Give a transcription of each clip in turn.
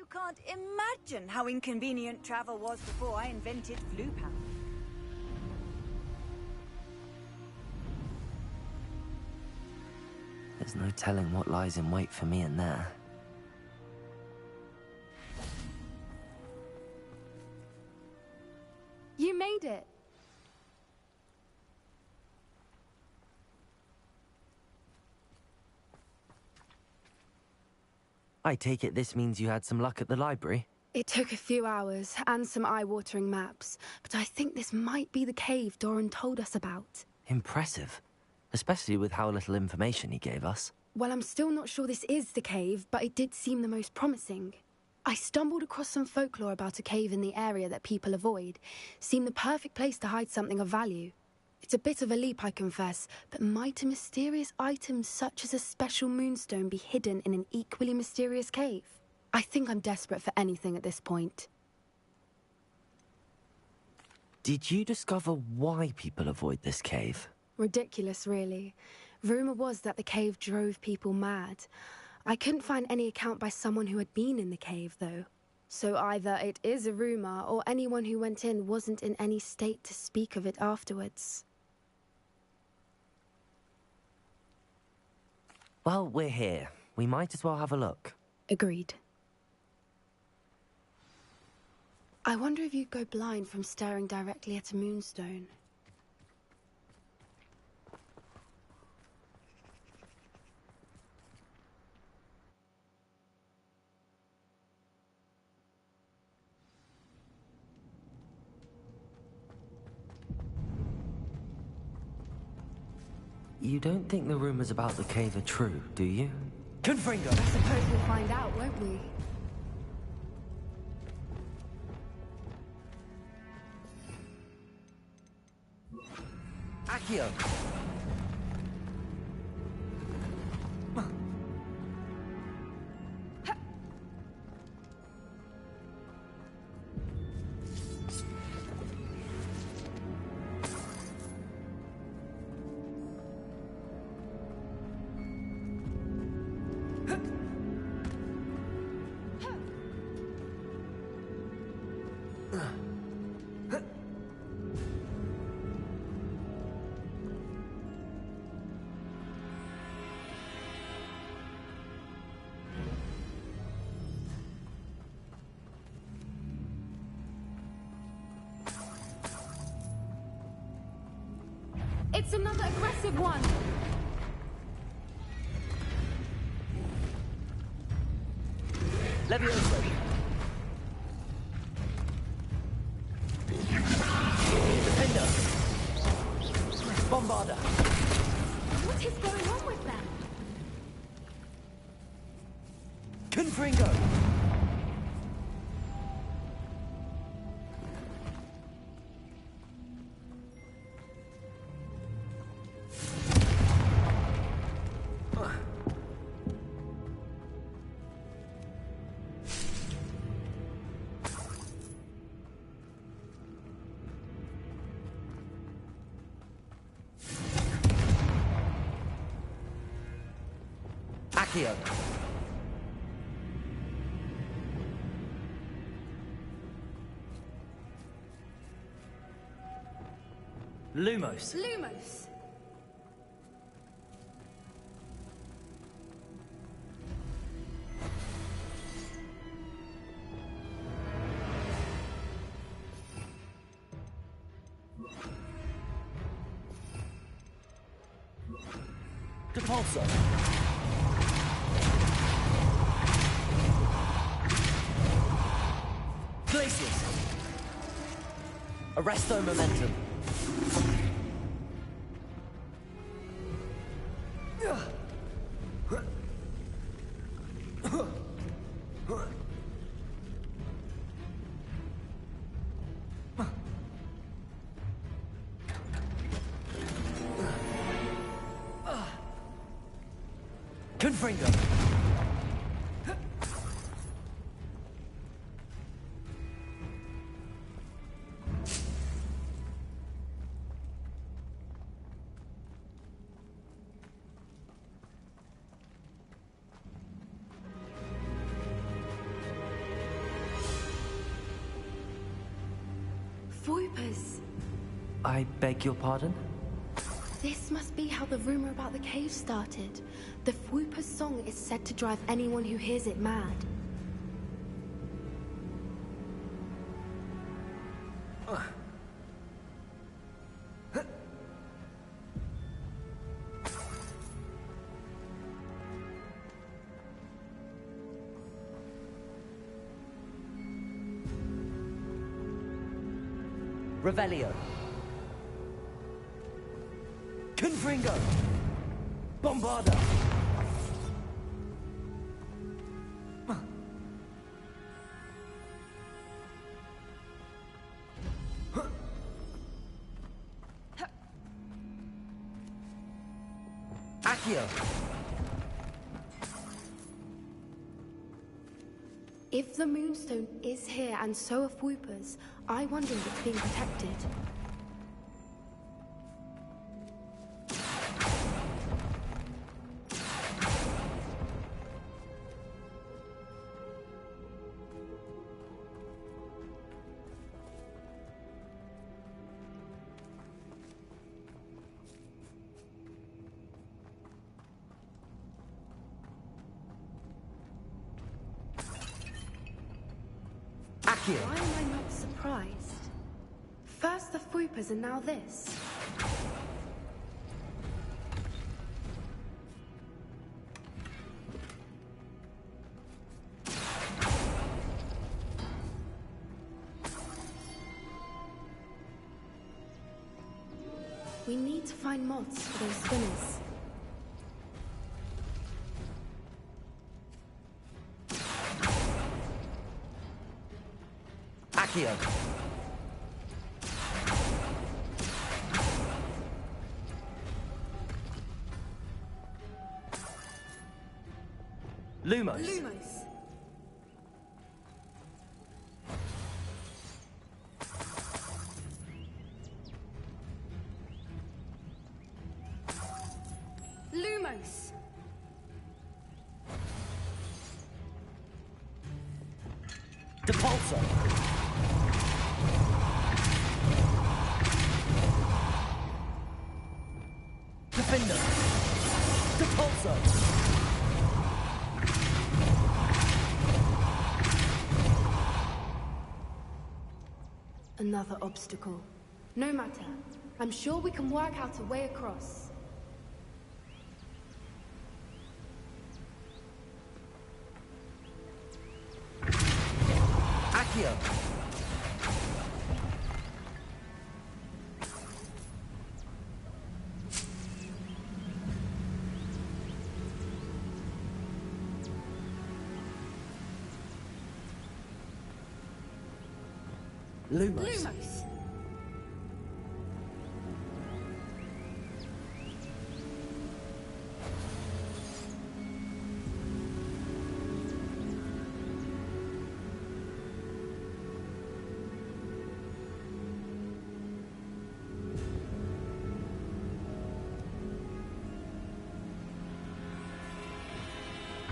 You can't imagine how inconvenient travel was before I invented flu power. There's no telling what lies in wait for me in there. You made it. I take it this means you had some luck at the library? It took a few hours and some eye-watering maps, but I think this might be the cave Doran told us about. Impressive. Especially with how little information he gave us. Well, I'm still not sure this is the cave, but it did seem the most promising. I stumbled across some folklore about a cave in the area that people avoid. Seemed the perfect place to hide something of value. It's a bit of a leap, I confess, but might a mysterious item such as a special moonstone be hidden in an equally mysterious cave? I think I'm desperate for anything at this point. Did you discover why people avoid this cave? Ridiculous, really. Rumor was that the cave drove people mad. I couldn't find any account by someone who had been in the cave, though. So either it is a rumor, or anyone who went in wasn't in any state to speak of it afterwards. Well, we're here. We might as well have a look. Agreed. I wonder if you'd go blind from staring directly at a moonstone. You don't think the rumors about the cave are true, do you? Confringo! I suppose we'll find out, won't we? Accio! It's another aggressive one! Levioso! Defender! Bombarder! What is going on with them? Confringo! Accio! Lumos! Lumos! Depulso! Glacius! Arresto momentum! Confringo! Whoopers! I beg your pardon? This must be how the rumor about the cave started. The Whoopers song is said to drive anyone who hears it mad. Revelio. Confringo. Bombarda. Accio. If the Moonstone is here and so are Whoopers, I wonder if it's being protected. Why am I not surprised? First the Whoopers and now this. We need to find mods for those spinners. Accio. Lumos. Lumos! Lumos! Depulso. Defender. Depulso. Another obstacle. No matter. I'm sure we can work out a way across. Accio. Lumos. Lumos!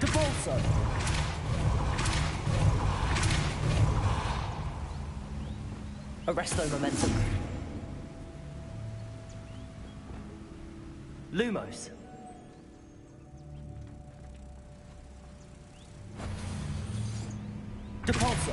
Depulso. Arresto momentum. Lumos. Depulso.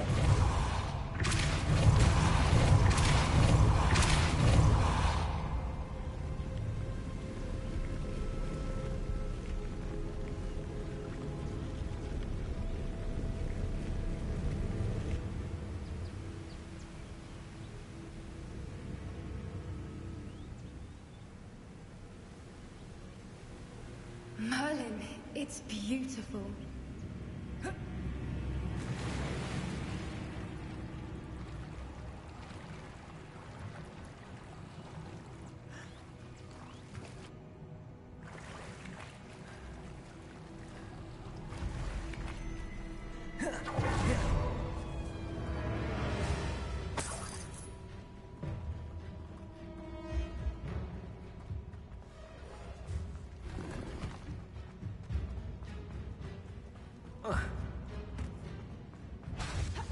Merlin, it's beautiful.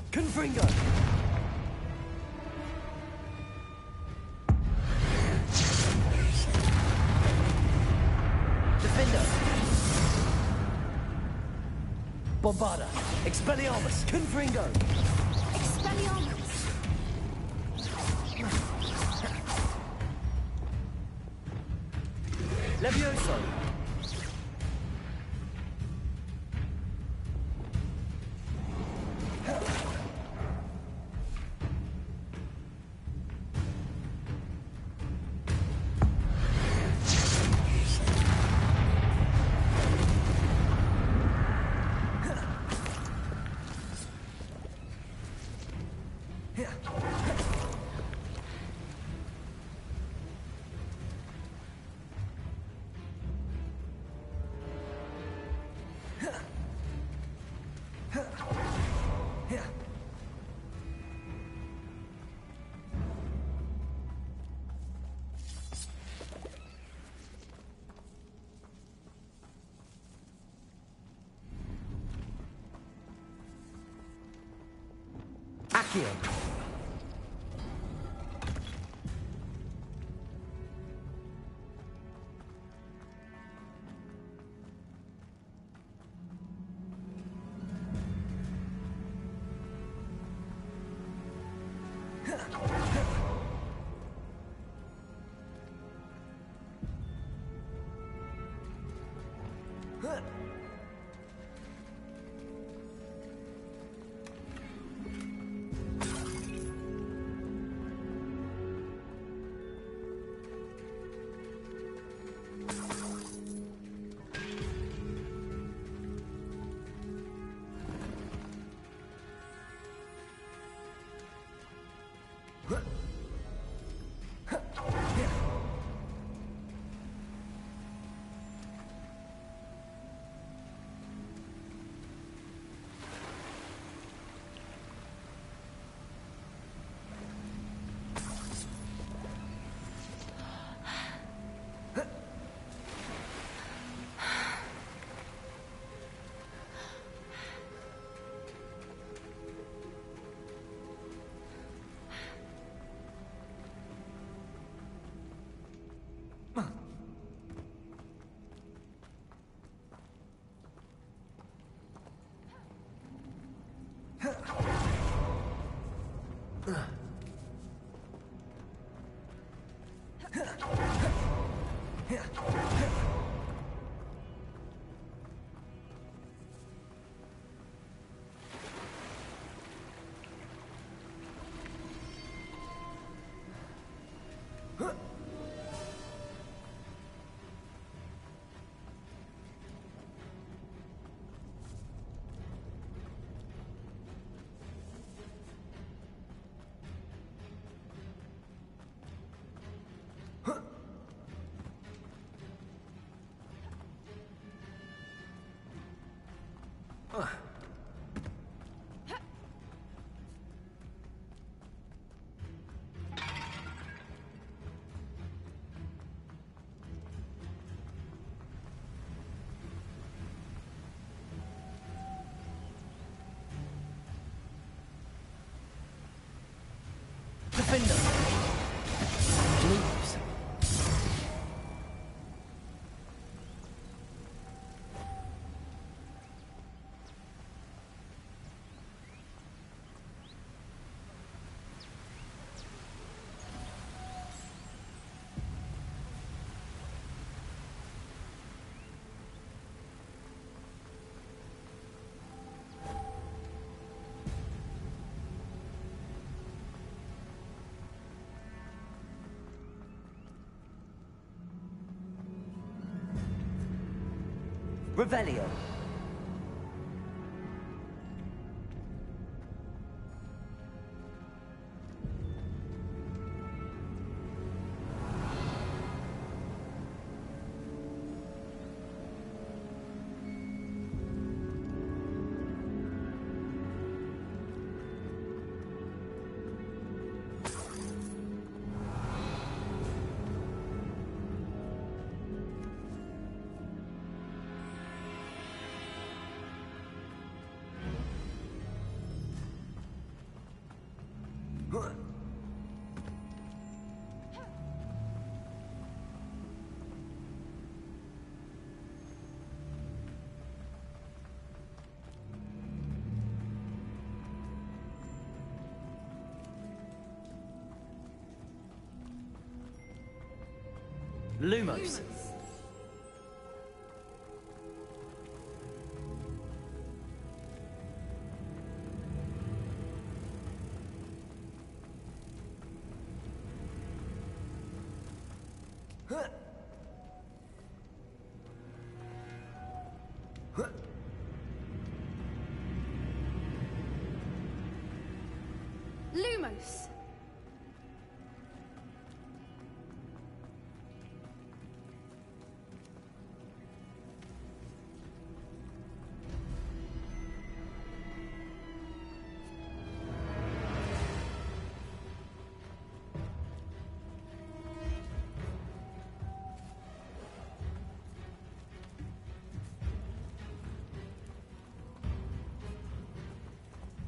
Confringo. Bombarda. Expelliarmus. Confringo. Expelliarmus! Levioso. Accio. Defender. Jeeves. Revelio. Lumos. Lumos!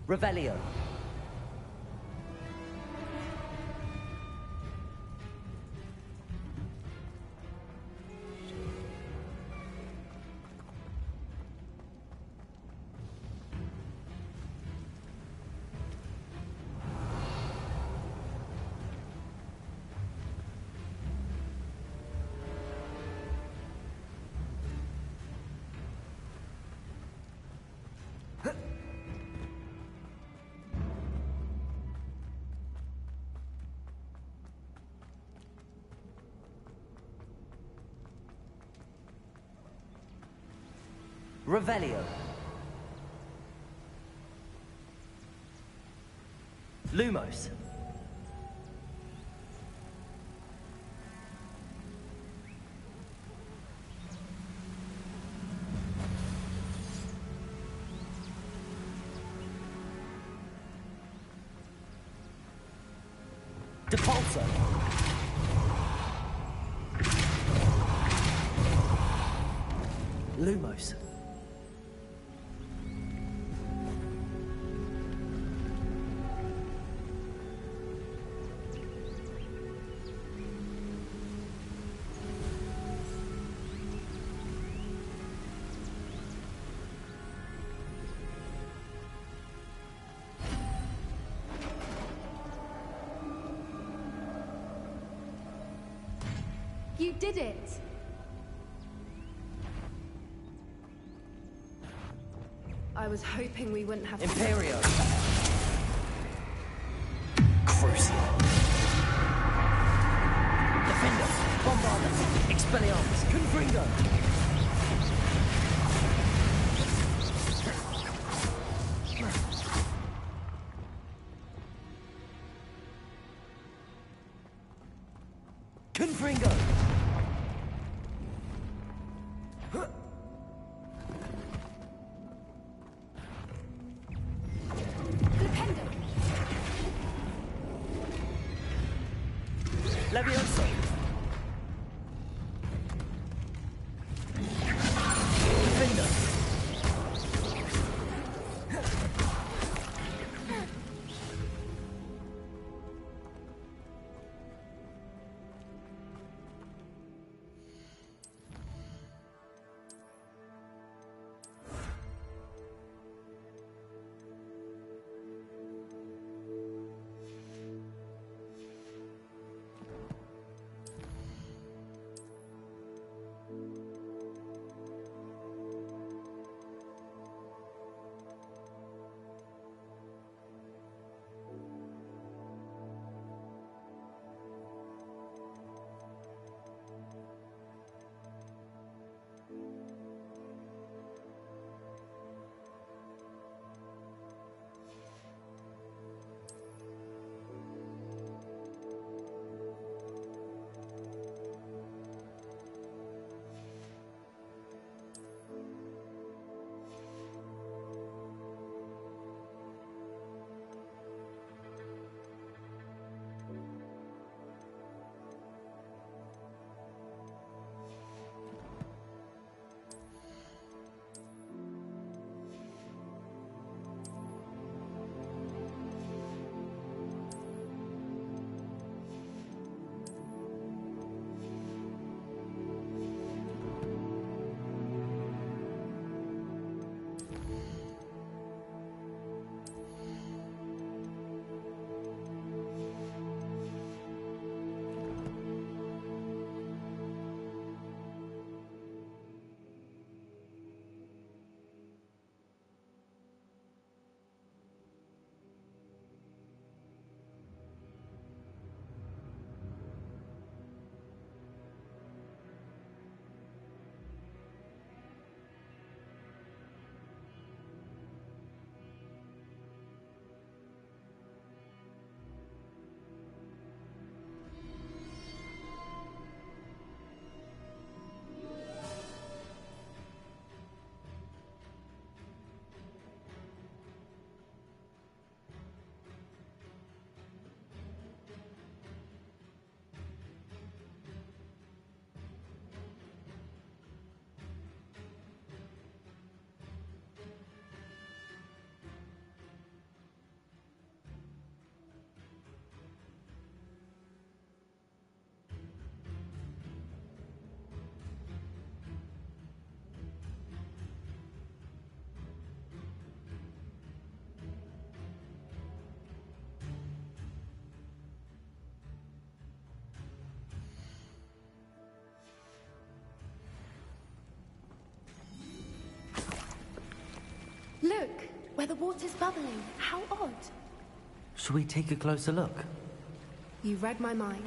Revelio. Revelio. Lumos. Depulso. Lumos. You did it! I was hoping we wouldn't have Imperio. Crucial. Defender. Bombardus. Expelliarmus. Confringo. Confringo. Levioso. Defender. the water's bubbling. How odd. Should we take a closer look? You read my mind.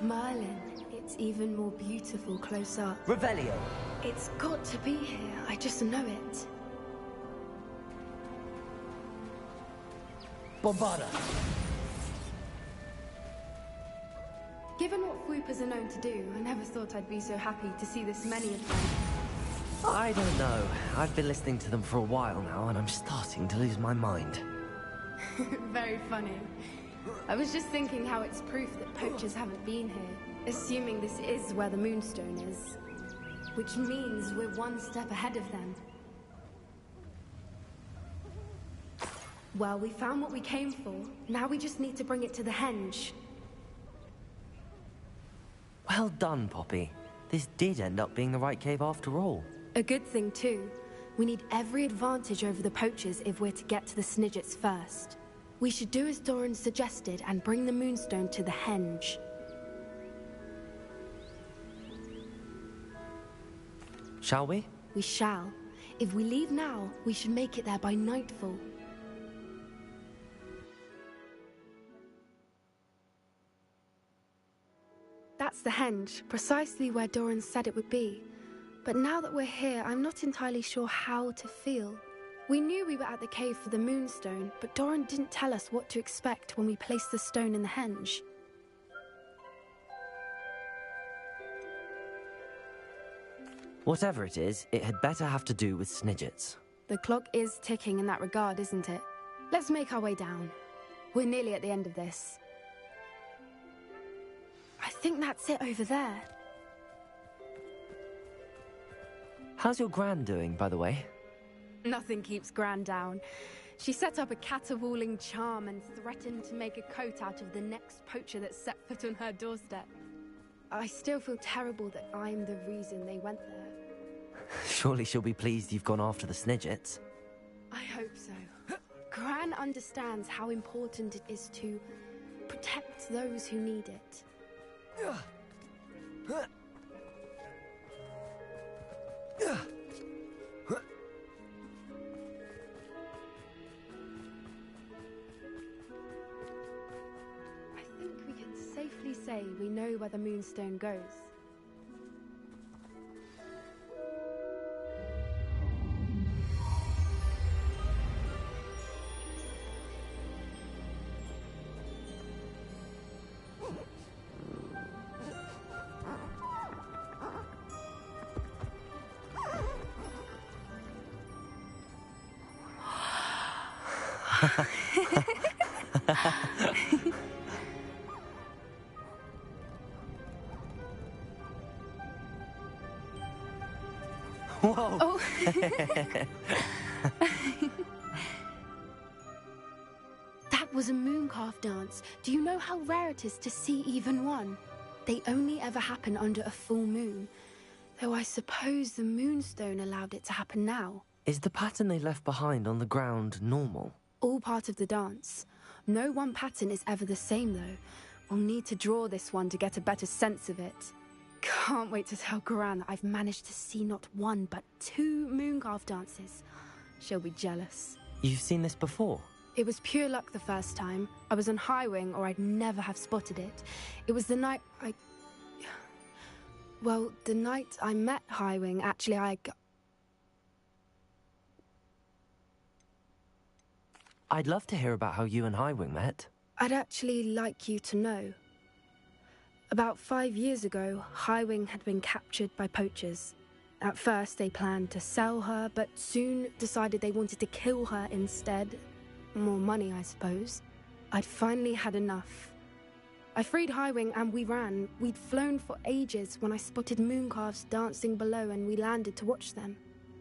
Merlin, it's even more beautiful close up. Revelio. It's got to be here, I just know it. Bombarda. Given what Whoopers are known to do, I never thought I'd be so happy to see this many of them. I don't know. I've been listening to them for a while now, and I'm starting to lose my mind. Very funny. I was just thinking how it's proof that poachers haven't been here, assuming this is where the Moonstone is. Which means we're one step ahead of them. Well, we found what we came for. Now we just need to bring it to the henge. Well done, Poppy. This did end up being the right cave after all. A good thing, too. We need every advantage over the poachers if we're to get to the Snidgets first. We should do as Doran suggested and bring the Moonstone to the henge. Shall we? We shall. If we leave now, we should make it there by nightfall. That's the henge, precisely where Doran said it would be. But now that we're here, I'm not entirely sure how to feel. We knew we were at the cave for the Moonstone, but Doran didn't tell us what to expect when we placed the stone in the henge. Whatever it is, it had better have to do with Snidgets. The clock is ticking in that regard, isn't it? Let's make our way down. We're nearly at the end of this. I think that's it over there. How's your Gran doing, by the way? Nothing keeps Gran down. She set up a caterwauling charm and threatened to make a coat out of the next poacher that set foot on her doorstep. I still feel terrible that I'm the reason they went there. Surely she'll be pleased you've gone after the Snidgets. I hope so. Gran understands how important it is to protect those who need it. I think we can safely say we know where the Moonstone goes. Whoa! Oh. That was a mooncalf dance. Do you know how rare it is to see even one? They only ever happen under a full moon. Though I suppose the Moonstone allowed it to happen now. Is the pattern they left behind on the ground normal? All part of the dance. No one pattern is ever the same, though. We'll need to draw this one to get a better sense of it. Can't wait to tell Gran that I've managed to see not one, but 2 mooncalf dances. She'll be jealous. You've seen this before? It was pure luck the first time. I was on Highwing, or I'd never have spotted it. It was the night Well, the night I met Highwing, actually, I'd love to hear about how you and Highwing met. I'd actually like you to know. About 5 years ago, Highwing had been captured by poachers. At first, they planned to sell her, but soon decided they wanted to kill her instead. More money, I suppose. I'd finally had enough. I freed Highwing and we ran. We'd flown for ages when I spotted mooncalves dancing below and we landed to watch them.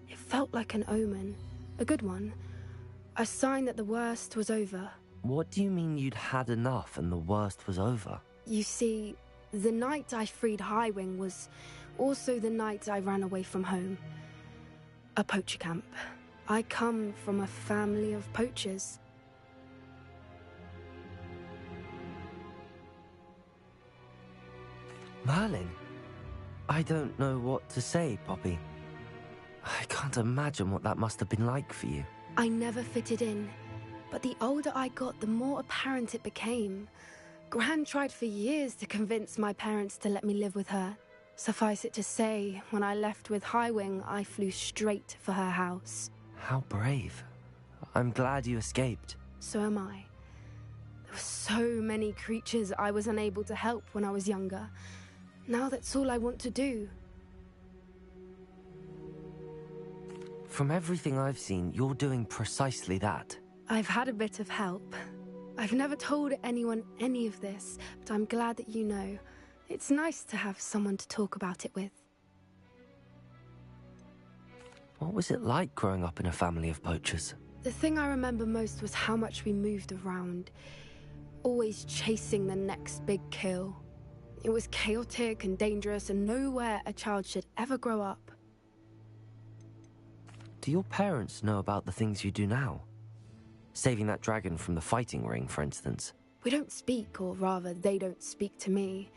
It felt like an omen. A good one. A sign that the worst was over. What do you mean you'd had enough and the worst was over? You see, the night I freed Highwing was also the night I ran away from home. A poacher camp. I come from a family of poachers. Merlin? I don't know what to say, Poppy. I can't imagine what that must have been like for you. I never fitted in, but the older I got, the more apparent it became. Gran tried for years to convince my parents to let me live with her. Suffice it to say, when I left with Highwing, I flew straight for her house. How brave. I'm glad you escaped. So am I. There were so many creatures I was unable to help when I was younger. Now that's all I want to do. From everything I've seen, you're doing precisely that. I've had a bit of help. I've never told anyone any of this, but I'm glad that you know. It's nice to have someone to talk about it with. What was it like growing up in a family of poachers? The thing I remember most was how much we moved around, always chasing the next big kill. It was chaotic and dangerous, and nowhere a child should ever grow up. Do your parents know about the things you do now? Saving that dragon from the fighting ring, for instance. We don't speak, or rather, they don't speak to me.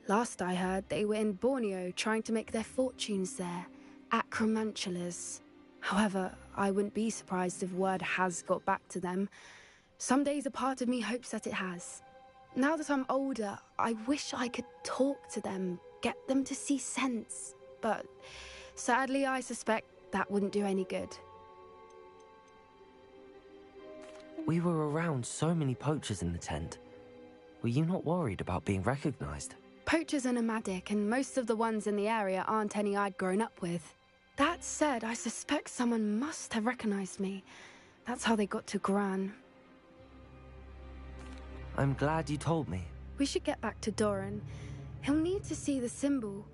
Last I heard, they were in Borneo trying to make their fortunes there, acromantulas. However, I wouldn't be surprised if word has got back to them. Some days a part of me hopes that it has. Now that I'm older, I wish I could talk to them, get them to see sense. But sadly, I suspect that wouldn't do any good. We were around so many poachers in the tent. Were you not worried about being recognized? Poachers are nomadic, and most of the ones in the area aren't any I'd grown up with. That said, I suspect someone must have recognized me. That's how they got to Gran. I'm glad you told me. We should get back to Doran. He'll need to see the symbol,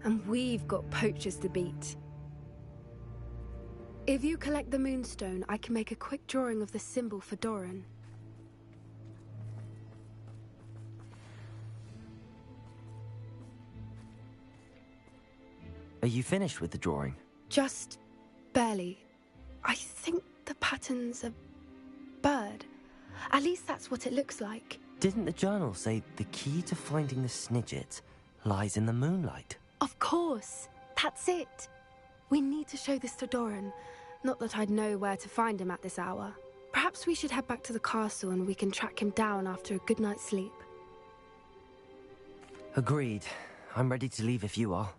and we've got poachers to beat. If you collect the moonstone, I can make a quick drawing of the symbol for Doran. Are you finished with the drawing? Just barely. I think the pattern's a bird. At least that's what it looks like. Didn't the journal say the key to finding the Snidget lies in the moonlight? Of course. That's it. We need to show this to Doran. Not that I'd know where to find him at this hour. Perhaps we should head back to the castle and we can track him down after a good night's sleep. Agreed. I'm ready to leave if you are.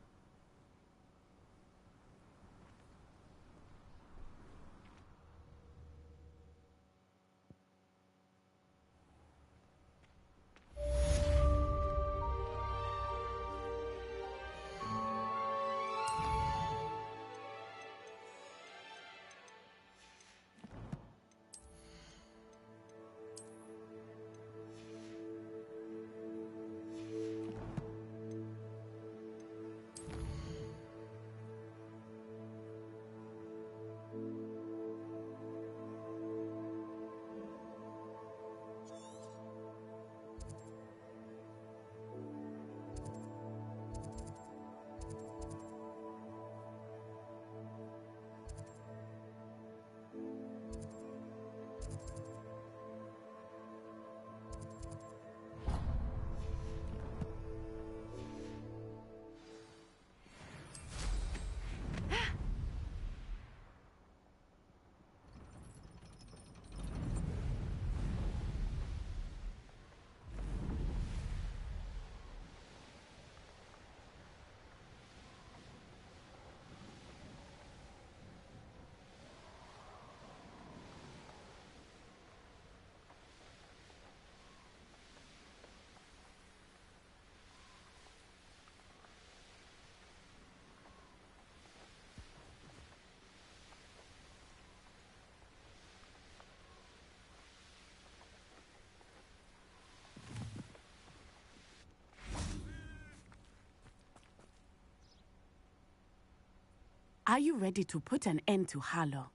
Are you ready to put an end to Harlow?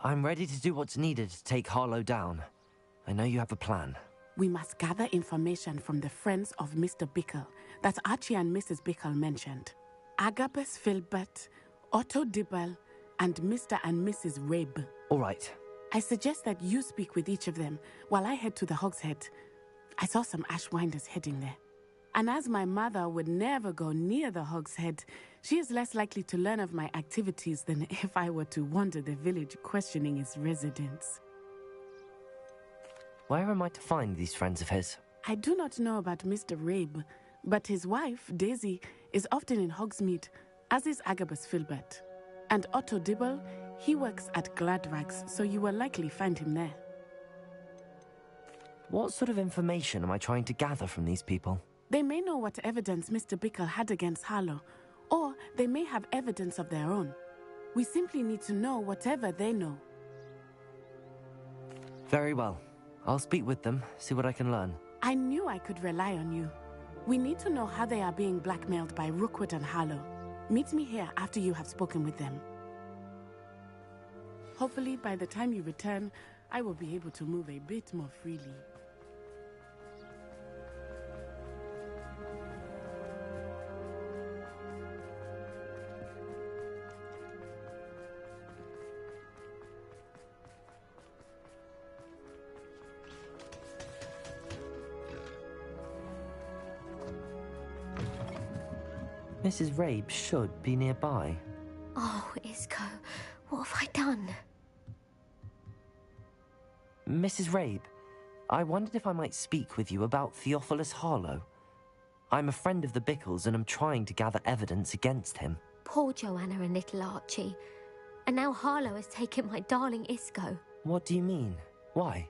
I'm ready to do what's needed to take Harlow down. I know you have a plan. We must gather information from the friends of Mr. Bickle that Archie and Mrs. Bickle mentioned. Agabus Filbert, Otto Dibble, and Mr. and Mrs. Rabe. All right. I suggest that you speak with each of them while I head to the Hogshead. I saw some Ashwinders heading there. And as my mother would never go near the Hogshead, she is less likely to learn of my activities than if I were to wander the village questioning its residents. Where am I to find these friends of his? I do not know about Mr. Rabe, but his wife, Daisy, is often in Hogsmeade, as is Agabus Filbert. And Otto Dibble, he works at Gladrags, so you will likely find him there. What sort of information am I trying to gather from these people? They may know what evidence Mr. Bickle had against Harlow, or they may have evidence of their own. We simply need to know whatever they know. Very well. I'll speak with them, see what I can learn. I knew I could rely on you. We need to know how they are being blackmailed by Rookwood and Harlow. Meet me here after you have spoken with them. Hopefully, by the time you return, I will be able to move a bit more freely. Mrs. Rabe should be nearby. Oh, Isco, what have I done? Mrs. Rabe, I wondered if I might speak with you about Theophilus Harlow. I'm a friend of the Bickles and I'm trying to gather evidence against him. Poor Joanna and little Archie. And now Harlow has taken my darling Isco. What do you mean? Why?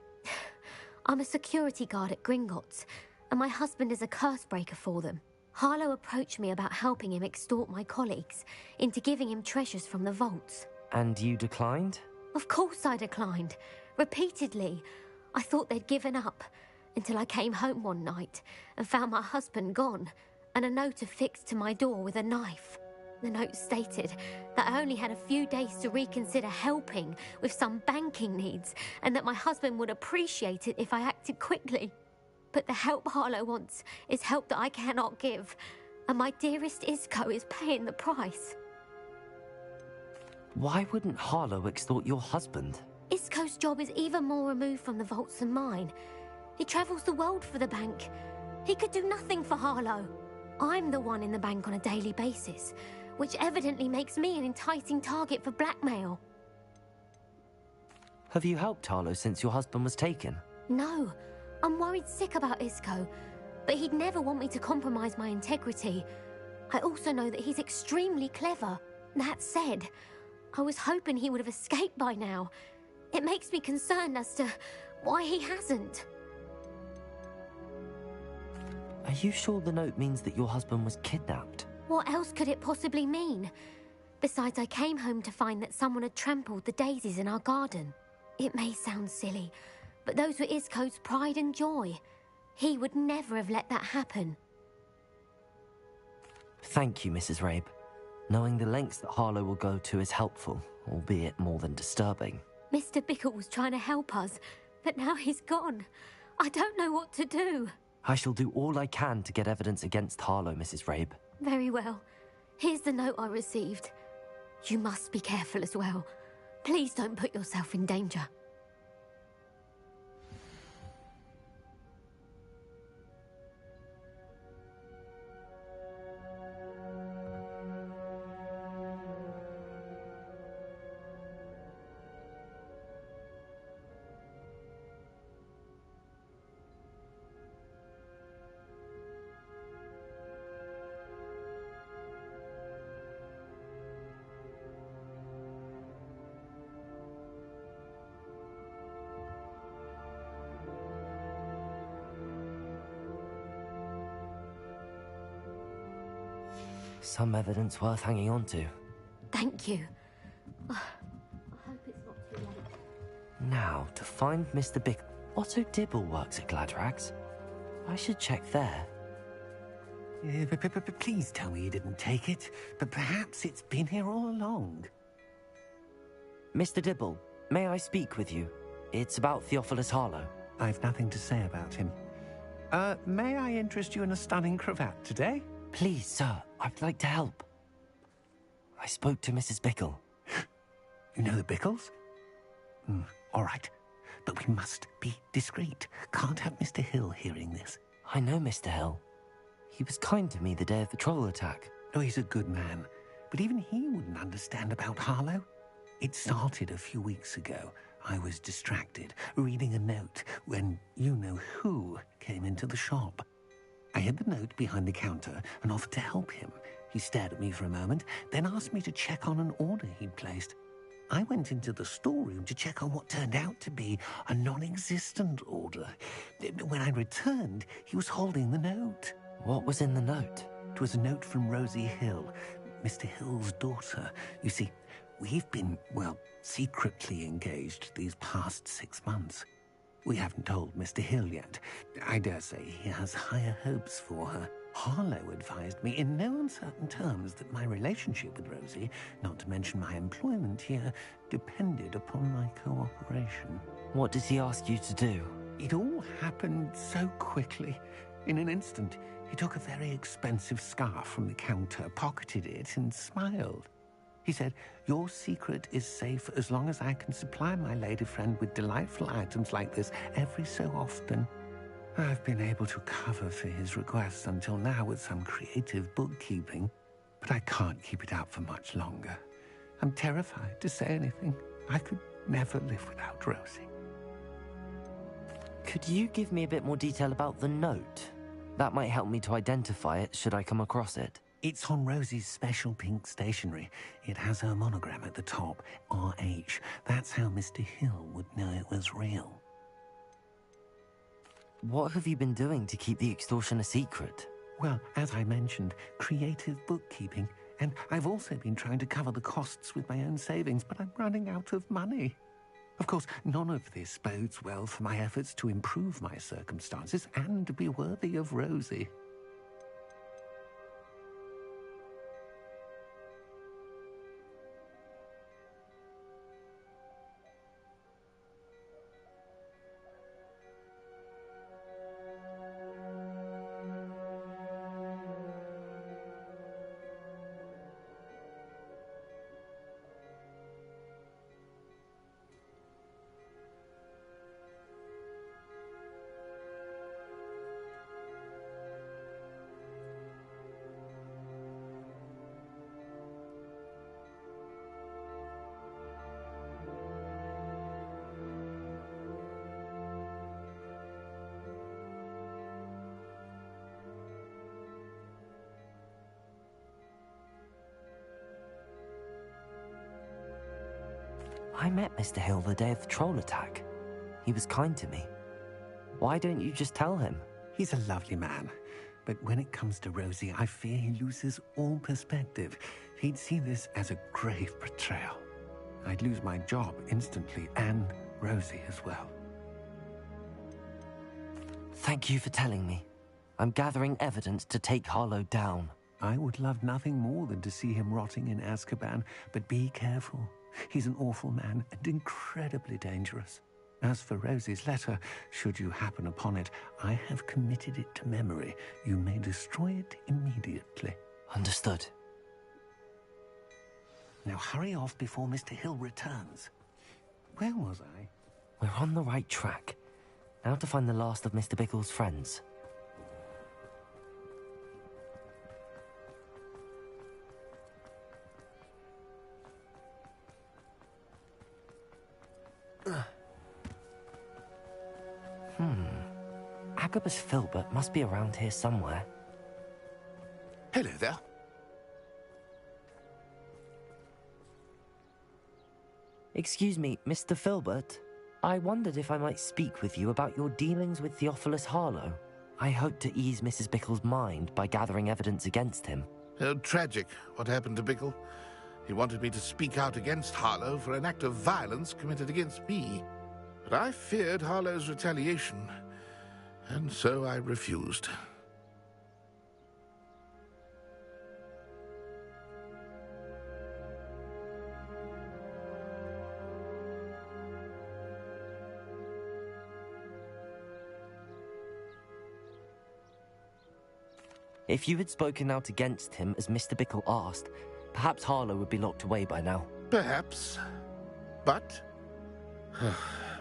I'm a security guard at Gringotts, and my husband is a curse breaker for them. Harlow approached me about helping him extort my colleagues into giving him treasures from the vaults. And you declined? Of course I declined. Repeatedly. I thought they'd given up, until I came home one night and found my husband gone, and a note affixed to my door with a knife. The note stated that I only had a few days to reconsider helping with some banking needs, and that my husband would appreciate it if I acted quickly. But the help Harlow wants is help that I cannot give, and my dearest Isco is paying the price. Why wouldn't Harlow extort your husband? Isco's job is even more removed from the vaults than mine. He travels the world for the bank. He could do nothing for Harlow. I'm the one in the bank on a daily basis, which evidently makes me an enticing target for blackmail. Have you helped Harlow since your husband was taken? No. I'm worried sick about Isco, but he'd never want me to compromise my integrity. I also know that he's extremely clever. That said, I was hoping he would have escaped by now. It makes me concerned as to why he hasn't. Are you sure the note means that your husband was kidnapped? What else could it possibly mean? Besides, I came home to find that someone had trampled the daisies in our garden. It may sound silly, but those were Isco's pride and joy. He would never have let that happen. Thank you, Mrs. Rabe. Knowing the lengths that Harlow will go to is helpful, albeit more than disturbing. Mr. Bickle was trying to help us, but now he's gone. I don't know what to do. I shall do all I can to get evidence against Harlow, Mrs. Rabe. Very well. Here's the note I received. You must be careful as well. Please don't put yourself in danger. Some evidence worth hanging on to. Thank you. I hope it's not too late. Now, to find Mr. Bickle. Otto Dibble works at Gladrags. I should check there. Please tell me you didn't take it, but perhaps it's been here all along. Mr. Dibble, May I speak with you? It's about Theophilus Harlow. I've nothing to say about him. May I interest you in a stunning cravat today? Please, sir, I'd like to help. I spoke to Mrs. Bickle. You know the Bickles? All right. But we must be discreet. Can't have Mr. Hill hearing this. I know Mr. Hill. He was kind to me the day of the troll attack. Oh, he's a good man. But even he wouldn't understand about Harlow. It started a few weeks ago. I was distracted, reading a note, when you-know-who came into the shop. I hid the note behind the counter and offered to help him. He stared at me for a moment, then asked me to check on an order he'd placed. I went into the storeroom to check on what turned out to be a non-existent order. When I returned, he was holding the note. What was in the note? It was a note from Rosie Hill, Mr. Hill's daughter. You see, we've been, well, secretly engaged these past 6 months. We haven't told Mr. Hill yet. I dare say he has higher hopes for her. Harlow advised me in no uncertain terms that my relationship with Rosie, not to mention my employment here, depended upon my cooperation. What did he ask you to do? It all happened so quickly. In an instant, he took a very expensive scarf from the counter, pocketed it, and smiled. He said, "Your secret is safe as long as I can supply my lady friend with delightful items like this every so often." I've been able to cover for his requests until now with some creative bookkeeping, but I can't keep it up for much longer. I'm terrified to say anything. I could never live without Rosie. Could you give me a bit more detail about the note? That might help me to identify it should I come across it. It's on Rosie's special pink stationery. It has her monogram at the top, RH. That's how Mr. Hill would know it was real. What have you been doing to keep the extortion a secret? Well, as I mentioned, creative bookkeeping. And I've also been trying to cover the costs with my own savings, but I'm running out of money. Of course, none of this bodes well for my efforts to improve my circumstances and to be worthy of Rosie. I met Mr. Hill the day of the troll attack. He was kind to me. Why don't you just tell him? He's a lovely man, but when it comes to Rosie, I fear he loses all perspective. He'd see this as a grave betrayal. I'd lose my job instantly, and Rosie as well. Thank you for telling me. I'm gathering evidence to take Harlow down. I would love nothing more than to see him rotting in Azkaban, but be careful. He's an awful man and incredibly dangerous. As for Rosie's letter, should you happen upon it, I have committed it to memory. You may destroy it immediately. Understood. Now hurry off before Mr. Hill returns. Where was I? We're on the right track. Now to find the last of Mr. Bickle's friends. Agabus Filbert must be around here somewhere. Hello there. Excuse me, Mr. Filbert. I wondered if I might speak with you about your dealings with Theophilus Harlow. I hope to ease Mrs. Bickle's mind by gathering evidence against him. Oh, tragic what happened to Bickle. He wanted me to speak out against Harlow for an act of violence committed against me. But I feared Harlow's retaliation, and so I refused. If you had spoken out against him as Mr. Bickle asked, perhaps Harlow would be locked away by now. Perhaps. But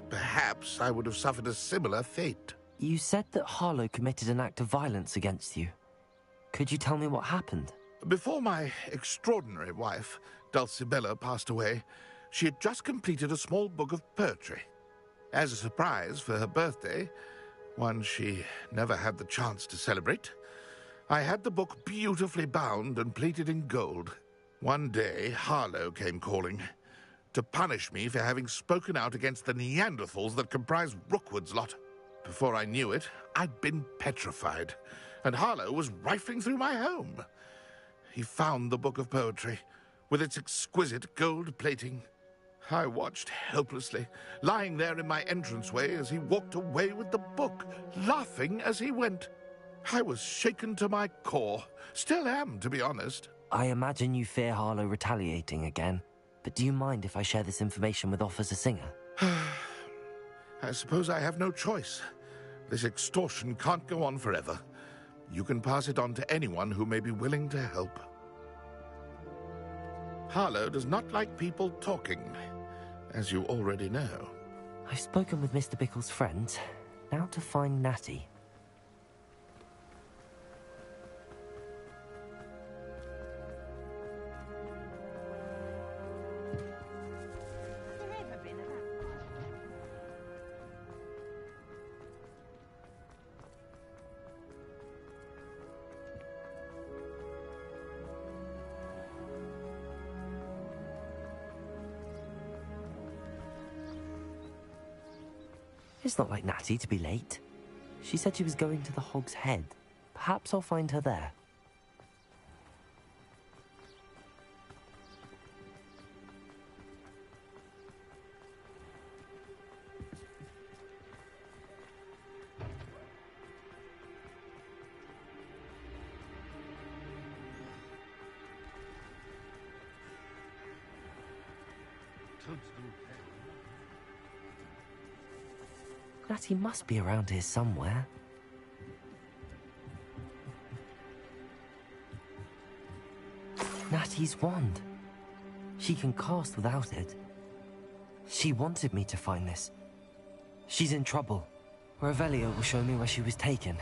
perhaps I would have suffered a similar fate. You said that Harlow committed an act of violence against you. Could you tell me what happened? Before my extraordinary wife, Dulcibella, passed away, she had just completed a small book of poetry. As a surprise for her birthday, one she never had the chance to celebrate, I had the book beautifully bound and plated in gold. One day, Harlow came calling to punish me for having spoken out against the Neanderthals that comprise Rookwood's lot. Before I knew it, I'd been petrified, and Harlow was rifling through my home. He found the book of poetry, with its exquisite gold plating. I watched helplessly, lying there in my entranceway as he walked away with the book, laughing as he went. I was shaken to my core. Still am, to be honest. I imagine you fear Harlow retaliating again, but do you mind if I share this information with Officer Singer? I suppose I have no choice. This extortion can't go on forever. You can pass it on to anyone who may be willing to help. Harlow does not like people talking, as you already know. I've spoken with Mr. Bickle's friends. Now to find Natty. It's not like Natty to be late. She said she was going to the Hog's Head. Perhaps I'll find her there. Natty must be around here somewhere. Natty's wand. She can cast without it. She wanted me to find this. She's in trouble. Revelio will show me where she was taken.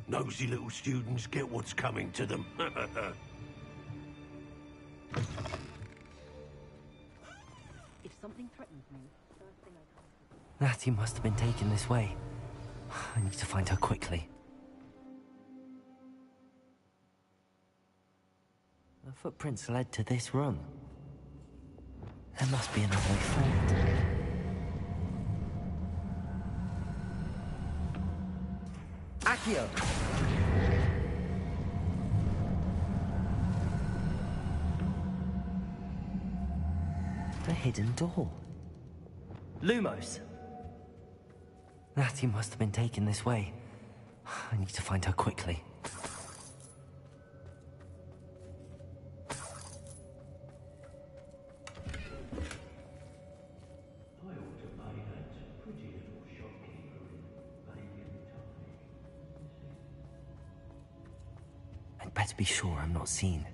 Nosy little students get what's coming to them. If something threatens me, first thing I come. Natty must have been taken this way. I need to find her quickly. The footprints led to this room. There must be another way forward. Accio! The hidden door. Lumos! Natty must have been taken this way. I need to find her quickly. I'd better be sure I'm not seen.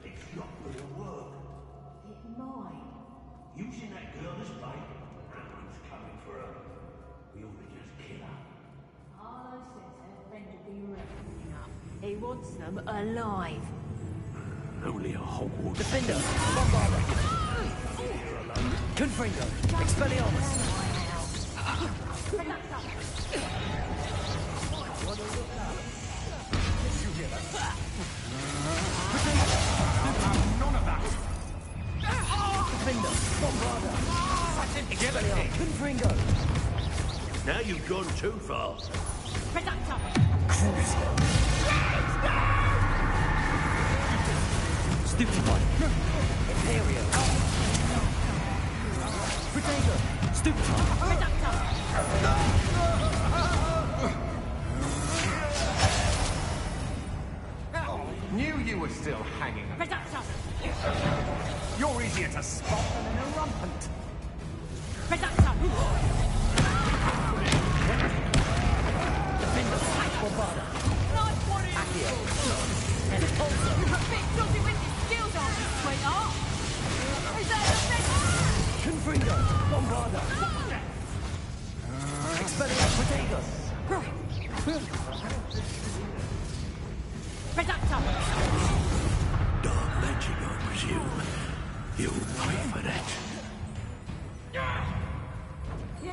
It's not gonna work. It might. Using that girl as bait, Ramron's coming for her. We ought to just kill her. Harlow says her friend will be reckoning up. He wants them alive. Only a Hogwarts. Defender! Bombarder! Confringo! Expelliarmus! Defender! Bombarder! Expelliarmus! Confringo! Now you've gone too far. Stupefy! Imperio! Protego! Stupefy! Knew you were still hanging. Easier to spot than in a rampant. Reductor! Defender, Bombarda. Nice one, Ian. Accio. And Pulsar. A bit dodgy with your skills, aren't you, sweetheart? Is that the best? Confringo, Bombarda. Expelliarmus, Protego. Reductor! Dark magic, I presume. You'll pay for that.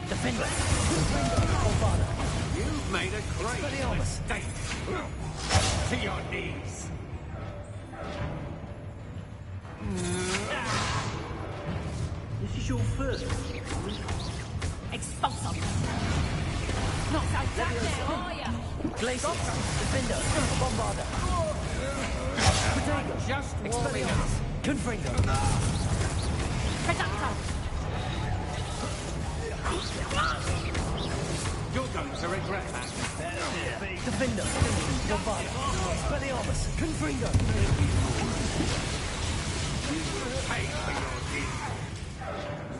Defender, Confringo, Bombarda. You've made a great Expelliarmus. mistake. To your knees. This is your first. Expulsor! Not so tough there, are ya? Glacier, Defender, Bombarda. Protego, Just Expelliarmus, Confringo. Reductor! You're going to regret that. Defender, Bombarda. Expelliarmus, Confringo. Pay for your deed.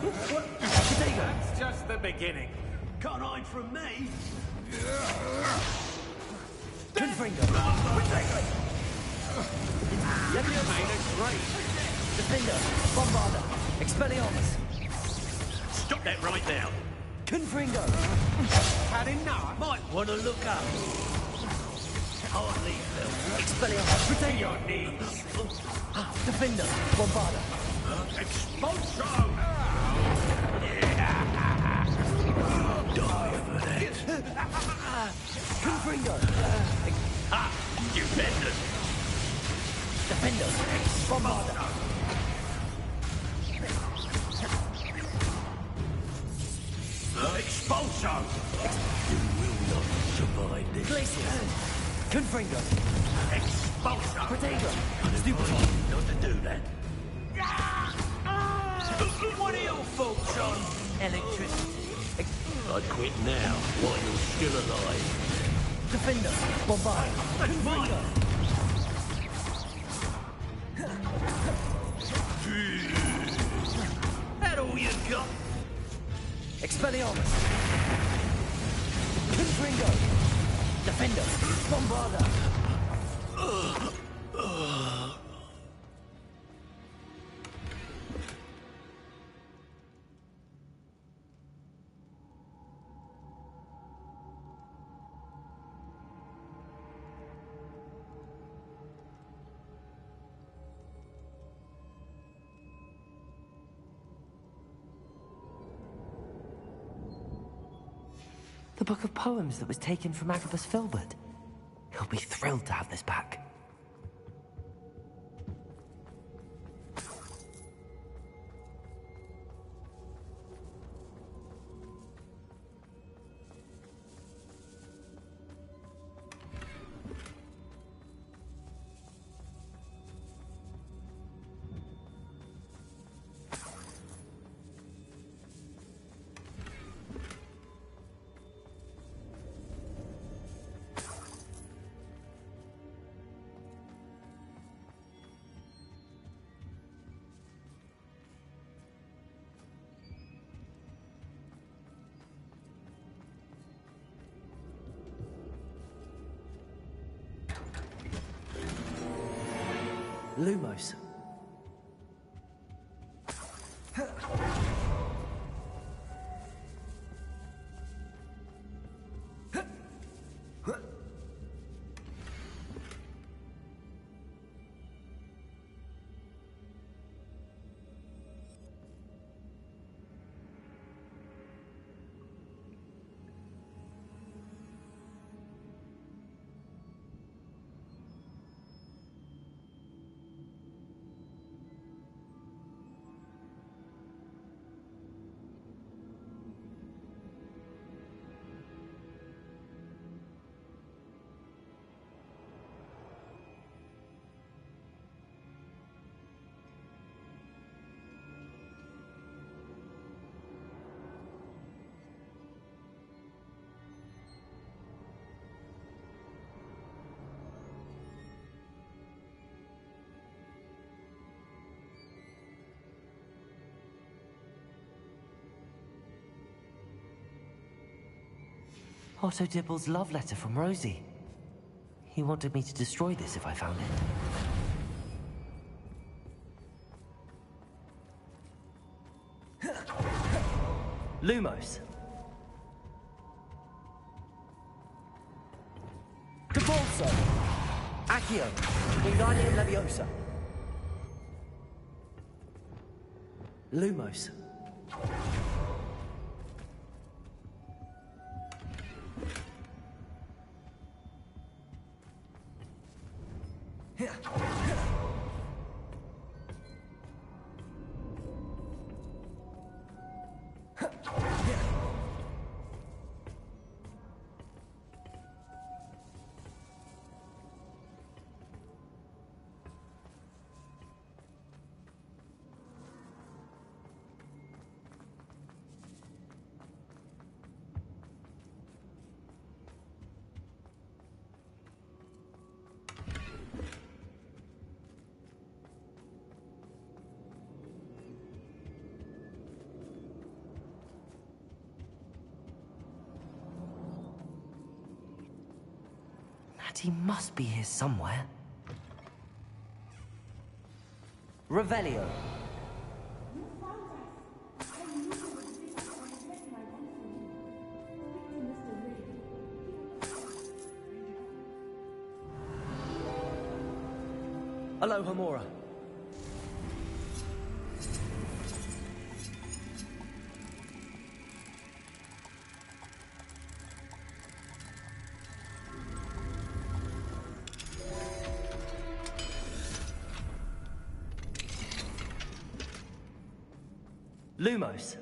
Protego, That's just the beginning. Can't hide from me. Confringo. You've made a great. Defender, Bombarda. Expelliarmus, Stop that right now. Confringo. Had enough. Might want to look up. Can't leave them. Expelliarmus, To Protego. your knees. Defender, Bombarda. Expulso! Die for that. Confringo. Ha! Defenders! Defender, Bombarda. Expulso! You will not survive this. Glacier, Confringo. Expulso! Protego, Stupefy. Not to do that. What are your thoughts on Electricity. I'd quit now while you're still alive. Defender, Bombarda. Confringo. That all you got? Expelliarmus. Confringo. Defender, Bombarda. The book of poems that was taken from Agabus Filbert. He'll be thrilled to have this back. Lumos. Otto Dibble's love letter from Rosie. He wanted me to destroy this if I found it. Lumos. Debolso. Accio. Wingardium Leviosa. Lumos. He must be here somewhere. Revelio. Alohomora. Lumos.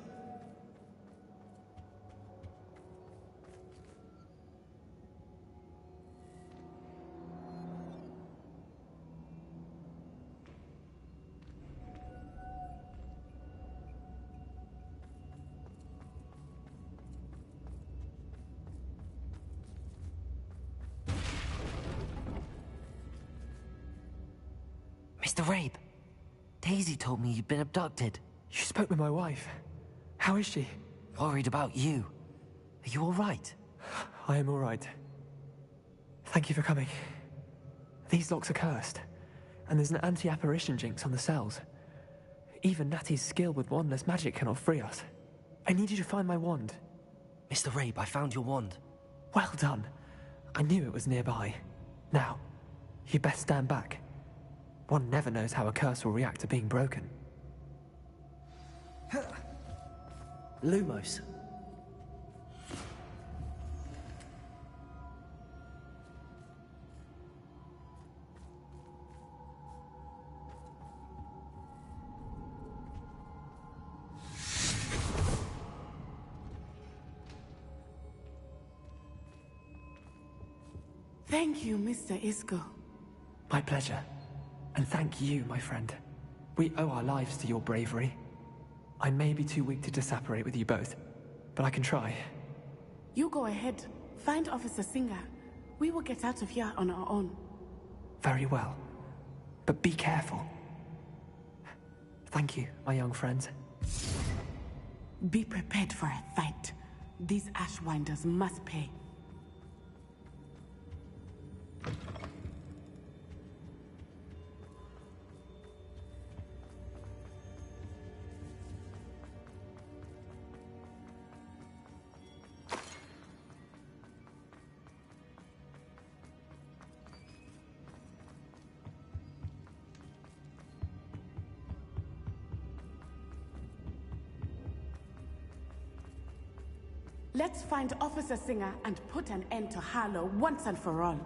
Mr. Rabe, Daisy told me you'd been abducted. You spoke with my wife. How is she? Worried about you. Are you all right? I am all right. Thank you for coming. These locks are cursed, and there's an anti-apparition jinx on the cells. Even Natty's skill with wandless magic cannot free us. I need you to find my wand. Mr. Rabe, I found your wand. Well done. I knew it was nearby. Now, you best stand back. One never knows how a curse will react to being broken. Lumos. Thank you, Mr. Isco. My pleasure. And thank you, my friend. We owe our lives to your bravery. I may be too weak to disapparate with you both, but I can try. You go ahead. Find Officer Singer. We will get out of here on our own. Very well. But be careful. Thank you, my young friends. Be prepared for a fight. These Ashwinders must pay. Let's find Officer Singer and put an end to Harlow once and for all.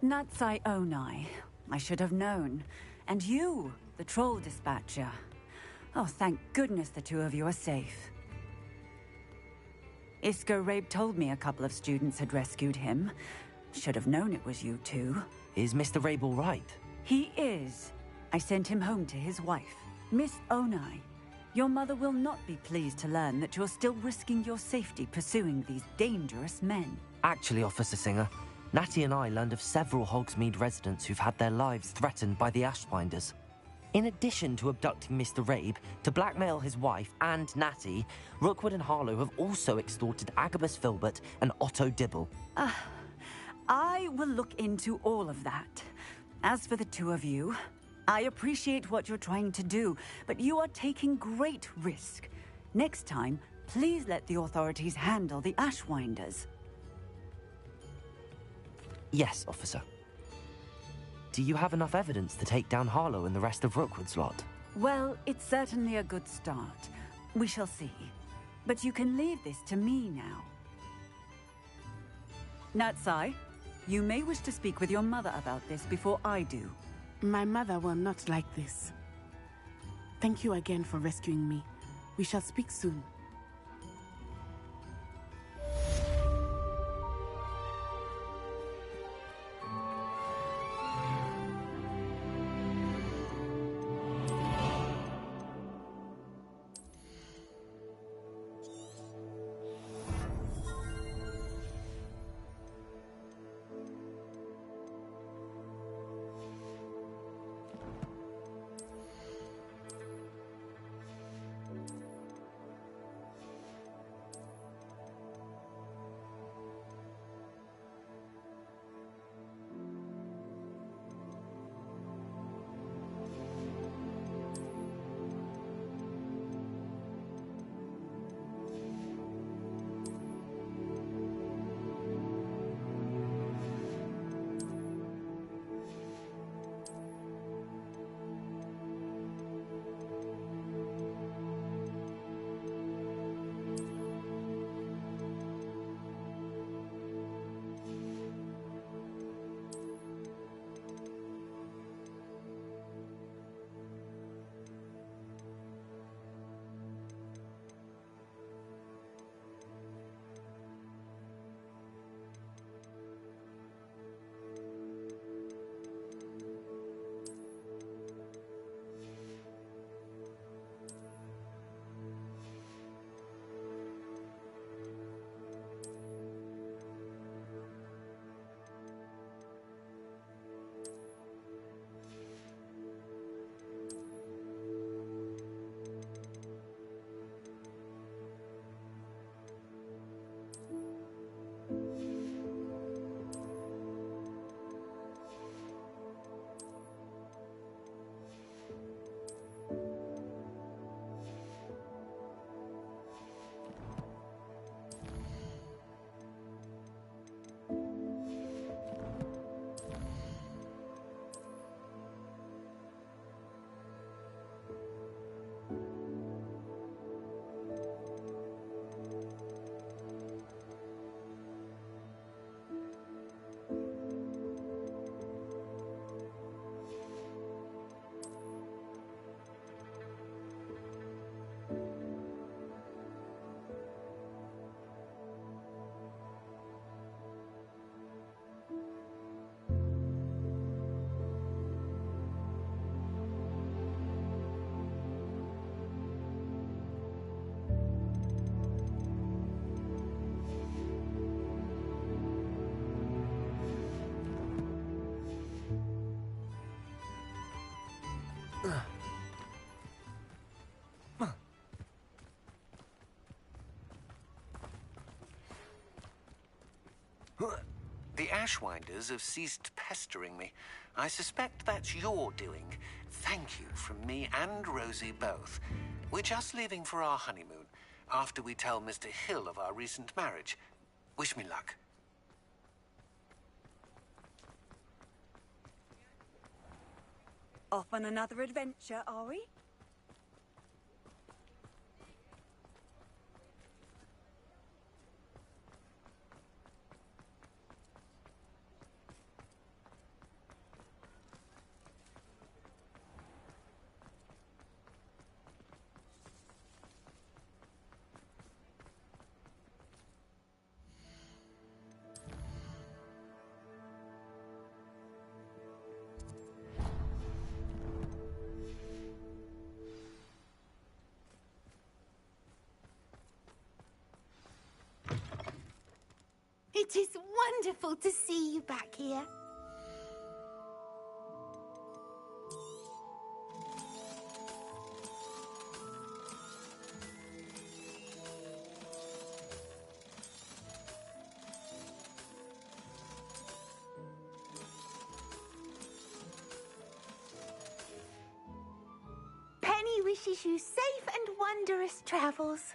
Natsai Onai. I should have known. And you, the troll dispatcher. Oh, thank goodness the two of you are safe. Isco Rabe told me a couple of students had rescued him. Should have known it was you two. Is Mr. Rabe all right? He is. I sent him home to his wife, Miss Onai. Your mother will not be pleased to learn that you're still risking your safety pursuing these dangerous men. Actually, Officer Singer, Natty and I learned of several Hogsmeade residents who've had their lives threatened by the Ashwinders. In addition to abducting Mr. Rabe to blackmail his wife and Natty, Rookwood and Harlow have also extorted Agabus Filbert and Otto Dibble. I will look into all of that. As for the two of you, I appreciate what you're trying to do, but you are taking great risk. Next time, please let the authorities handle the Ashwinders. Yes, officer. Do you have enough evidence to take down Harlow and the rest of Rookwood's lot? Well, it's certainly a good start. We shall see. But you can leave this to me now. Natsai, you may wish to speak with your mother about this before I do. My mother will not like this. Thank you again for rescuing me. We shall speak soon. The Ashwinders have ceased pestering me. I suspect that's your doing. Thank you from me and Rosie both. We're just leaving for our honeymoon, after we tell Mr. Hill of our recent marriage. Wish me luck. Off on another adventure, are we? It is wonderful to see you back here. Penny wishes you safe and wondrous travels.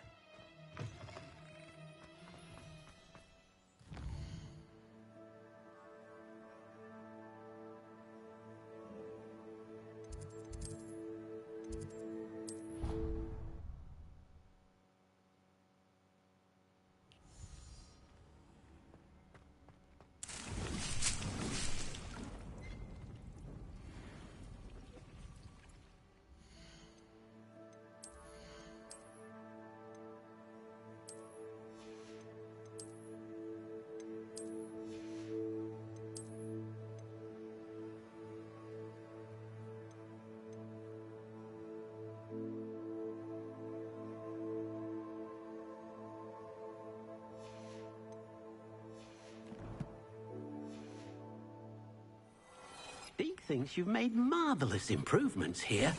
Big thinks you've made marvelous improvements here.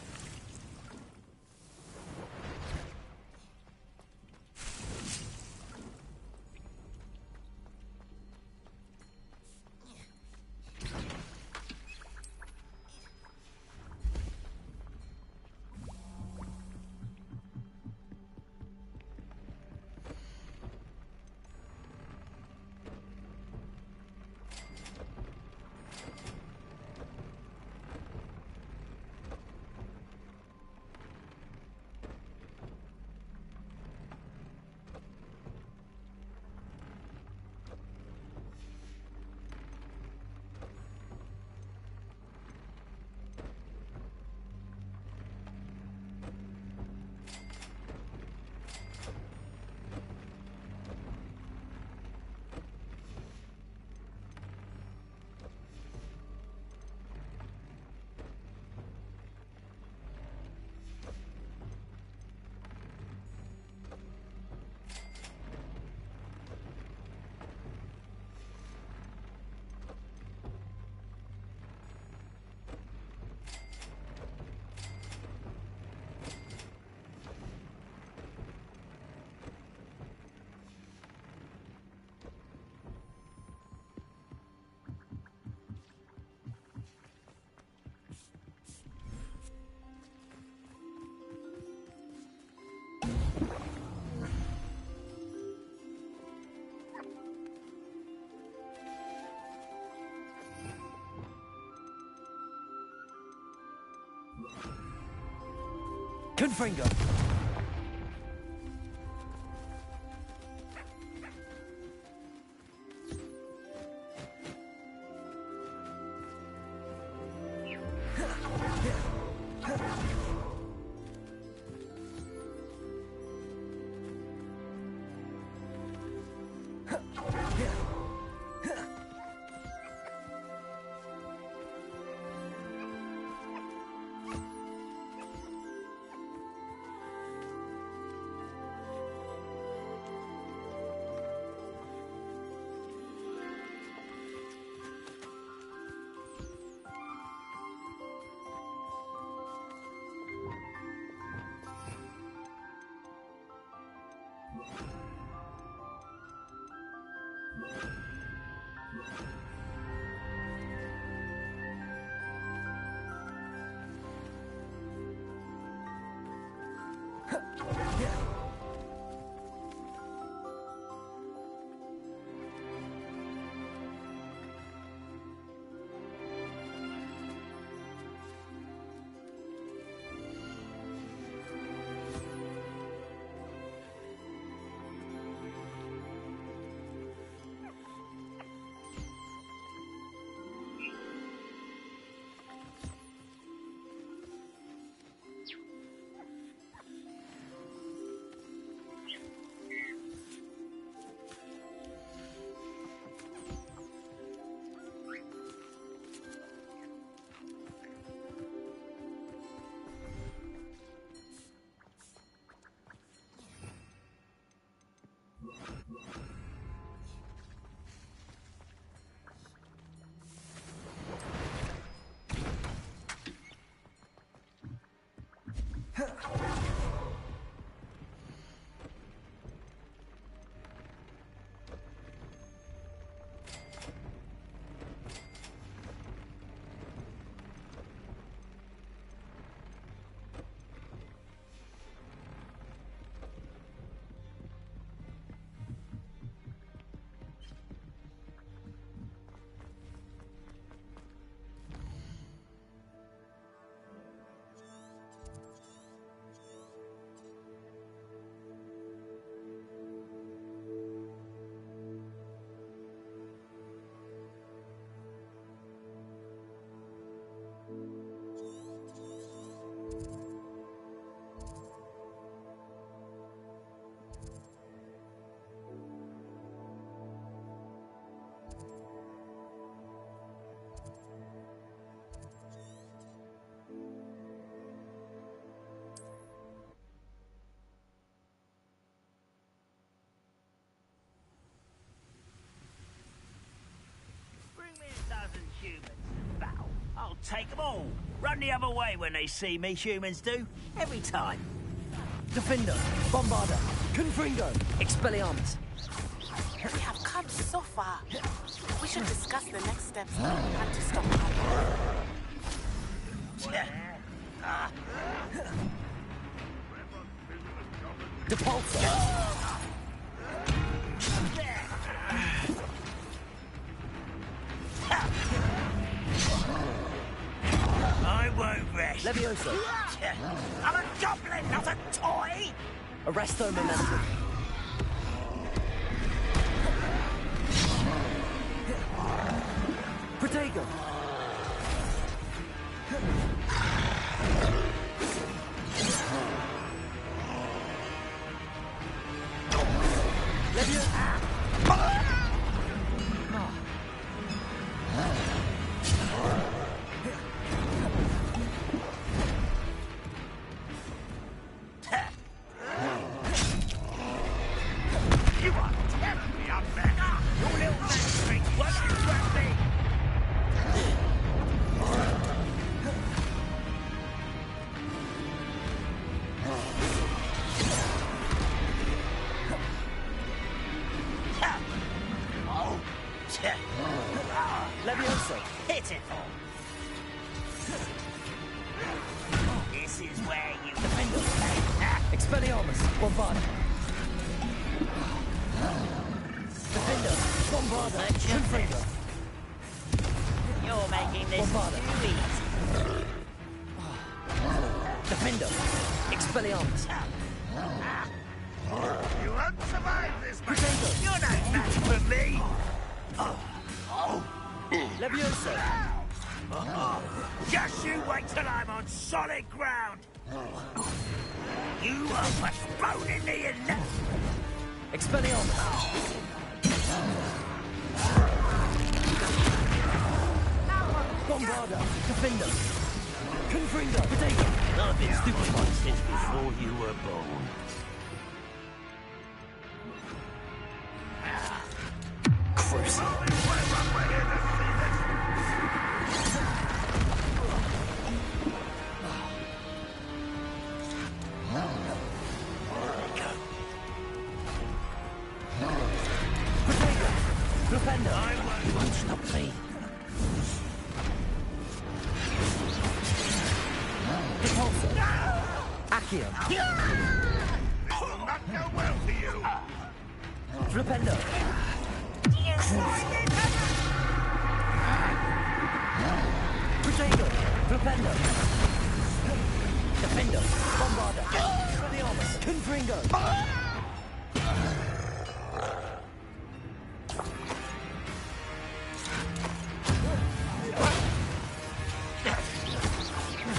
Confringo! take them all. Run the other way when they see me, humans do. Every time. Defender, Bombarder, Confringo, Expelliarmus. We have come so far. We should discuss the next steps and how to stop Harlow. Depulsor. I won't rest. Levioso. I'm a goblin, not a toy! Arresto Momentum. Protego. You are terribly unfair. Your little magistrate won't trap me. Levioso. Pitiful. This is where you Expelliarmus, Bombarder. Defender, Bombarder, Confringo. You're making this Bombarder. too easy. Defender, Expelliarmus. You won't survive this, mate. You're no match for me. Levioso. Just you wait till I'm on solid ground. You are what's thrown in me in that. Expelliarmus. Bombarder, Defender. Confringo, Protego. I've been stupefied since before you were born. Crucial. Defender. You won't stop me. Depulsor. Accio. Will not go well for you. Flipendo. Protego. Flipendo. Defender. Bombarder. Expelliarmus. Confringo.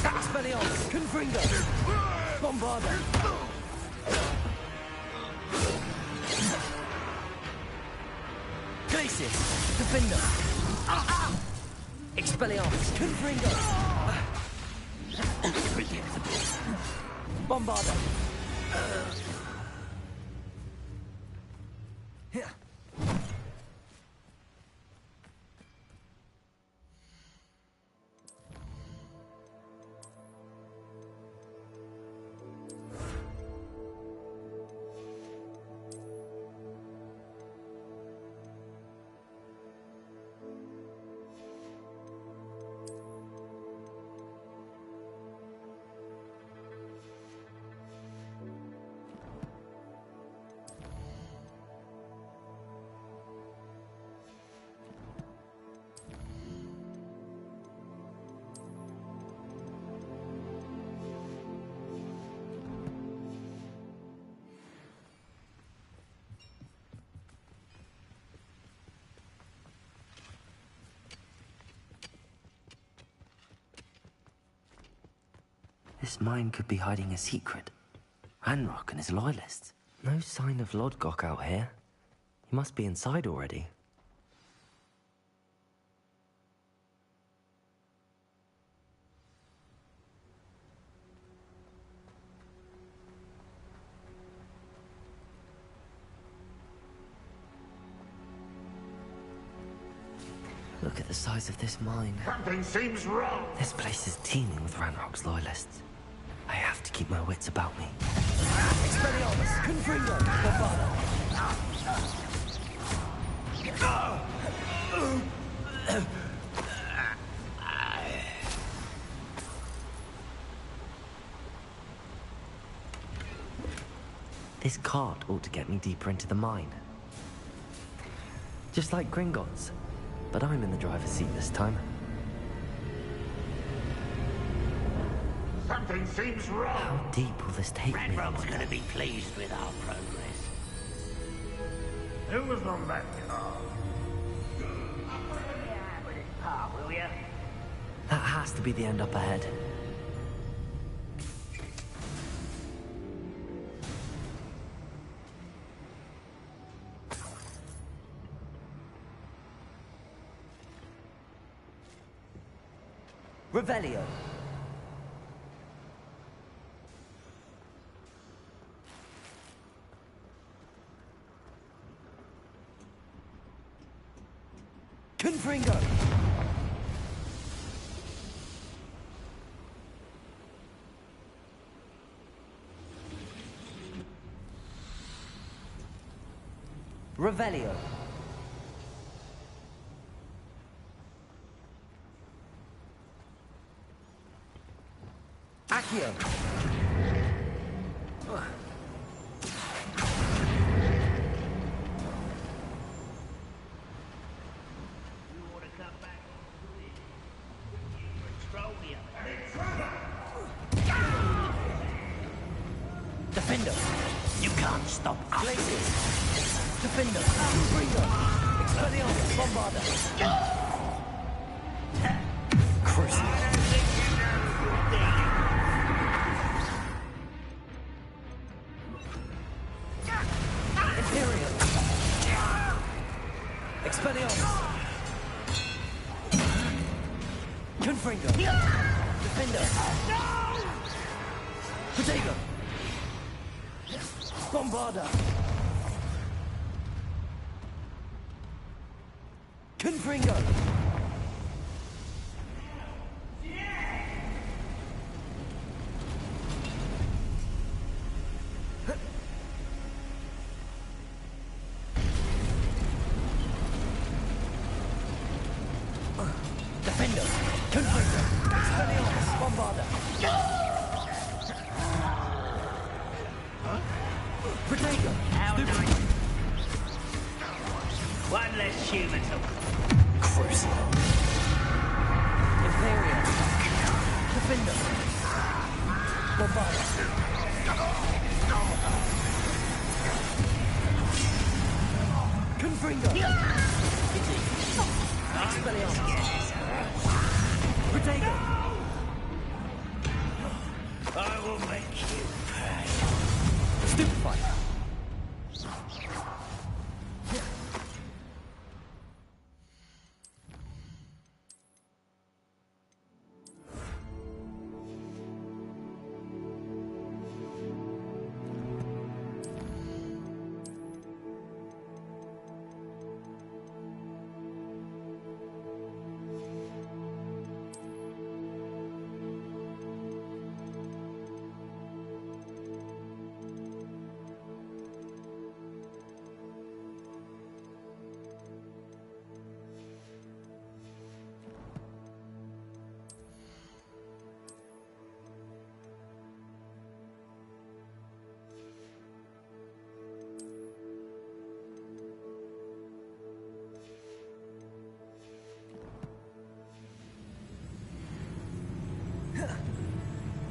Expelliarmus. Confringo. Bombarder. Glacius. Defender. Expelliarmus. Confringo. Bombarder. This mine could be hiding a secret. Ranrock and his loyalists. No sign of Lodgok out here. He must be inside already. Ugh. Look at the size of this mine. Something seems wrong. This place is teeming with Ranrock's loyalists. I have to keep my wits about me. Expelliarmus! Confringo! Bombada! This cart ought to get me deeper into the mine. Just like Gringotts, but I'm in the driver's seat this time. Something seems wrong. How deep will this take me? Ranrock's gonna be pleased with our progress. Who was on that car? With his car, will ya? That has to be the end up ahead. Revelio. Confringo. Revelio. Accio. Defender! You can't stop us! Glacius. Defender. Confringo. Expelliarmus. Bombarda. Crucible. Imperium. Expelliarmus. Confringo. Defender. Protego. Bombarda. Confringo. Defender. Confringo. Expelliarmus. Bombarda. Protego. Stupid. One less human to Crucible. Imperium. Defender. Bombarda. Confringo. Expelliarmus. Protego. I will make you pay. Stupefy.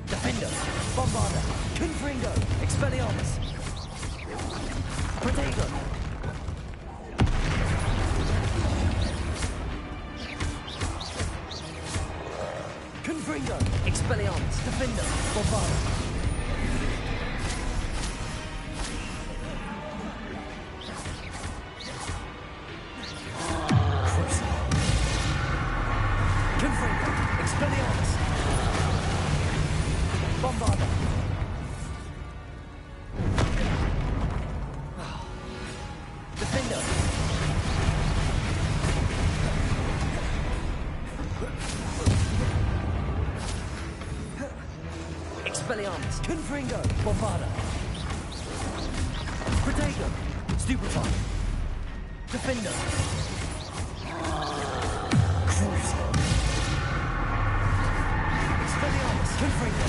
Defender. Bombarda. Confringo. Expelliarmus. Protego. Confringo. Expelliarmus. Defender. Bombarda. Crucible. Confringo. Expelliarmus. Bombarda. Defender. Expelliarmus! Confringo! Bombarda! Protego! Stupefy! Defender! Cruiser! Expelliarmus! Confringo!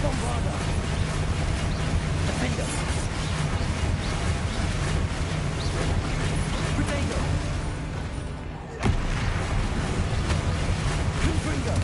Bombarda! Defender! Protego! Confringo!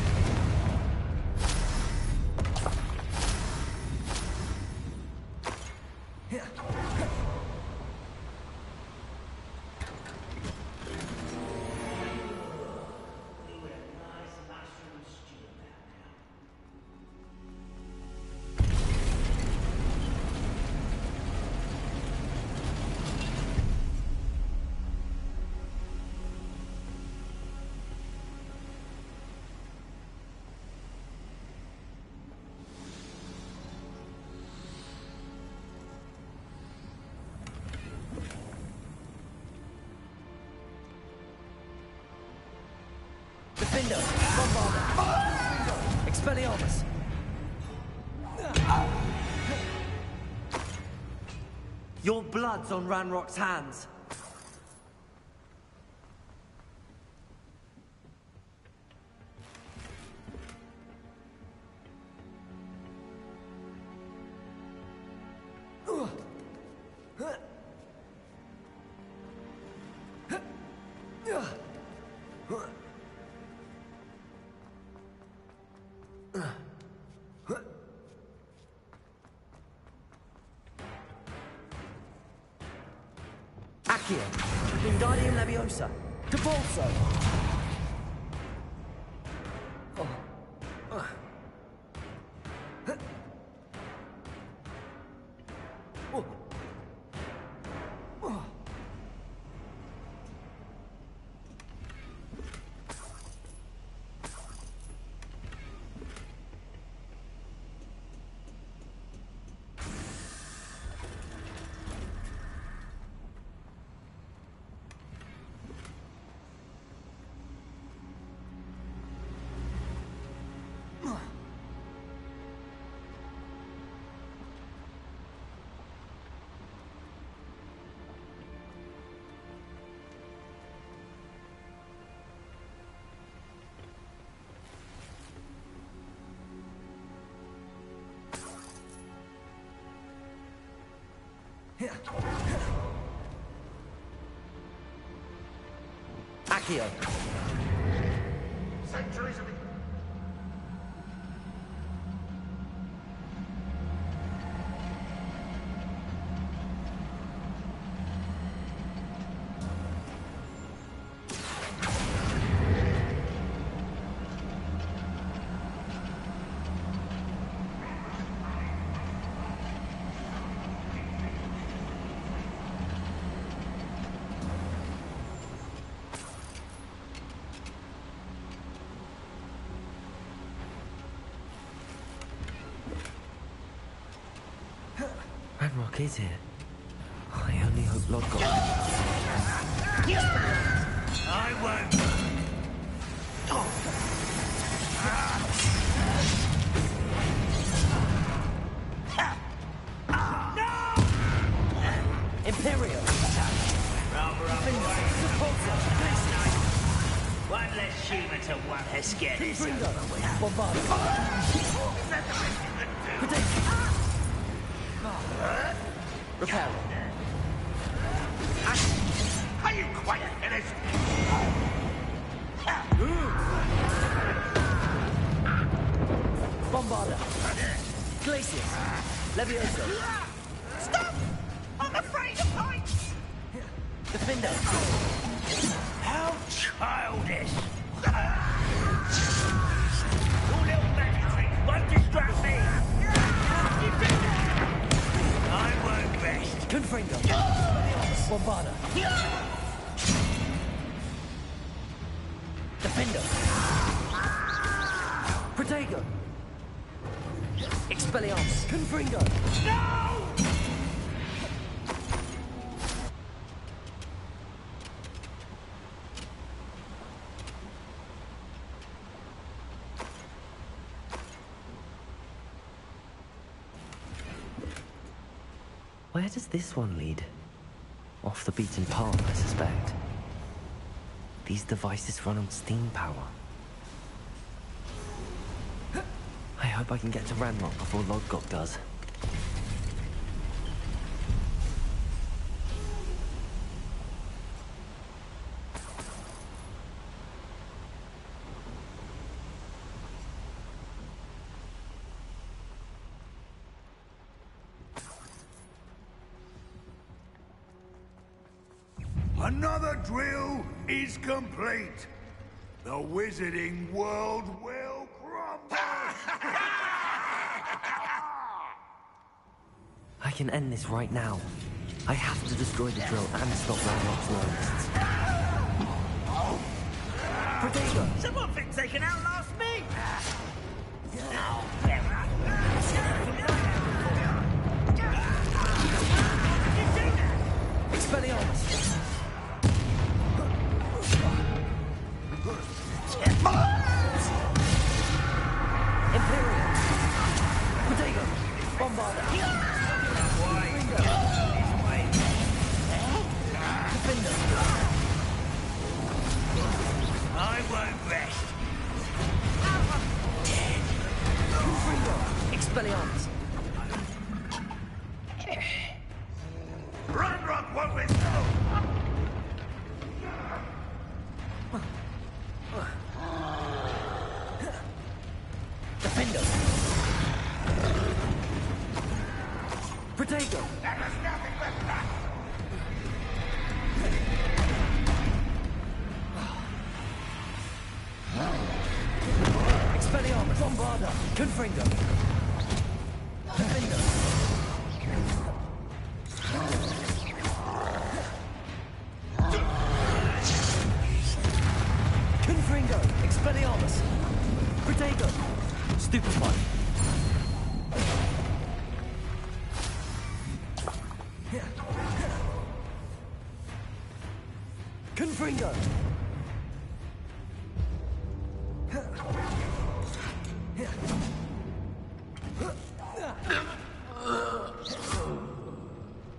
Defender! Bombarda! Expelliarmus! Your blood's on Ranrock's hands. Accio! Wingardium Leviosa! Depulso! Accio! Centuries of Ranrock is here. I only hope Lodgok... I won't. Imperial! One less human to one less get this over with. Bombarda! Repel! Are you quite finished? Bombarda! Glacius! Leviosa! Stop! I'm afraid of heights! Defender! How childish! Your little magic trick won't distract me! I won't rest. Confringo! Bombarda! Defender! Protego! Expelliarmus! Confringo! No! Where does this one lead? Off the beaten path, I suspect. These devices run on steam power. I hope I can get to Ranrock before Lodgok does. Another drill is complete. The wizarding world will crumble. I can end this right now. I have to destroy the drill and stop Ranrock's loyalists. Protego! Someone thinks they can outlast me. Expelliarmus! Imperial! Protego! Bombarda! Defender! I won't rest. Expelliarmus! Ranrock won't let go. Defender! Protego! Expelliarmus! Bombarda! Confringo! Defender! Confringo! Expelliarmus! Protego! Stupefy! Confringo!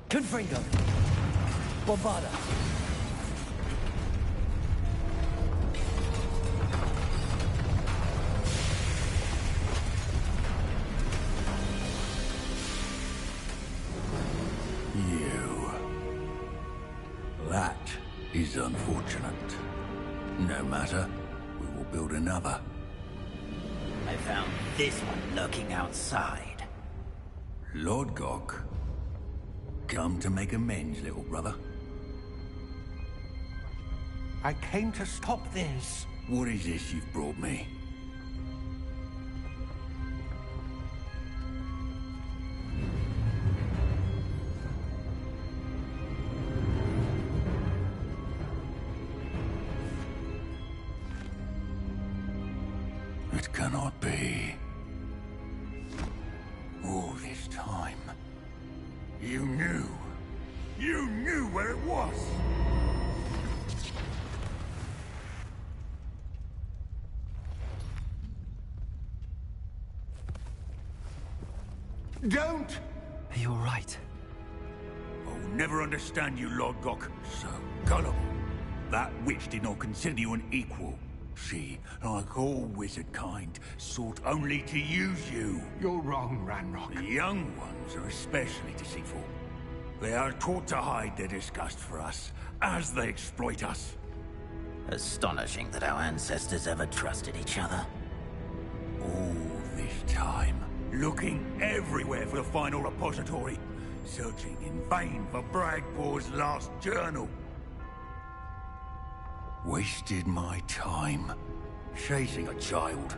Confringo! Bombarda! That is unfortunate. No matter, we will build another. I found this one lurking outside. Lodgok, come to make amends, little brother. I came to stop this. What is this you've brought me? It cannot be. All this time, you knew. You knew where it was. Don't! Are you alright? I'll never understand you, Lodgok. So gullible. That witch did not consider you an equal. She, like all wizard kind, sought only to use you. You're wrong, Ranrock. The young ones are especially deceitful. They are taught to hide their disgust for us, as they exploit us. Astonishing that our ancestors ever trusted each other. All this time, looking everywhere for the final repository, searching in vain for Bragpor's last journal. Wasted my time, chasing a child.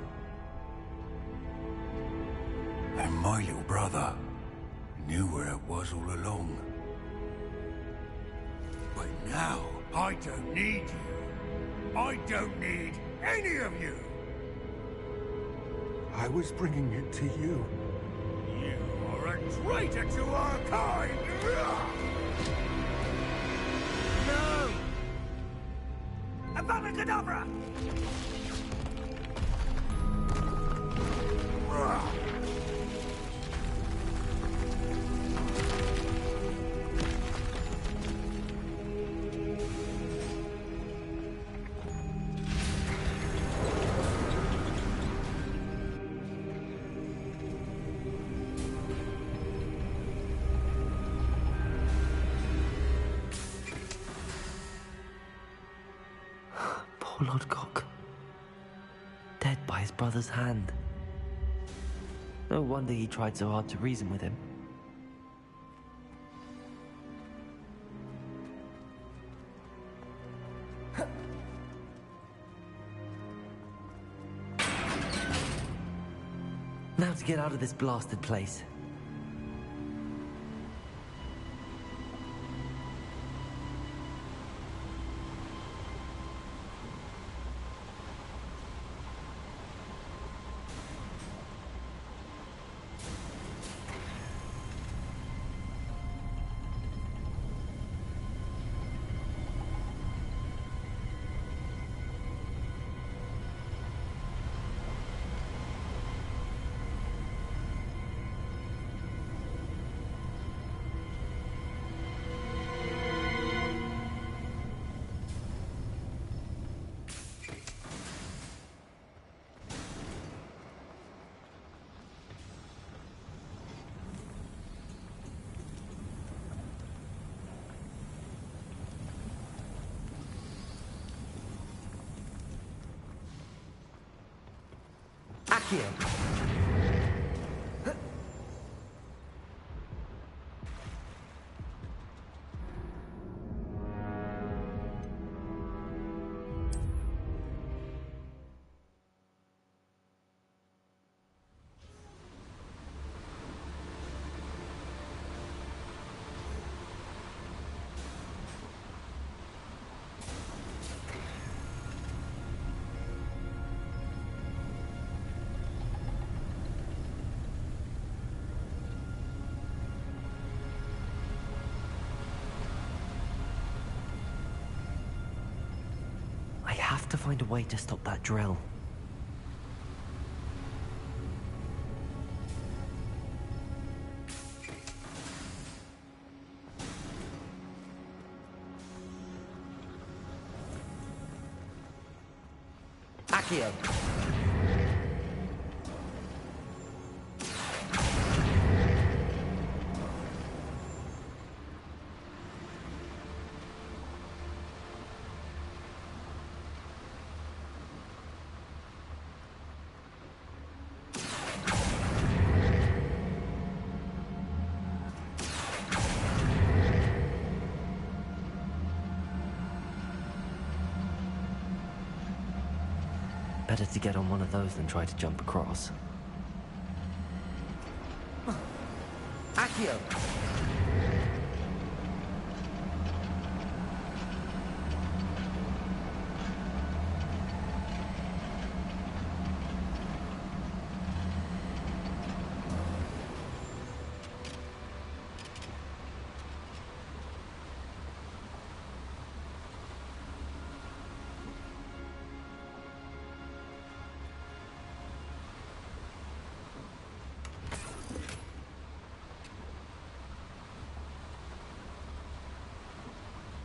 And my little brother knew where it was all along. But now, I don't need you. I don't need any of you. I was bringing it to you. You are a traitor to our kind! No! Avada Kedavra! Poor Lodgok. Dead by his brother's hand. No wonder he tried so hard to reason with him. Now to get out of this blasted place. Accio! I have to find a way to stop that drill. Accio! Better to get on one of those than try to jump across. Accio!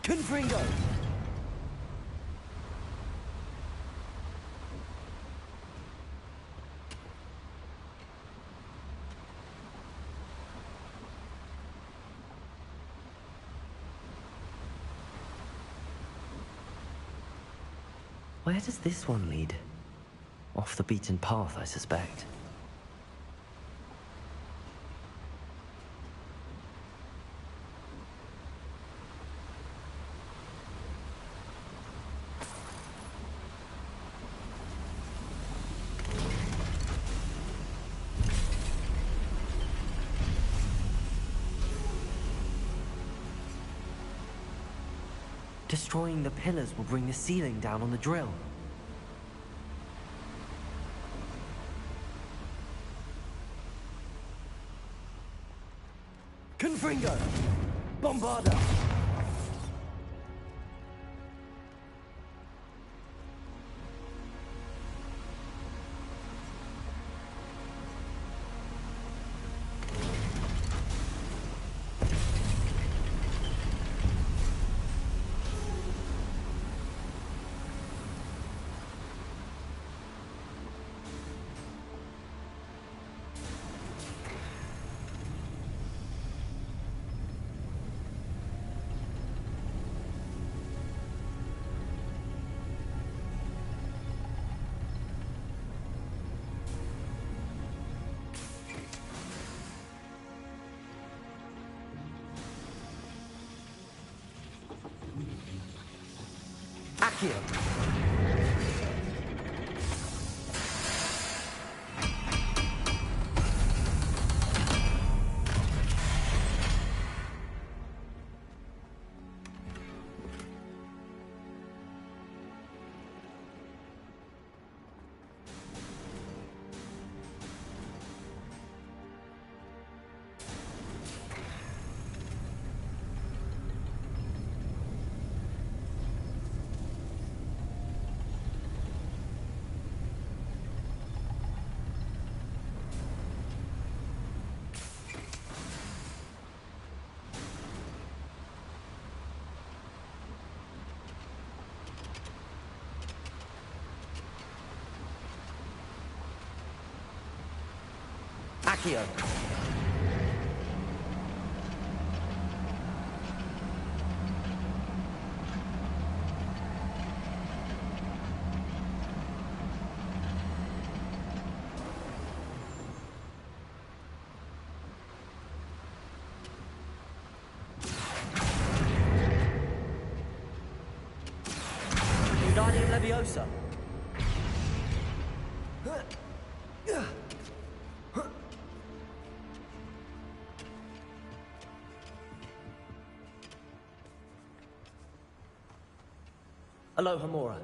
Confringo! Where does this one lead? Off the beaten path, I suspect. Destroying the pillars will bring the ceiling down on the drill. Confringo! Bombarda! Accio. Accio. Wingardium Leviosa. Aloha Mora.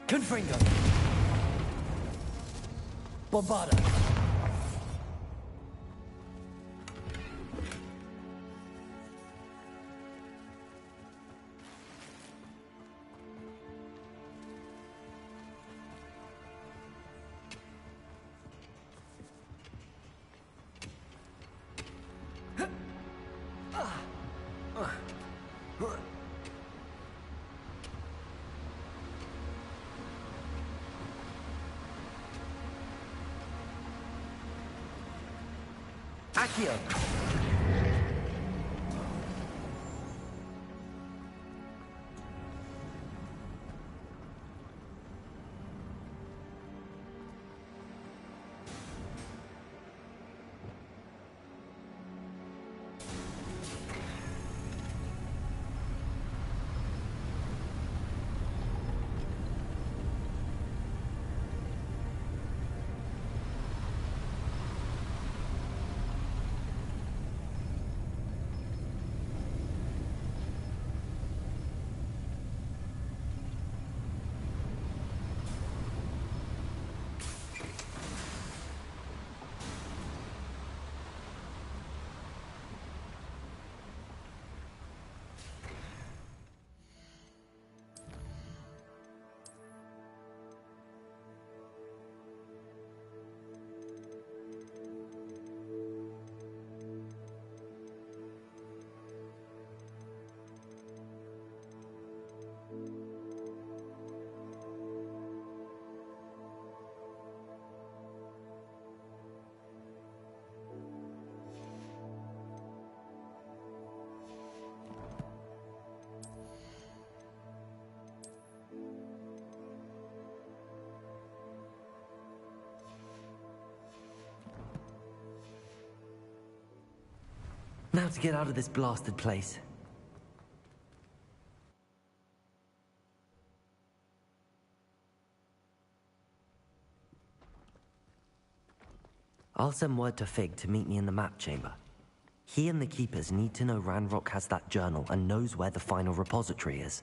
Confringo. Bombarda. Accio. Now to get out of this blasted place. I'll send word to Fig to meet me in the map chamber. He and the Keepers need to know Ranrock has that journal and knows where the final repository is.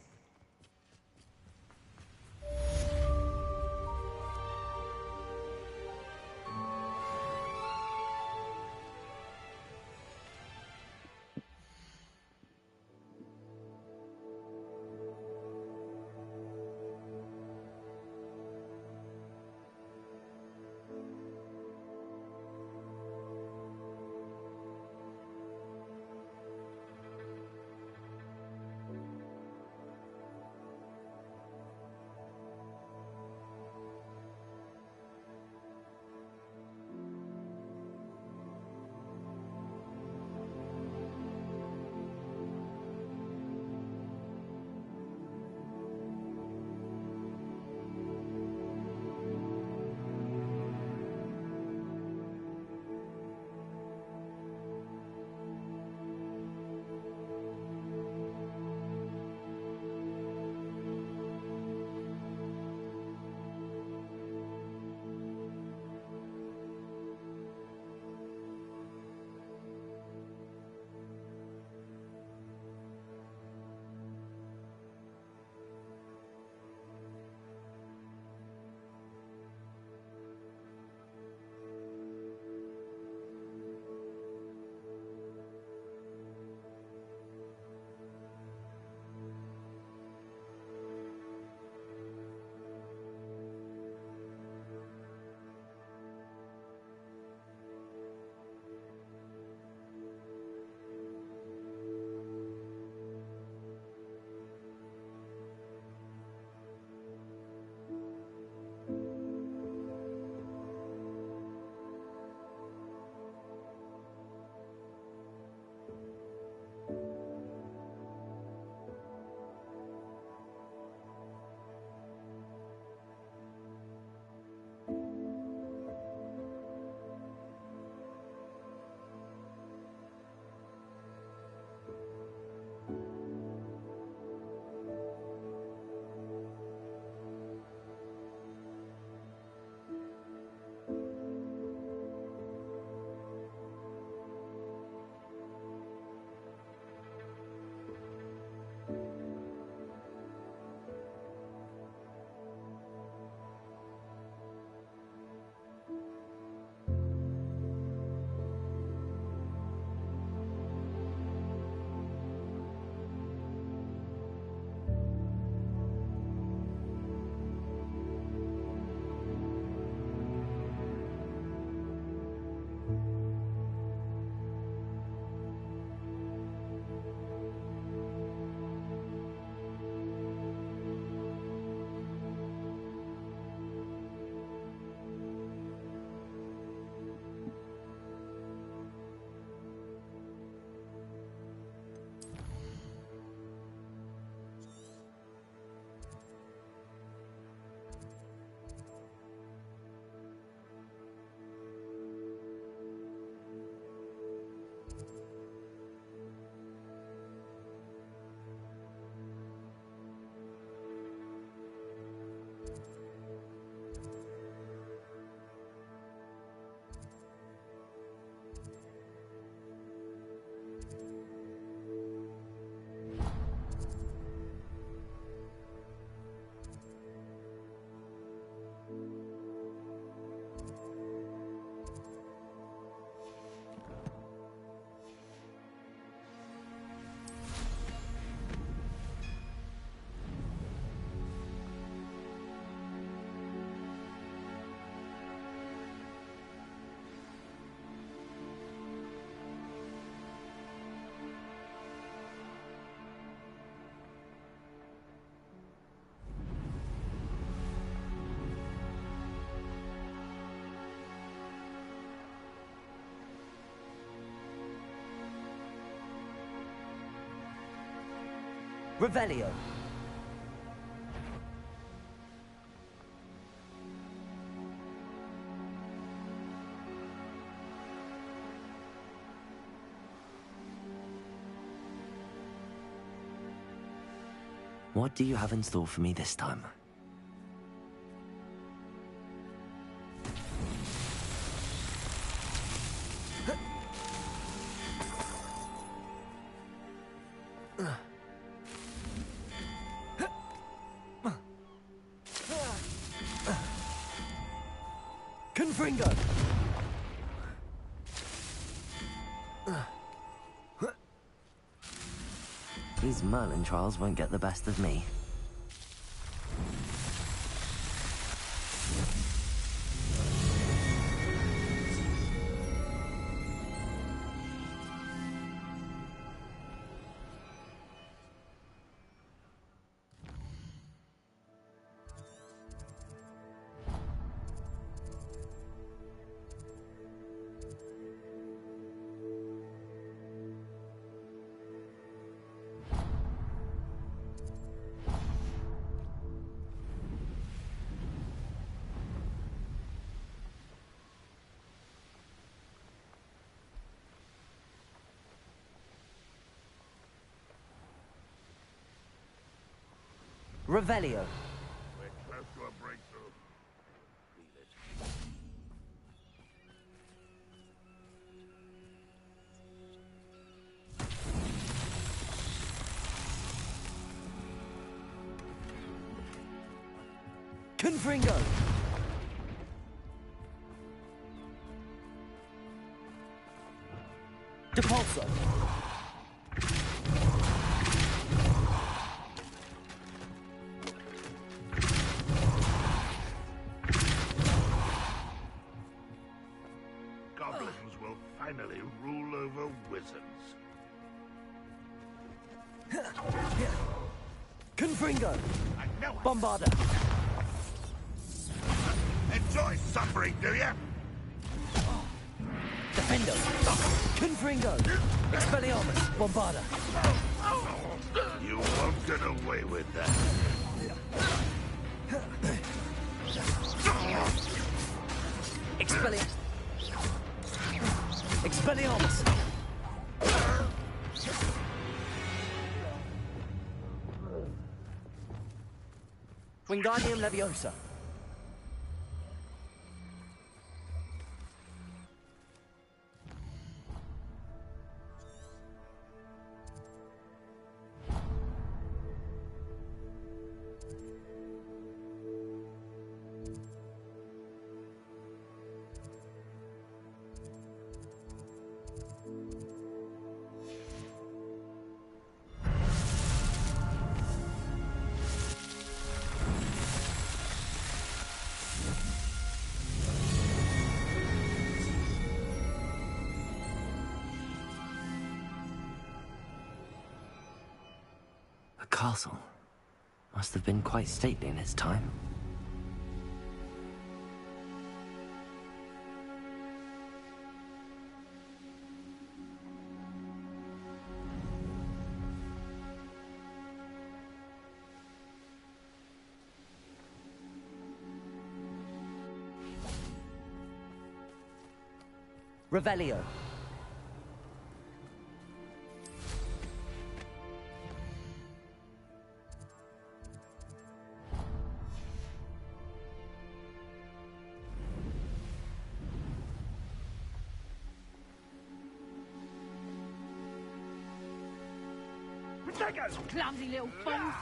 Revelio. What do you have in store for me this time? Confringo! These Merlin trials won't get the best of me. Revelio. We're close to a breakthrough. Confringo! Depulso! Goblins will finally rule over wizards. Confringo! I know it. Bombarda! Enjoy suffering, do ya? Defendo! Confringo! Expelliarmus! Bombarda! You won't get away with that. Expelliarmus! Wingardium Leviosa! The castle must have been quite stately in its time. Revelio. Clumsy little fools!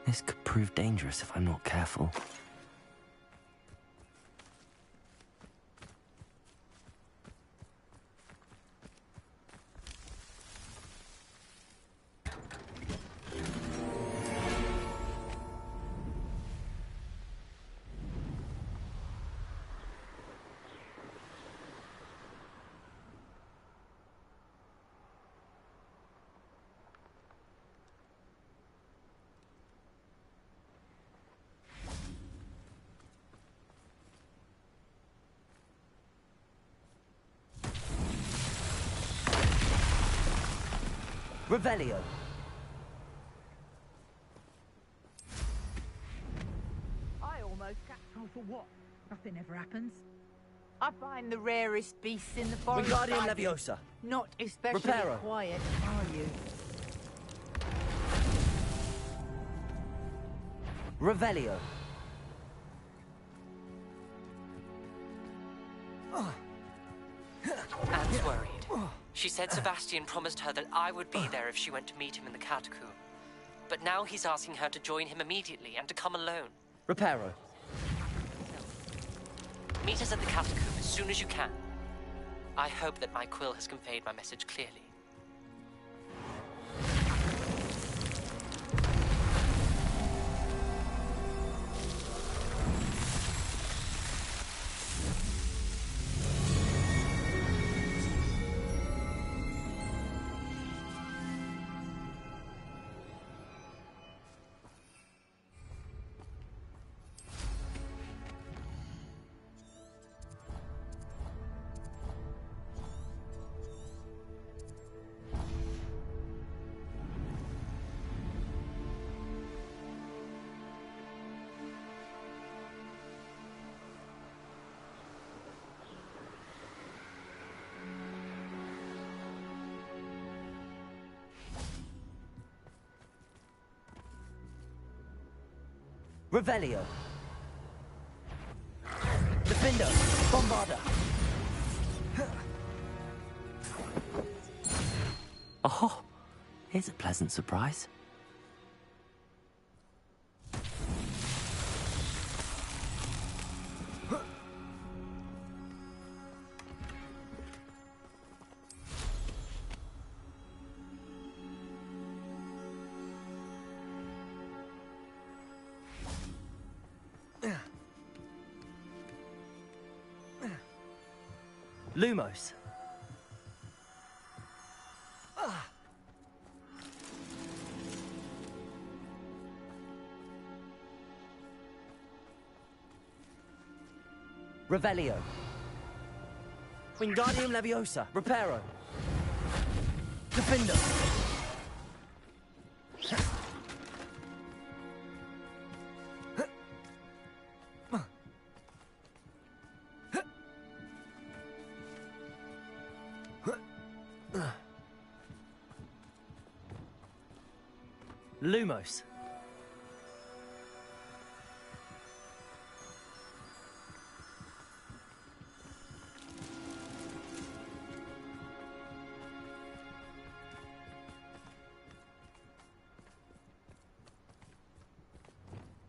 This could prove dangerous if I'm not careful. Revelio. I almost catch on for what? Nothing ever happens. I find the rarest beasts in the forest. Wingardium Leviosa. Not especially Reparo. quiet, are you? Revelio. Anne's worried. She said Sebastian promised her that I would be there if she went to meet him in the catacomb. But now he's asking her to join him immediately and to come alone. Reparo. Meet us at the catacomb as soon as you can. I hope that my quill has conveyed my message clearly. Revelio. Defender. Bombarda. Oh, here's a pleasant surprise. Lumos. Revelio. Wingardium Leviosa. Reparo. Defender. Lumos.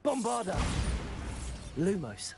Bombarda. Lumos.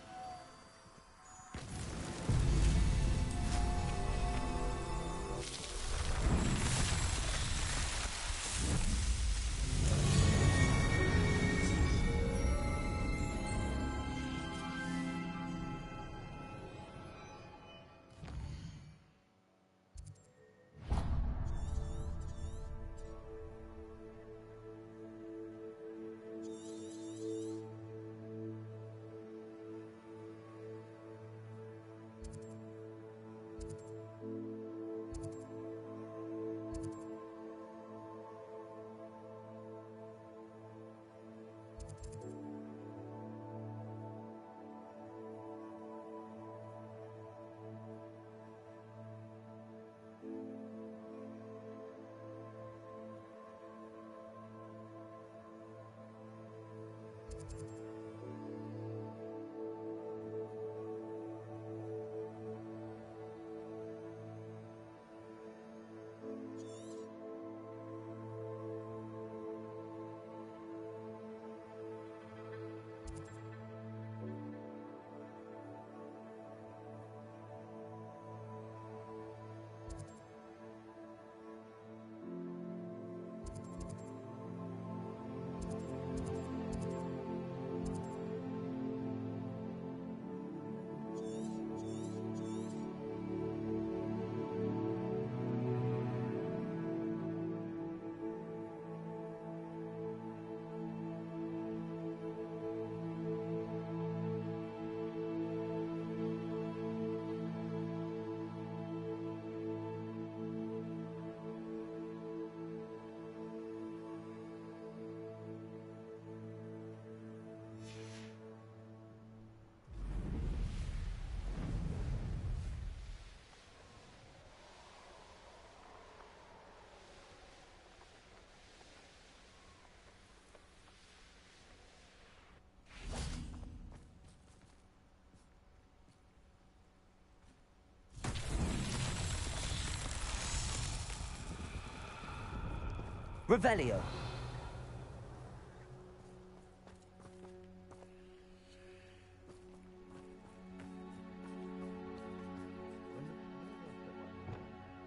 Revelio.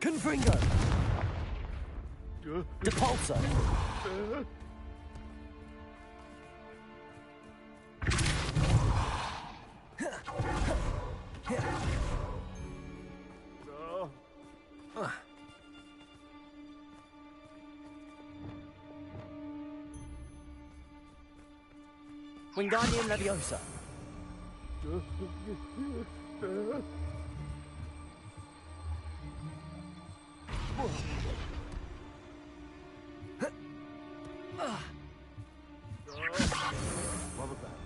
Confringo. Depulso. Wingardium Leviosa. What was that?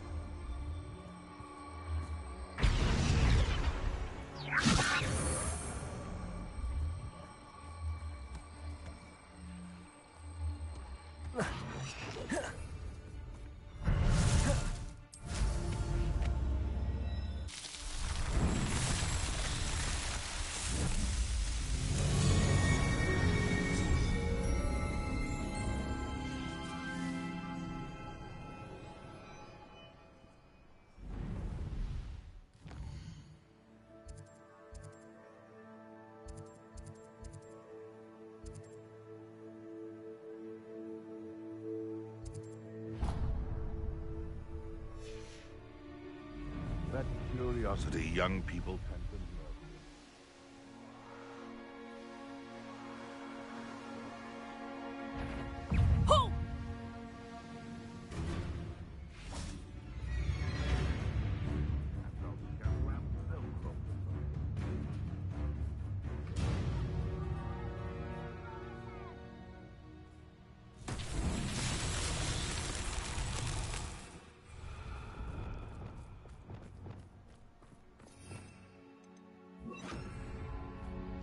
That curiosity young people tend to love.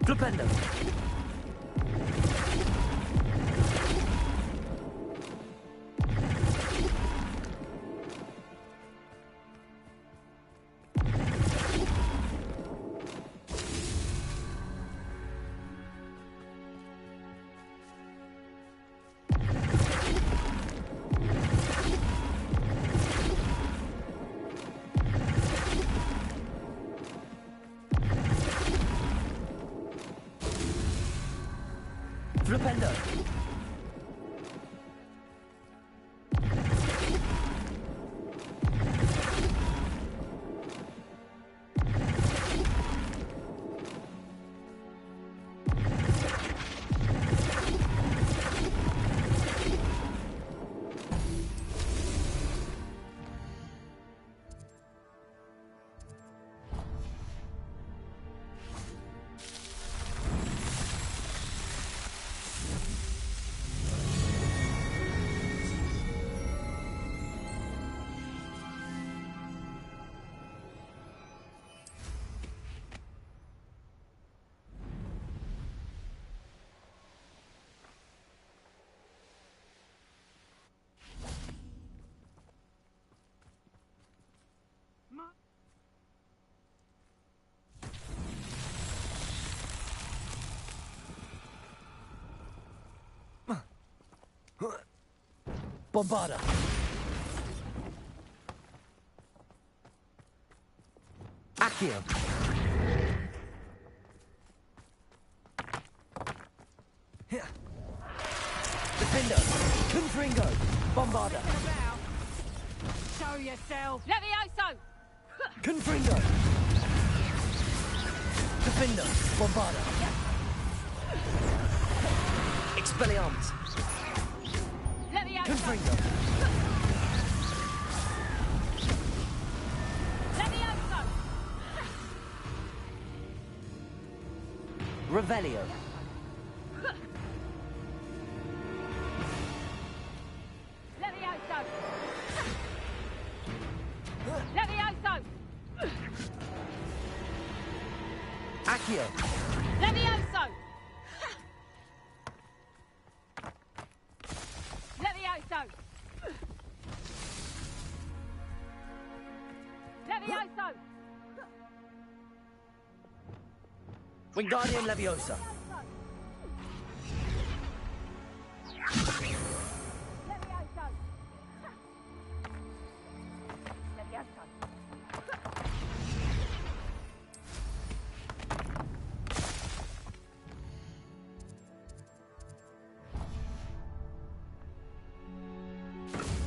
Flipendo. Flipendo. Bombarda. Accio. Defendo. Confringo. Bombarda. Show yourself. Levioso! Confringo. Defendo. Bombarda. Expelliarmus. Levioso! Confringo. Levioso! Revelio. Levioso! Levioso! Accio. Levioso! Levioso! Levioso! Wingardium Leviosa.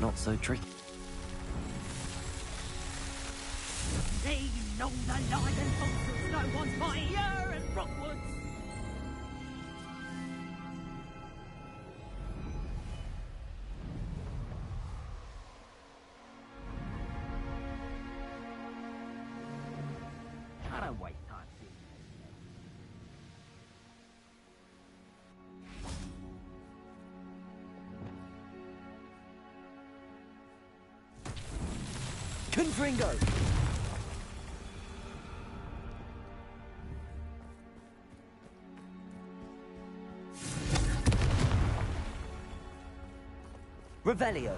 not so tricky. They know the lion foxes, no one's mightier and Rockwoods. I don't waste time seeing Confringo! Revelio.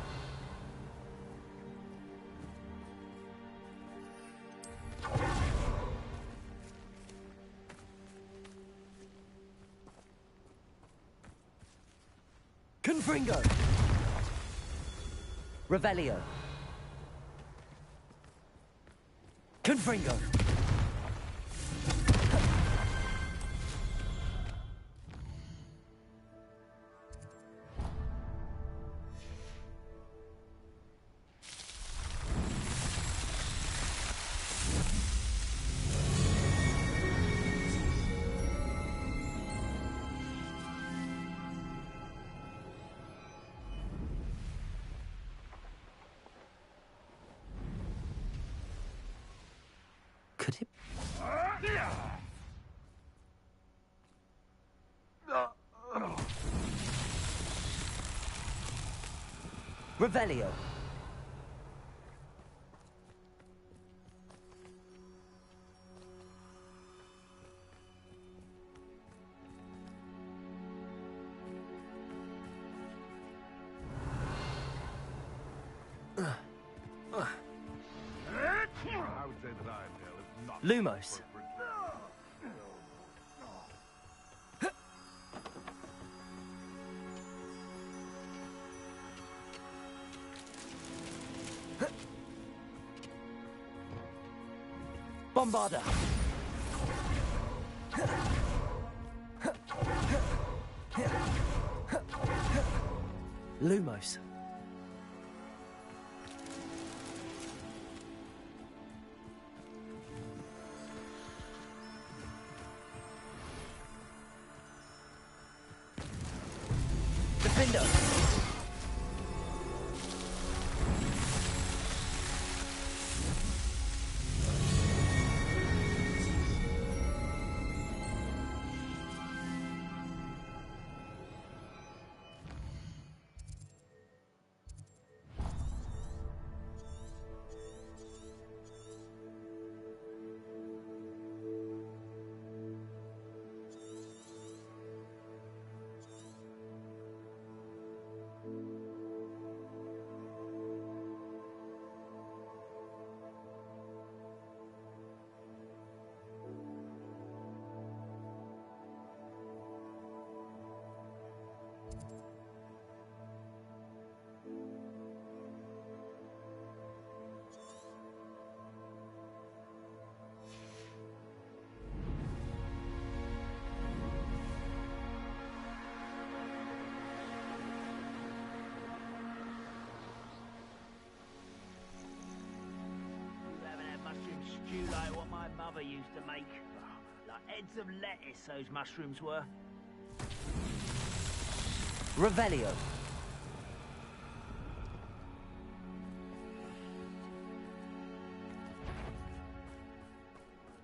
Confringo! Revelio. Confringo! Could it? Revelio. Lumos. Bombarda! Lumos. Defender! Stew like what my mother used to make. Like heads of lettuce, those mushrooms were. Revelio.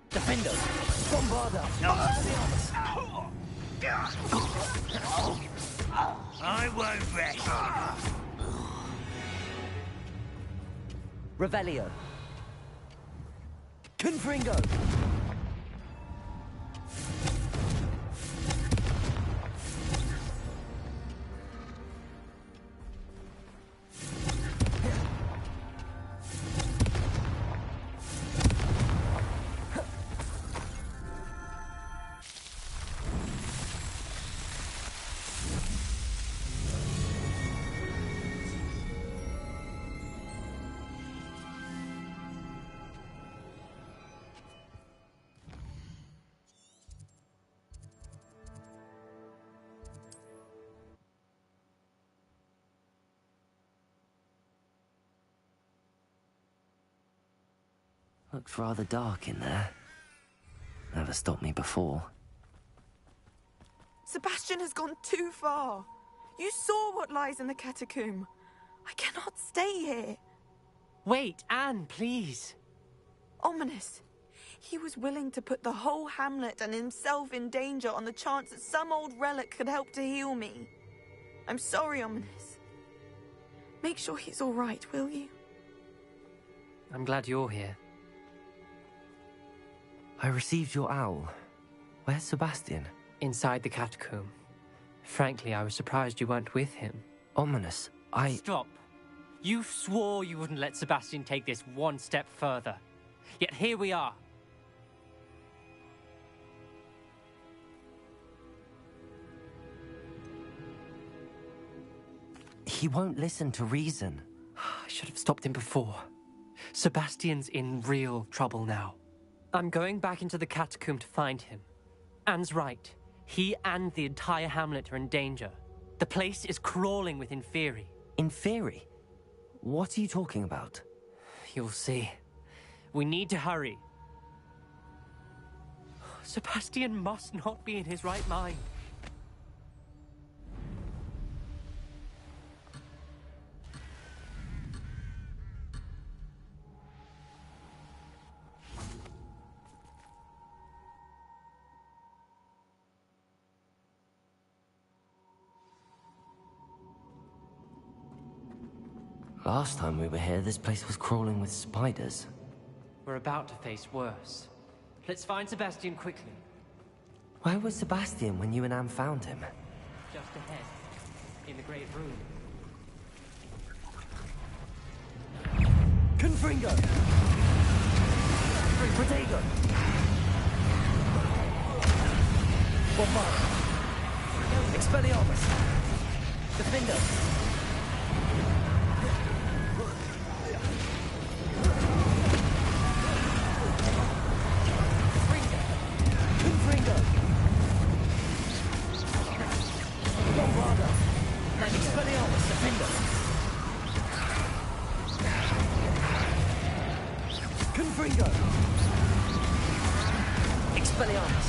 Defender! Bombarda! I won't rest. Revelio. Confringo! Looks rather dark in there. Never stopped me before. Sebastian has gone too far. You saw what lies in the catacomb. I cannot stay here. Wait, Anne, please. Ominous. He was willing to put the whole hamlet and himself in danger on the chance that some old relic could help to heal me. I'm sorry, Ominous. Make sure he's all right, will you? I'm glad you're here. I received your owl. Where's Sebastian? Inside the catacomb. Frankly, I was surprised you weren't with him. Ominous, Stop. You swore you wouldn't let Sebastian take this one step further. Yet here we are. He won't listen to reason. I should have stopped him before. Sebastian's in real trouble now. I'm going back into the catacomb to find him. Anne's right. He and the entire hamlet are in danger. The place is crawling with Inferi. Inferi? What are you talking about? You'll see. We need to hurry. Sebastian must not be in his right mind. Last time we were here, this place was crawling with spiders. We're about to face worse. Let's find Sebastian quickly. Where was Sebastian when you and Anne found him? Just ahead, in the great room. Confringo! Protego! Bombard! Expelliarmus! Defender! Confringo! Expelliarmus!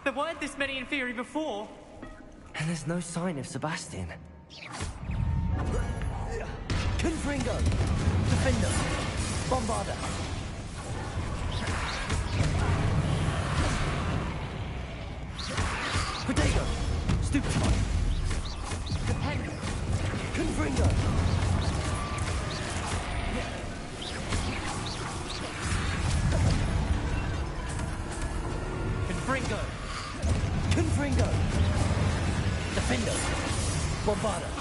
There weren't this many Inferi before. And there's no sign of Sebastian. Confringo! Defender! Bombarder! Protego! Stupefy! Defender! Confringo! Confringo! Confringo! Defender! Bombarder!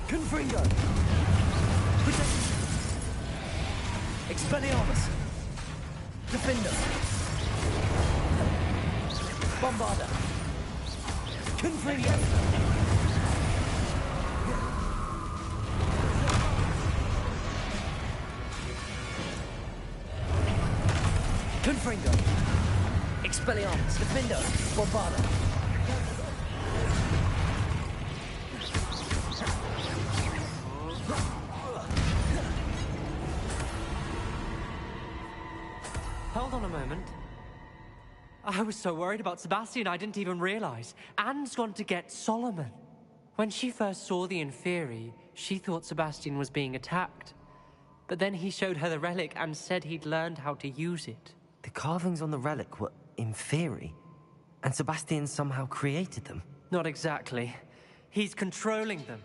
Confringo! Expelliarmus! Defender! Bombarder! Confringo! Confringo! Expelliarmus! Defender! Bombarder! Hold on a moment. I was so worried about Sebastian I didn't even realize. Anne's gone to get Solomon. When she first saw the Inferi, she thought Sebastian was being attacked. But then he showed her the relic and said he'd learned how to use it. The carvings on the relic were Inferi, and Sebastian somehow created them. Not exactly. He's controlling them.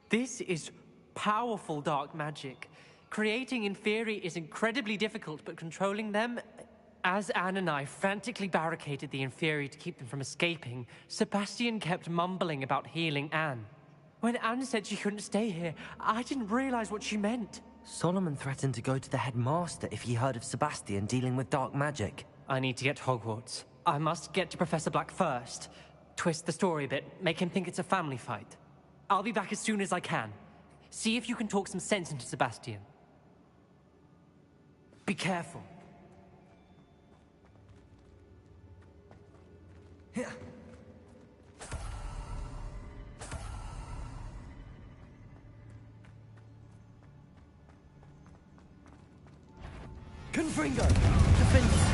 This is powerful dark magic. Creating Inferi is incredibly difficult, but controlling them... As Anne and I frantically barricaded the Inferi to keep them from escaping, Sebastian kept mumbling about healing Anne. When Anne said she couldn't stay here, I didn't realize what she meant. Solomon threatened to go to the headmaster if he heard of Sebastian dealing with dark magic. I need to get to Hogwarts. I must get to Professor Black first. Twist the story a bit, make him think it's a family fight. I'll be back as soon as I can. See if you can talk some sense into Sebastian. Be careful. Here. Confringo! Defender!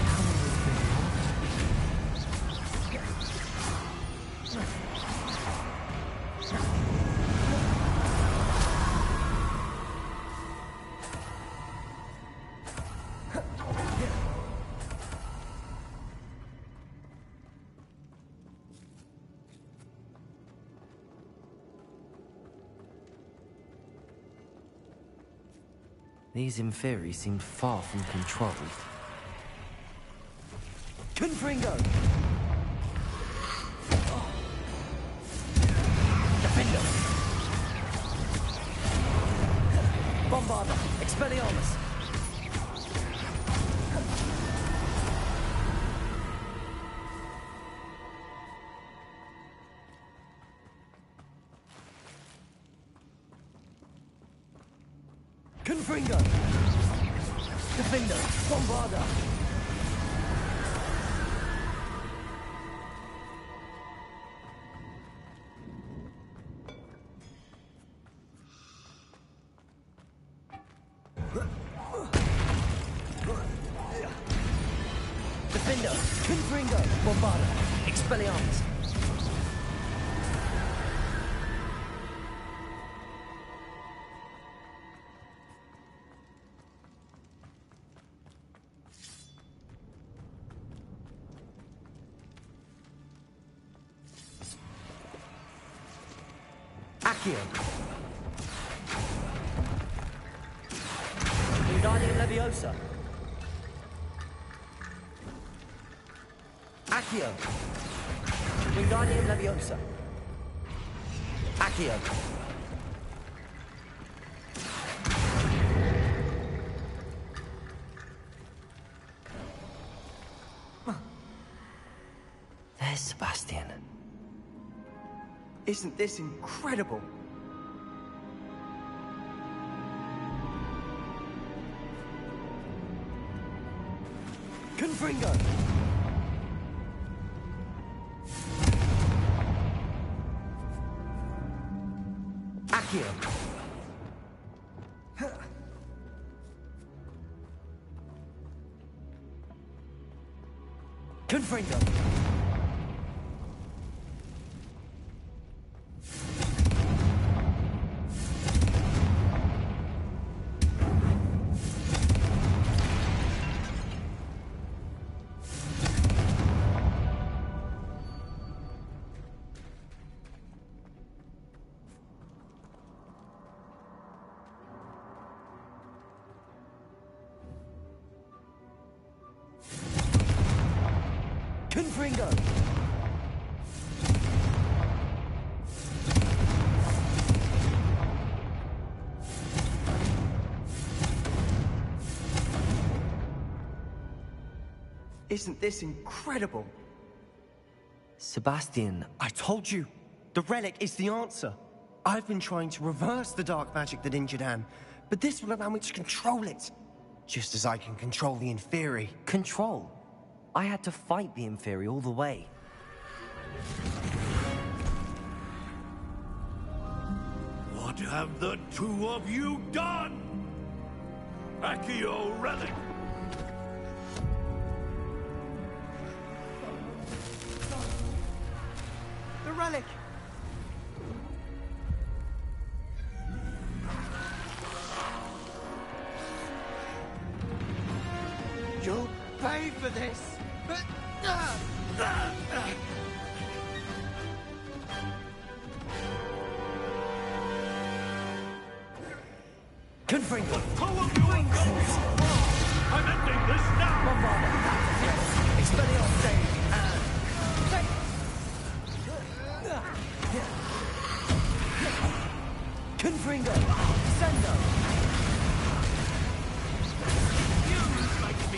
These Inferi seemed far from controlled. Confringo! Defender! Bombarda! Expelliarmus! Confringo! Defender! Bombarda! Defender! Confringo! Bombarda! Expelliarmus! Accio! Wingardium Leviosa! Accio! Wingardium Leviosa! Accio! There's Sebastian. Isn't this incredible? Confringo! Accio! Confringo! Confringo! Isn't this incredible? Sebastian, I told you! The relic is the answer! I've been trying to reverse the dark magic that injured Anne, but this will allow me to control it! Just as I can control the Inferi. Control? I had to fight the Inferi all the way. What have the two of you done? Accio relic! The relic! You'll pay for this! Confringo! I'm ending this now! Bombarda! Expelliarmus! Confringo! Sendo!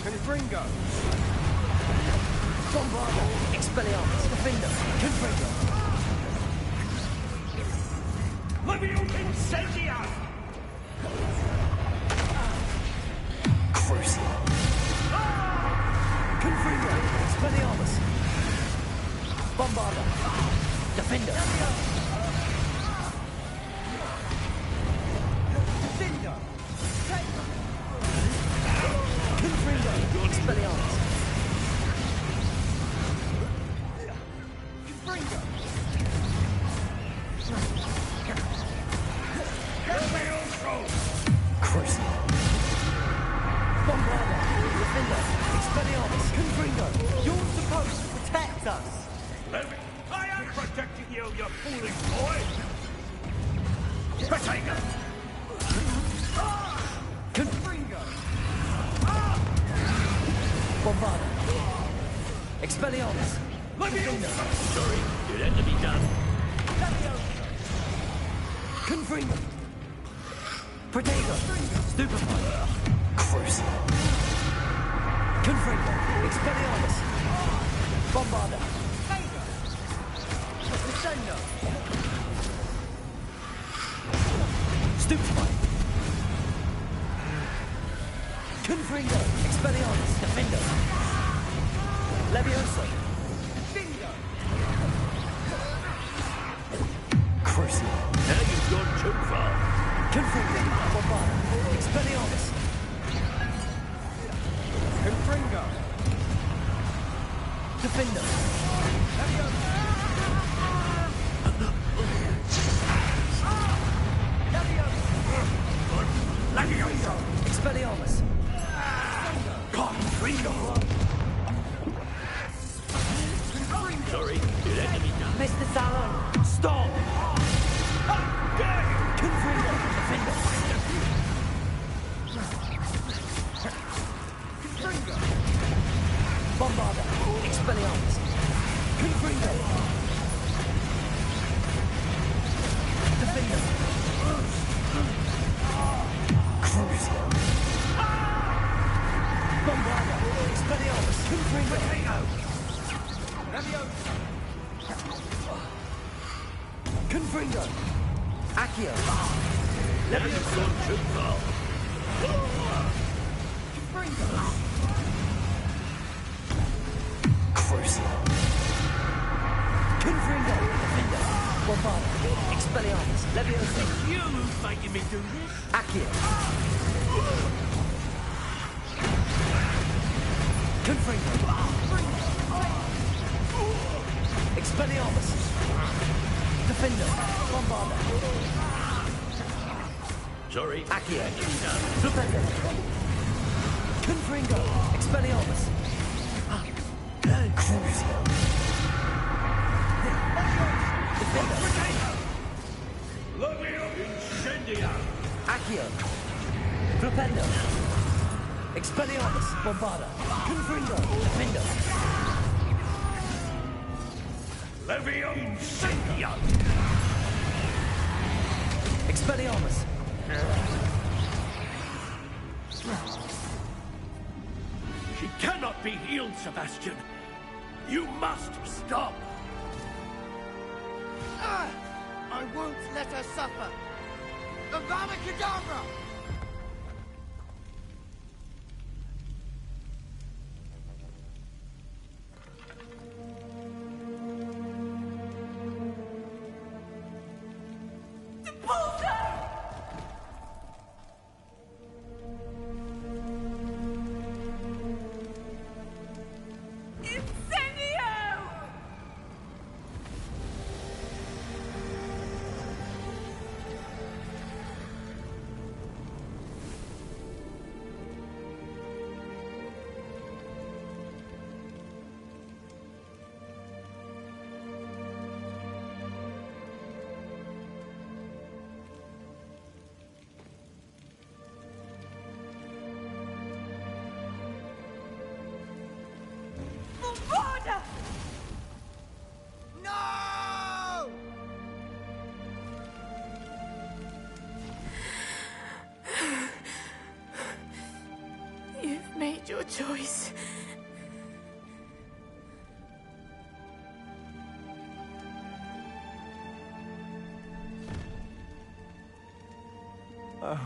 Confringo! Bombarda! Expelliarmus! Defender! Confringo! Leviosa incendia! Expelliarmus! Bombarder! Defender! Defender! Confringo! Expelliarmus! Confringo! Crucial! Bombarder! Defender! Expelliarmus! Confringo! You're supposed to protect us! I am protecting you, you foolish boy! Potato! Confringo! Bombarder! Expelliarmus! Defender! Sorry, it had to be done. Confringo! Protego! Stupefy! Crucial! Confringo! Expelliarmus! Bombarder! Descendo! Stupefy! Confringo! Expelliarmus! Defender! Levioso! Bingo! Crucial! Now you've gone too far. Confringo! Bombarder! Expelliarmus! Confringo! Defender! Levioso! Expelliarmus! Confringo! Sorry, it had to be done. Mr. Salon! Stop! How dare you! Confringo! Defender! Confringo! Bombarder! Expelliarmus! Confringo! Defender! Crucial! Bombarder! Expelliarmus! Confringo! Confringo! Accio! Now you've gone too far. Confringo! Crucial! Confringo! Defender! Bombarder! Expelliarmus! Levioso! You who's making me do this? Accio! Confringo! Expelliarmus! Defender! Bombarder! Sorry, Accio! it had to be done. Defender! Confringo! Expelliarmus! Crucial! Defender! Levio Incendio! Accio! Flipendo! Expelliarmus! Bombarder! Confringo! Defender! Levio Incendio! Expelliarmus! She cannot be healed, Sebastian. You must stop. I won't let her suffer! Avada Kedavra! No! You've made your choice. Oh,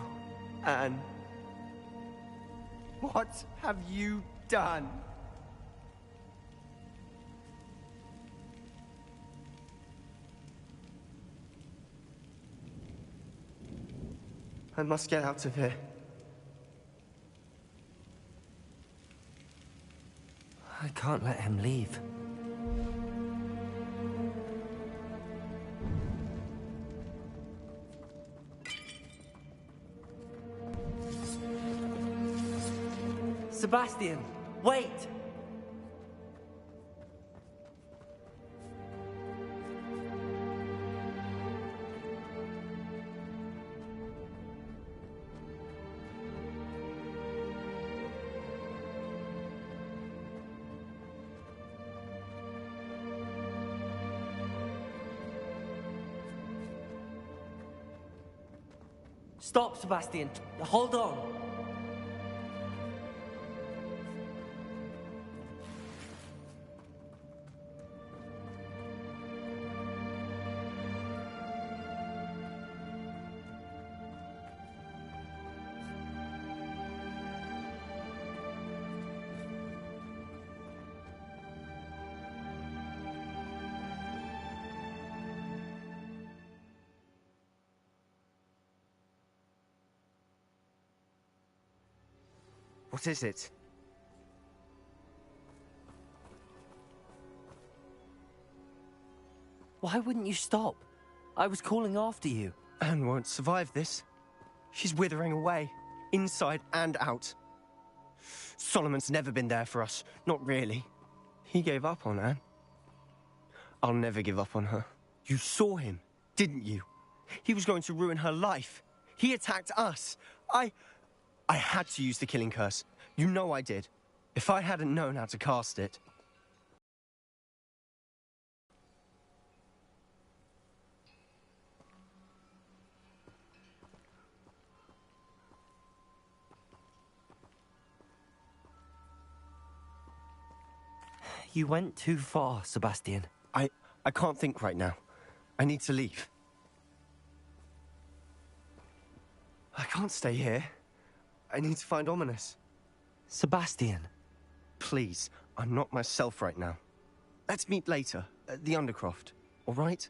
Anne. What have you done? I must get out of here. I can't let him leave. Sebastian, wait! Stop, Sebastian. Hold on. What is it? Why wouldn't you stop? I was calling after you. Anne won't survive this. She's withering away, inside and out. Solomon's never been there for us. Not really. He gave up on Anne. I'll never give up on her. You saw him, didn't you? He was going to ruin her life. He attacked us. I had to use the killing curse. You know I did. If I hadn't known how to cast it... You went too far, Sebastian. I can't think right now. I need to leave. I can't stay here. I need to find Ominous. Sebastian. Please, I'm not myself right now. Let's meet later, at the Undercroft, all right?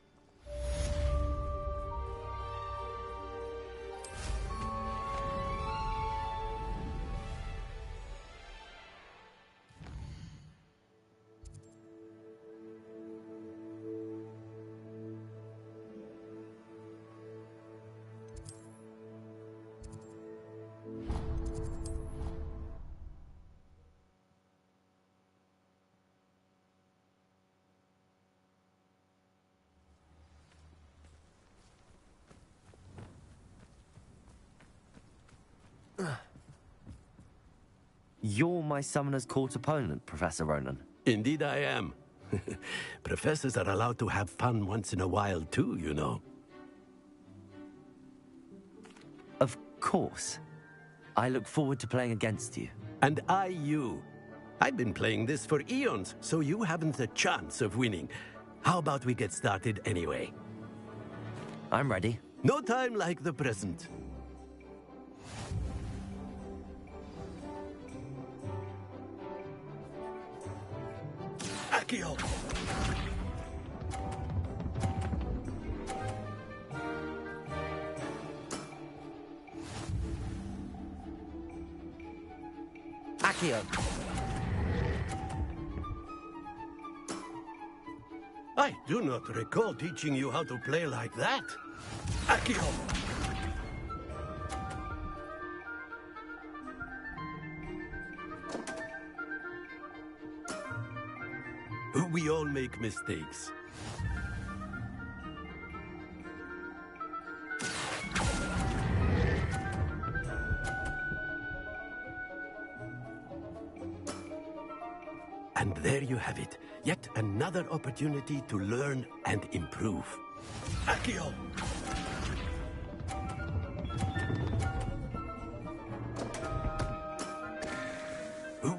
You're my Summoner's Court opponent, Professor Ronan. Indeed I am. Professors are allowed to have fun once in a while too, you know. Of course. I look forward to playing against you. And I you. I've been playing this for eons, so you haven't a chance of winning. How about we get started anyway? I'm ready. No time like the present. Accio! Accio! I do not recall teaching you how to play like that. Accio! We all make mistakes. And there you have it. Yet another opportunity to learn and improve. Accio!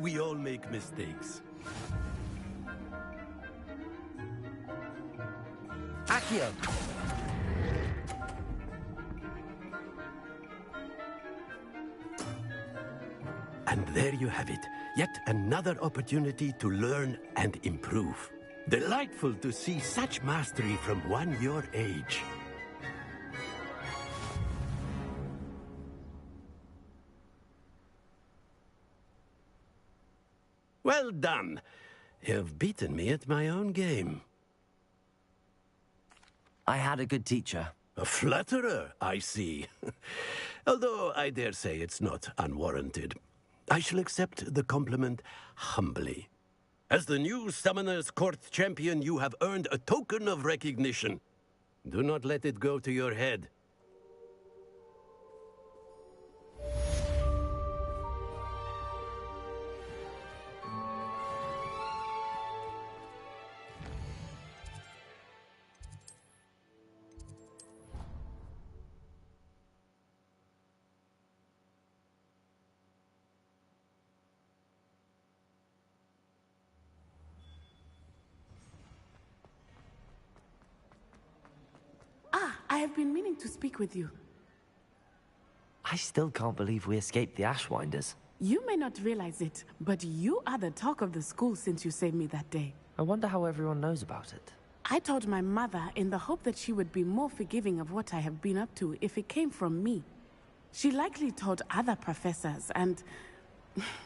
We all make mistakes. Accio! And there you have it. Yet another opportunity to learn and improve. Delightful to see such mastery from one your age. Well done. You've beaten me at my own game. I had a good teacher. A flatterer, I see. Although I dare say it's not unwarranted. I shall accept the compliment humbly. As the new Summoner's Court champion, you have earned a token of recognition. Do not let it go to your head. I have been meaning to speak with you. I still can't believe we escaped the Ashwinders. You may not realize it, but you are the talk of the school since you saved me that day. I wonder how everyone knows about it. I told my mother in the hope that she would be more forgiving of what I have been up to if it came from me. She likely told other professors, and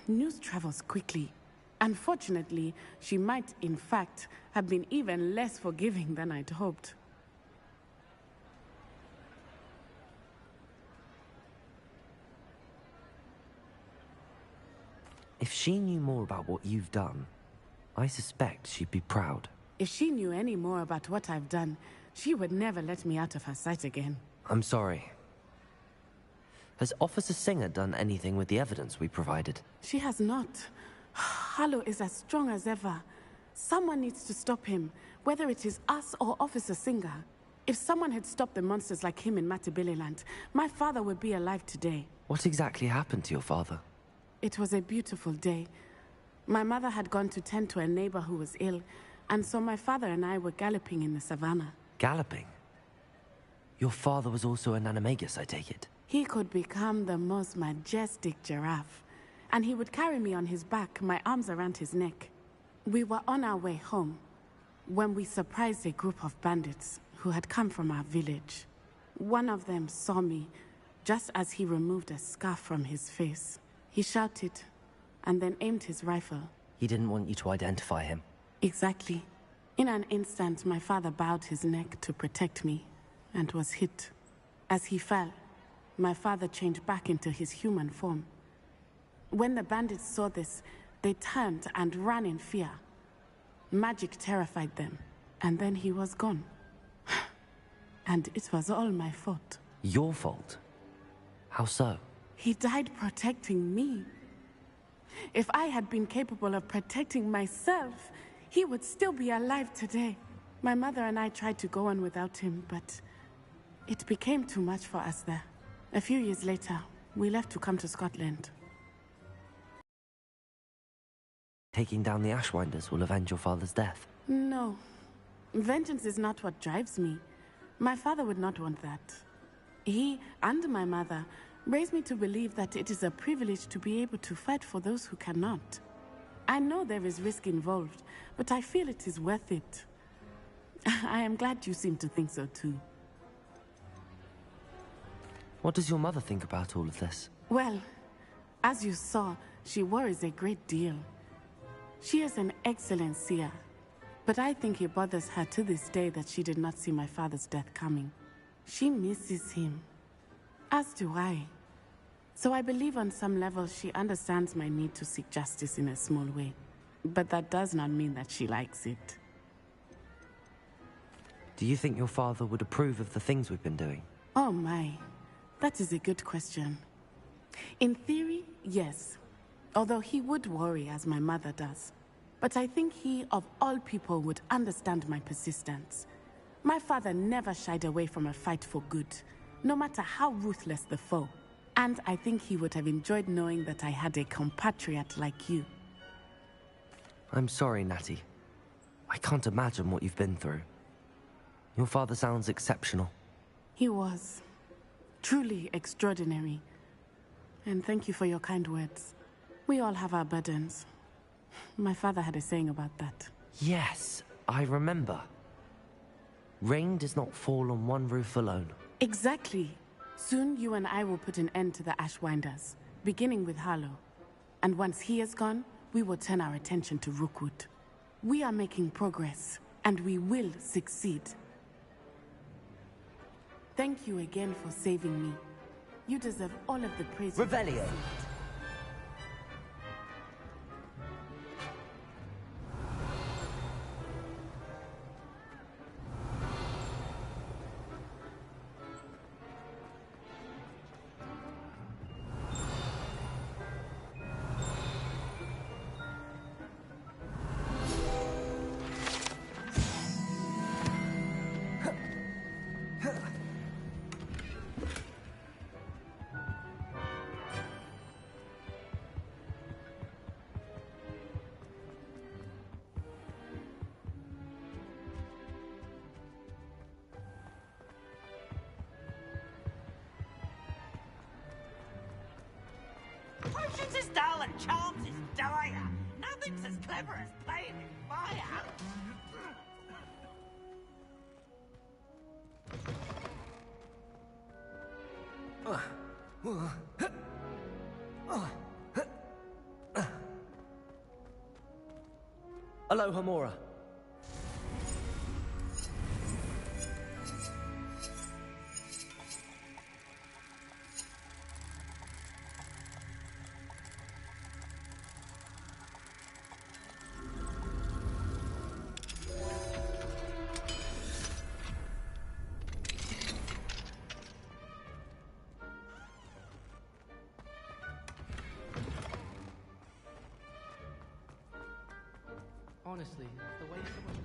news travels quickly. Unfortunately, she might, in fact, have been even less forgiving than I'd hoped. If she knew more about what you've done, I suspect she'd be proud. If she knew any more about what I've done, she would never let me out of her sight again. I'm sorry. Has Officer Singer done anything with the evidence we provided? She has not. Harlow is as strong as ever. Someone needs to stop him, whether it is us or Officer Singer. If someone had stopped the monsters like him in Matabeleland, my father would be alive today. What exactly happened to your father? It was a beautiful day. My mother had gone to tend to a neighbor who was ill, and so my father and I were galloping in the savannah. Galloping? Your father was also an animagus, I take it? He could become the most majestic giraffe, and he would carry me on his back, my arms around his neck. We were on our way home when we surprised a group of bandits who had come from our village. One of them saw me just as he removed a scarf from his face. He shouted, and then aimed his rifle. He didn't want you to identify him. Exactly. In an instant, my father bowed his neck to protect me, and was hit. As he fell, my father changed back into his human form. When the bandits saw this, they turned and ran in fear. Magic terrified them, and then he was gone. And it was all my fault. Your fault? How so? He died protecting me. If I had been capable of protecting myself, he would still be alive today. My mother and I tried to go on without him, but it became too much for us there. A few years later, we left to come to Scotland. Taking down the Ashwinders will avenge your father's death? No. Vengeance is not what drives me. My father would not want that. He and my mother raised me to believe that it is a privilege to be able to fight for those who cannot. I know there is risk involved, but I feel it is worth it. I am glad you seem to think so too. What does your mother think about all of this? Well, as you saw, she worries a great deal. She is an excellent seer, but I think it bothers her to this day that she did not see my father's death coming. She misses him. As do I. So I believe on some level she understands my need to seek justice in a small way. But that does not mean that she likes it. Do you think your father would approve of the things we've been doing? Oh my, that is a good question. In theory, yes. Although he would worry as my mother does. But I think he, of all people, would understand my persistence. My father never shied away from a fight for good, no matter how ruthless the foe. And I think he would have enjoyed knowing that I had a compatriot like you. I'm sorry, Natty. I can't imagine what you've been through. Your father sounds exceptional. He was. Truly extraordinary. And thank you for your kind words. We all have our burdens. My father had a saying about that. Yes, I remember. Rain does not fall on one roof alone. Exactly. Soon you and I will put an end to the Ashwinders, beginning with Harlow. And once he is gone, we will turn our attention to Rookwood. We are making progress, and we will succeed. Thank you again for saving me. You deserve all of the praise. Revelio. Potions is dull and charms is dire. Nothing's as clever as playing with fire. Aloha Mora. Honestly, the way someone...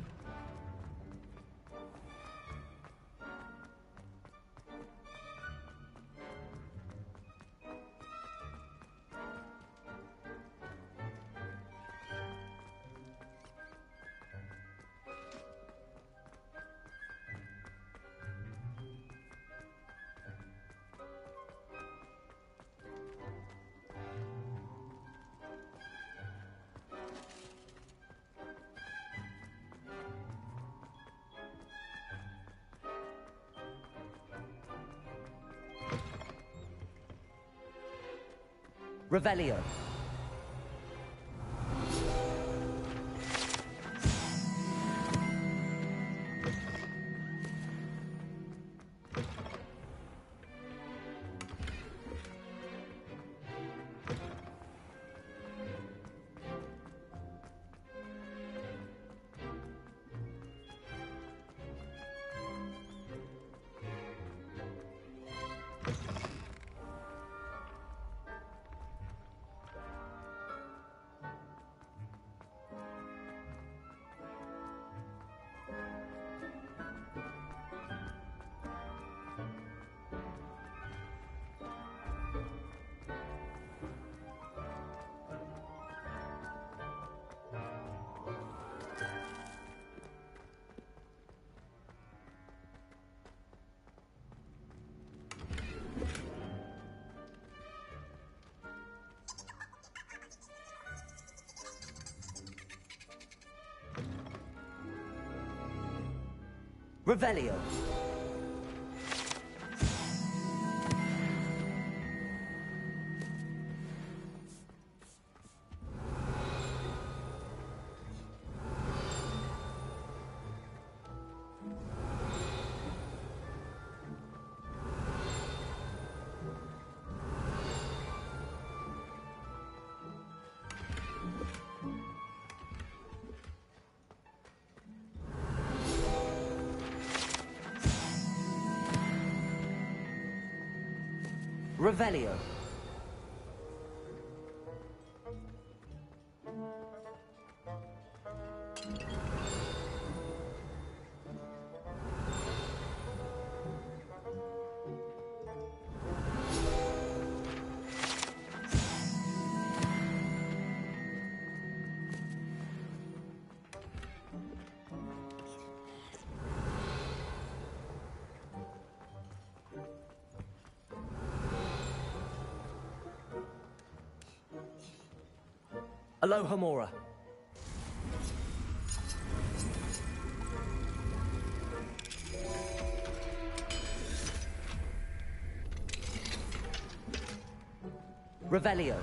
Revelio. Revelio. Revelio. Aloha Mora. Revelio.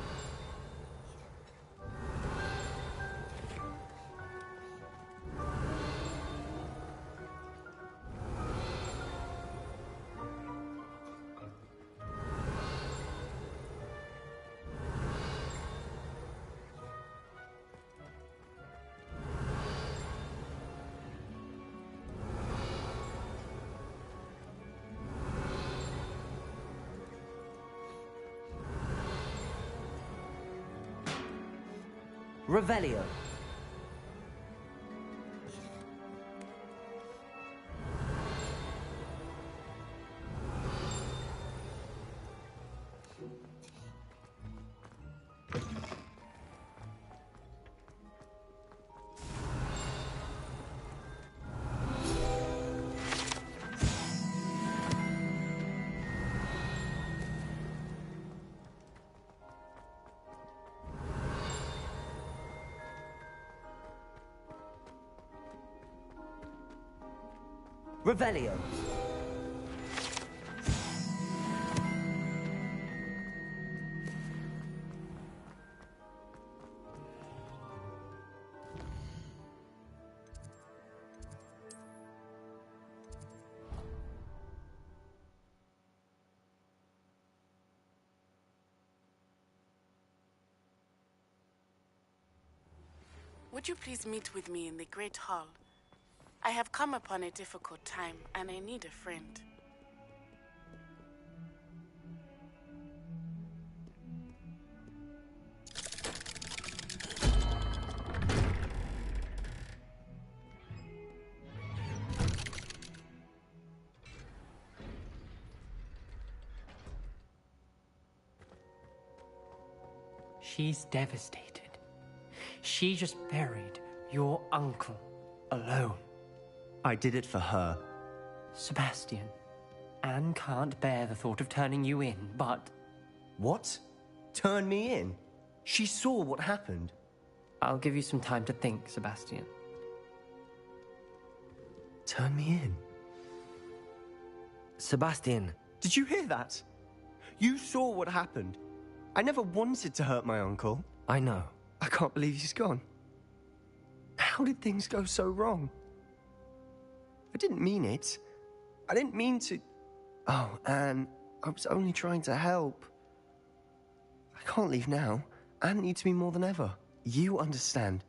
Revelio. Revelio. Would you please meet with me in the Great Hall? I have come upon a difficult time, and I need a friend. She's devastated. She just buried your uncle alone. I did it for her. Sebastian, Anne can't bear the thought of turning you in, but... What? Turn me in? She saw what happened. I'll give you some time to think, Sebastian. Turn me in? Sebastian. Did you hear that? You saw what happened. I never wanted to hurt my uncle. I know. I can't believe he's gone. How did things go so wrong? I didn't mean it. I didn't mean to... Oh, Anne, I was only trying to help. I can't leave now. Anne needs me more than ever. You understand.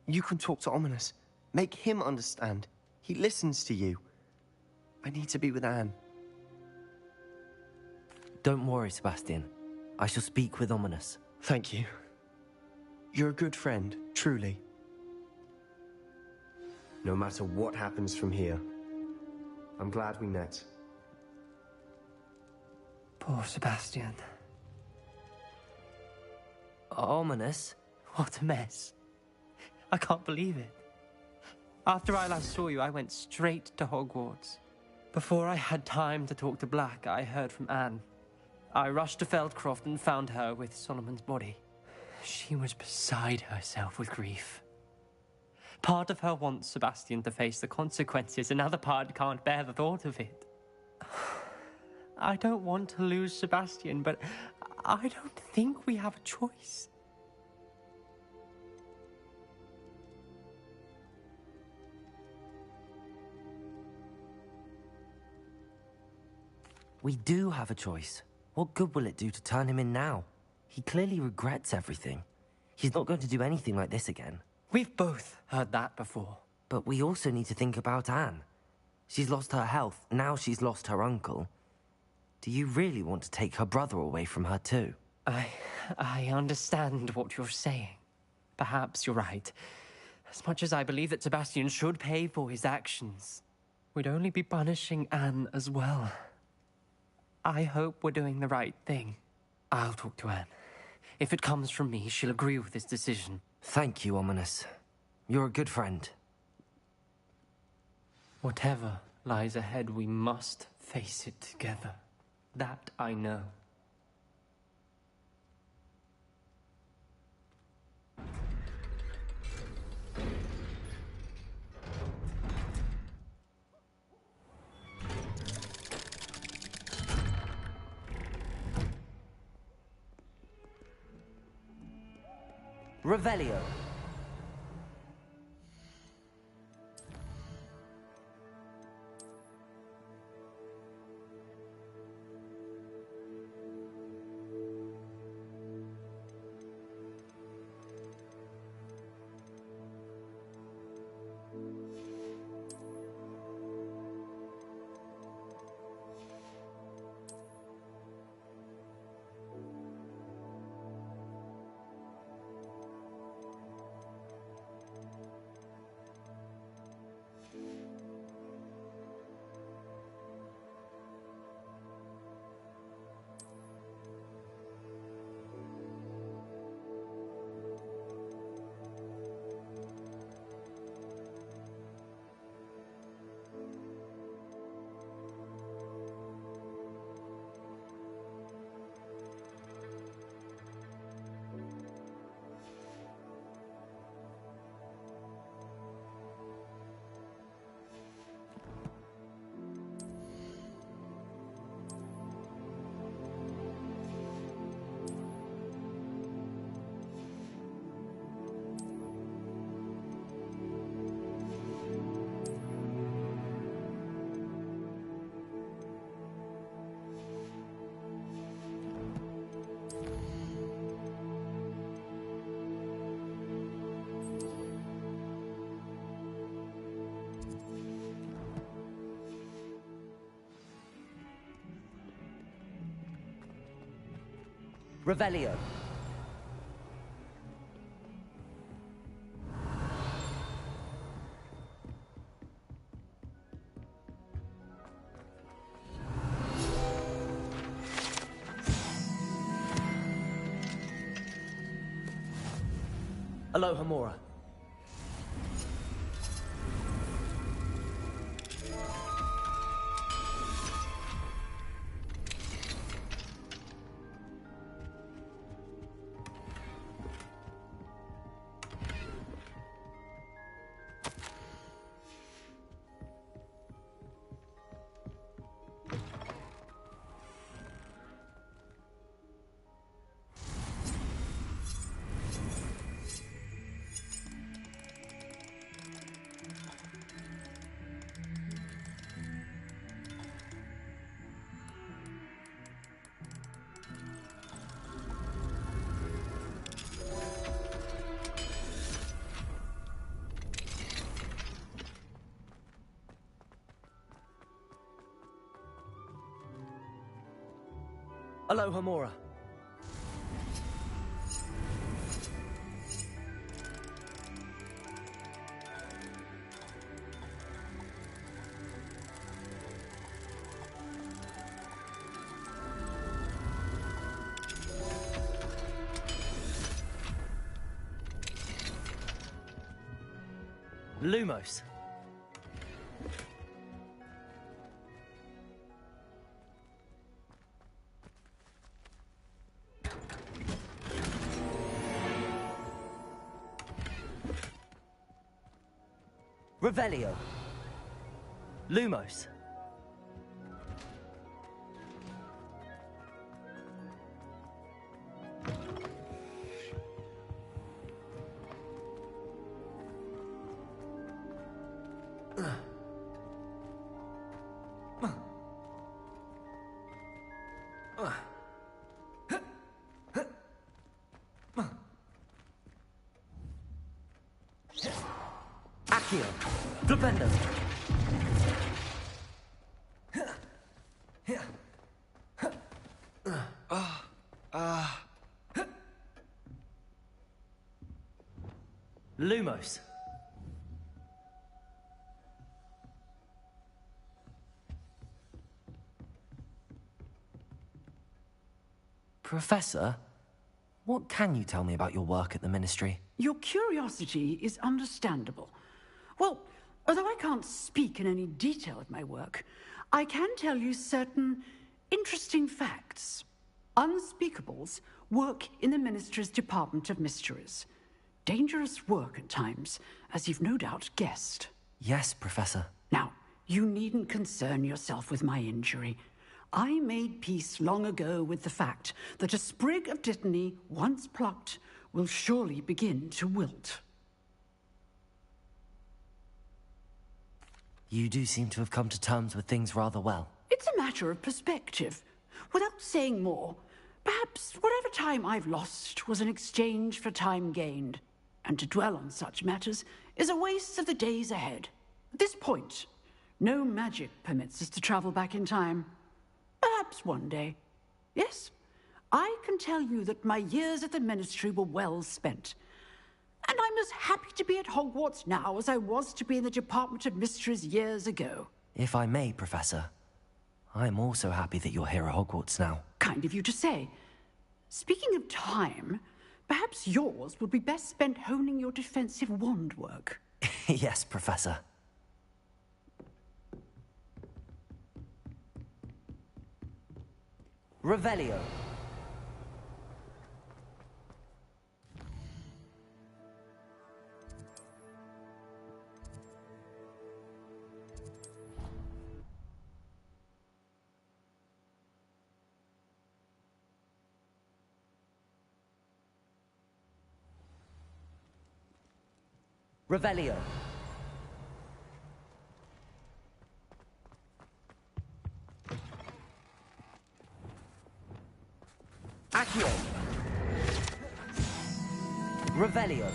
You can talk to Ominous. Make him understand. He listens to you. I need to be with Anne. Don't worry, Sebastian. I shall speak with Ominous. Thank you. You're a good friend, truly. No matter what happens from here, I'm glad we met. Poor Sebastian. Ominous? What a mess. I can't believe it. After I last saw you, I went straight to Hogwarts. Before I had time to talk to Black, I heard from Anne. I rushed to Feldcroft and found her with Solomon's body. She was beside herself with grief. Part of her wants Sebastian to face the consequences, another part can't bear the thought of it. I don't want to lose Sebastian, but I don't think we have a choice. We do have a choice. What good will it do to turn him in now? He clearly regrets everything. He's not going to do anything like this again. We've both heard that before. But we also need to think about Anne. She's lost her health, now she's lost her uncle. Do you really want to take her brother away from her too? I understand what you're saying. Perhaps you're right. As much as I believe that Sebastian should pay for his actions, we'd only be punishing Anne as well. I hope we're doing the right thing. I'll talk to Anne. If it comes from me, she'll agree with this decision. Thank you, Ominous. You're a good friend. Whatever lies ahead, we must face it together. That I know. Revelio. Revelio. Aloha Mora. Aloha Mora. Lumos. Revelio. Lumos. Accio. Flipendo. Lumos. Professor, what can you tell me about your work at the Ministry? Your curiosity is understandable. Well, although I can't speak in any detail of my work, I can tell you certain interesting facts. Unspeakables work in the Ministry's Department of Mysteries. Dangerous work at times, as you've no doubt guessed. Yes, Professor. Now, you needn't concern yourself with my injury. I made peace long ago with the fact that a sprig of dittany, once plucked, will surely begin to wilt. You do seem to have come to terms with things rather well. It's a matter of perspective. Without saying more, perhaps whatever time I've lost was an exchange for time gained. And to dwell on such matters is a waste of the days ahead. At this point, no magic permits us to travel back in time. Perhaps one day. Yes, I can tell you that my years at the Ministry were well spent. And I'm as happy to be at Hogwarts now as I was to be in the Department of Mysteries years ago. If I may, Professor, I'm also happy that you're here at Hogwarts now. Kind of you to say. Speaking of time, perhaps yours would be best spent honing your defensive wand work. Yes, Professor. Revelio. Revelio. Accio. Revelio.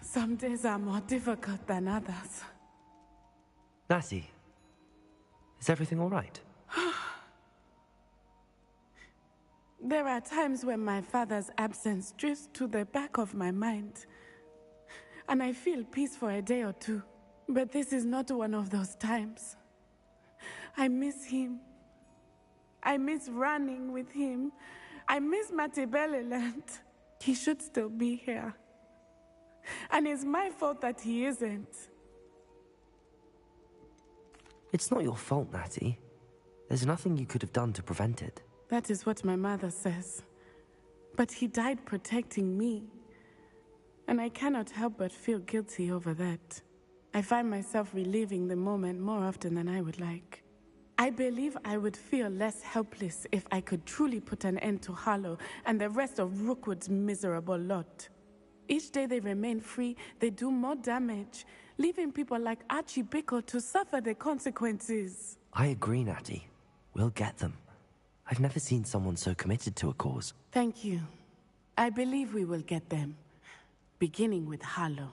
Some days are more difficult than others. Natty, is everything all right? There are times when my father's absence drifts to the back of my mind, and I feel peace for a day or two. But this is not one of those times. I miss him. I miss running with him. I miss Matibeleland. He should still be here. And it's my fault that he isn't. It's not your fault, Natty. There's nothing you could have done to prevent it. That is what my mother says. But he died protecting me. And I cannot help but feel guilty over that. I find myself reliving the moment more often than I would like. I believe I would feel less helpless if I could truly put an end to Harlow and the rest of Rookwood's miserable lot. Each day they remain free, they do more damage, leaving people like Archie Bickle to suffer the consequences. I agree, Natty. We'll get them. I've never seen someone so committed to a cause. Thank you. I believe we will get them, beginning with Harlow.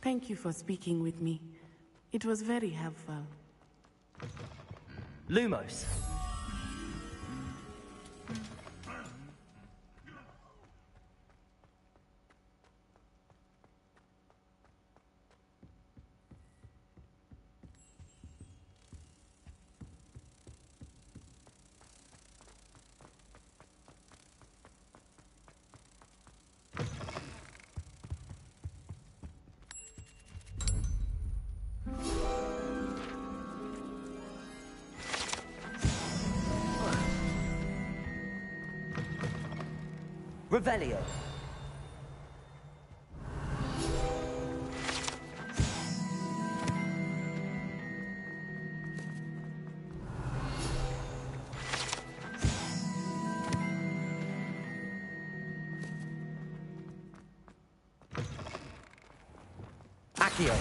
Thank you for speaking with me. It was very helpful. Lumos. Revelio. Accio.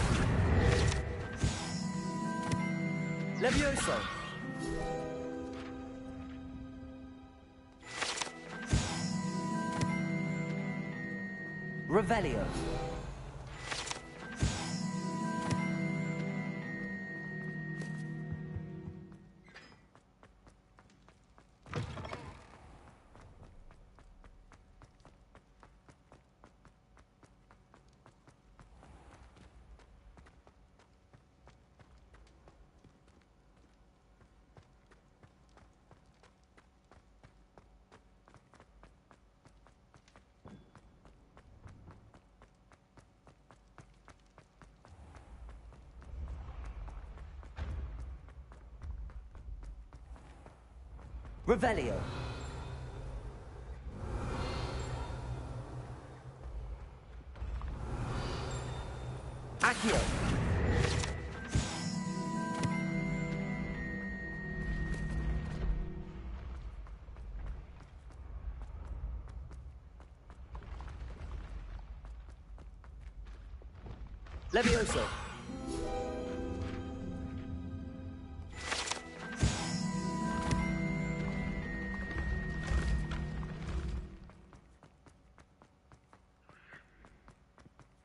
Levioso. Revelio. Revelio. Accio. Levioso.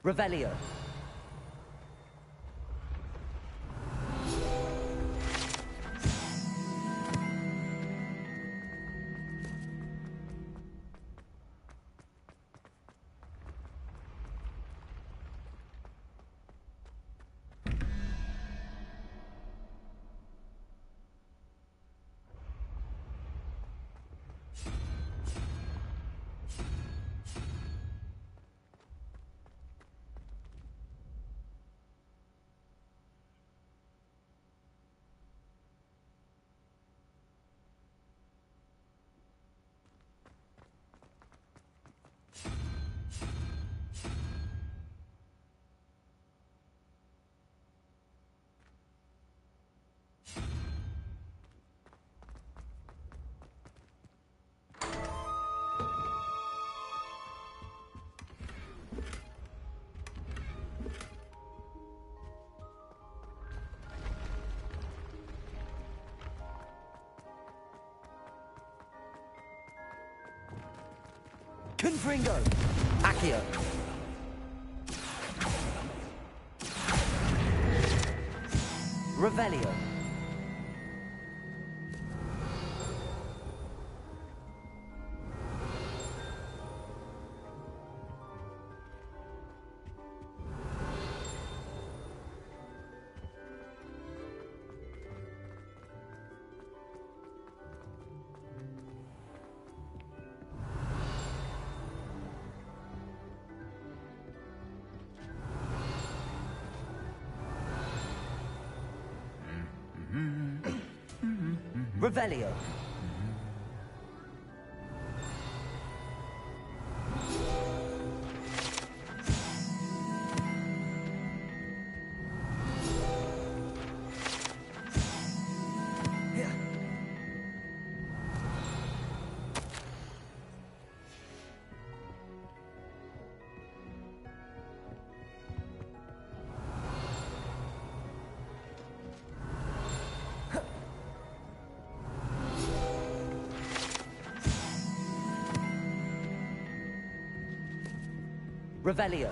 Revelio. Confringo. Accio. Revelio. Revelio. Revelio.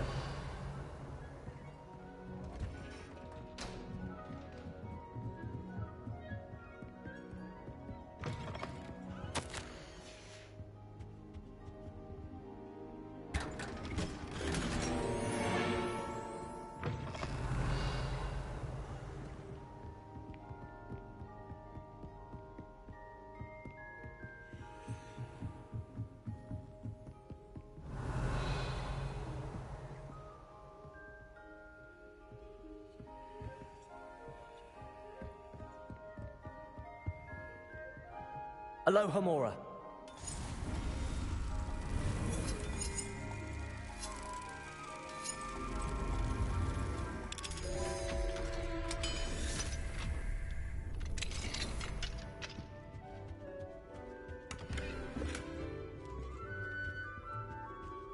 Aloha Mora.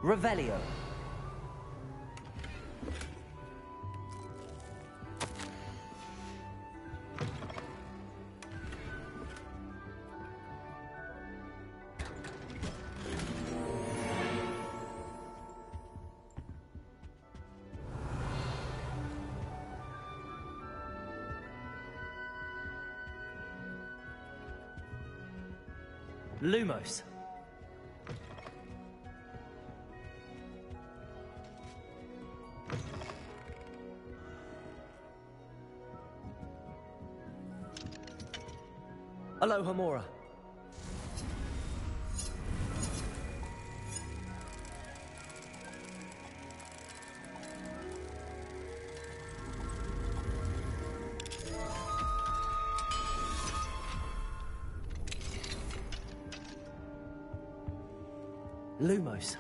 Revelio. Lumos. Aloha Mora. Lumos.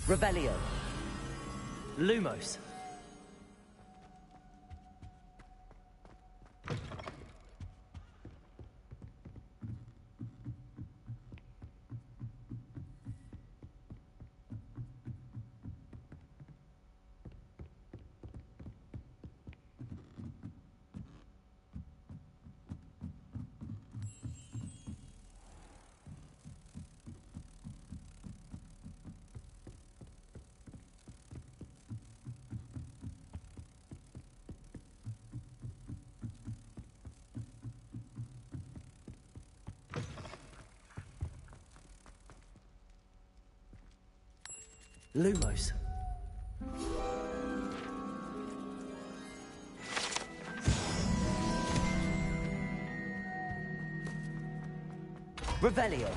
Revelio. Lumos. Lumos. Revelio.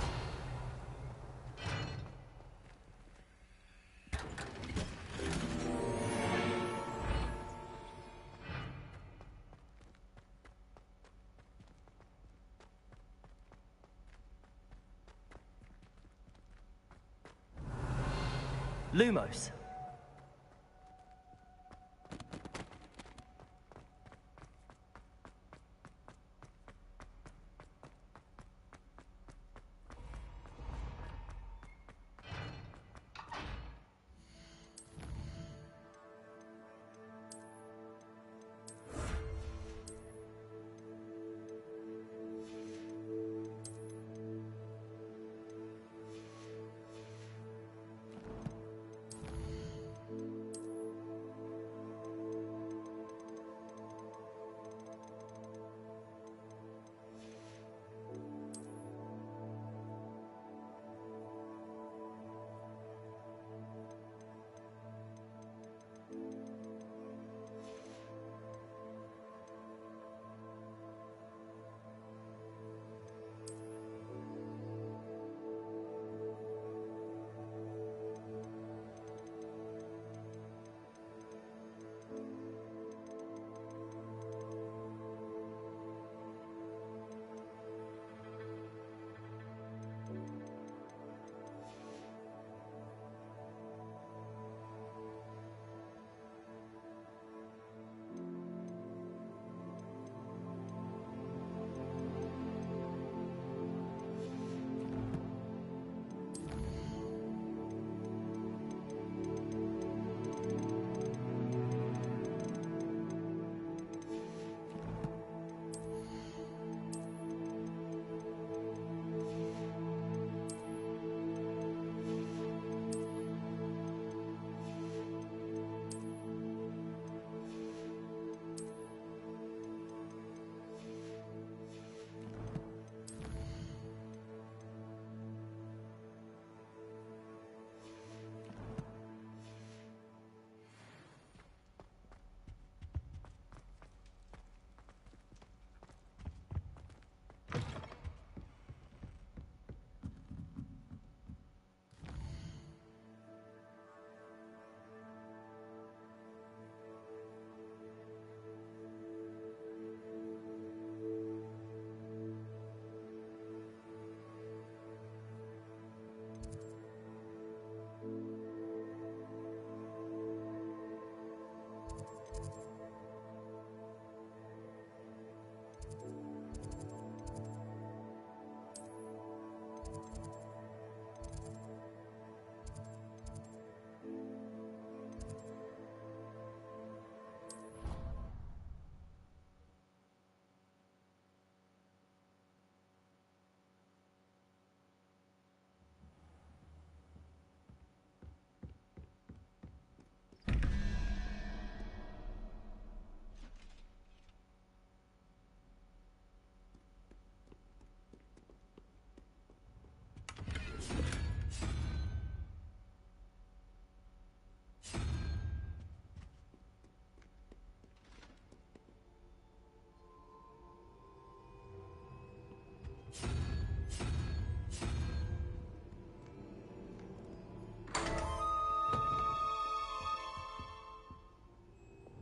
Lumos.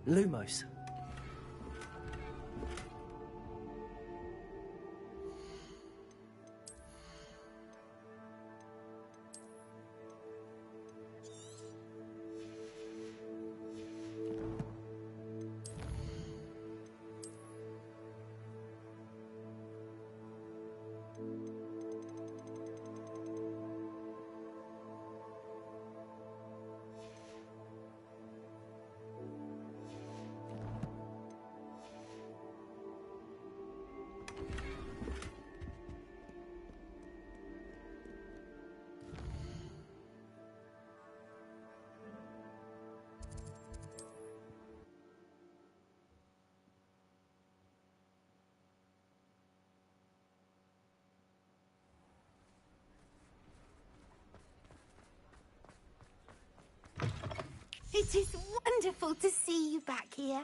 Lumos. It is wonderful to see you back here.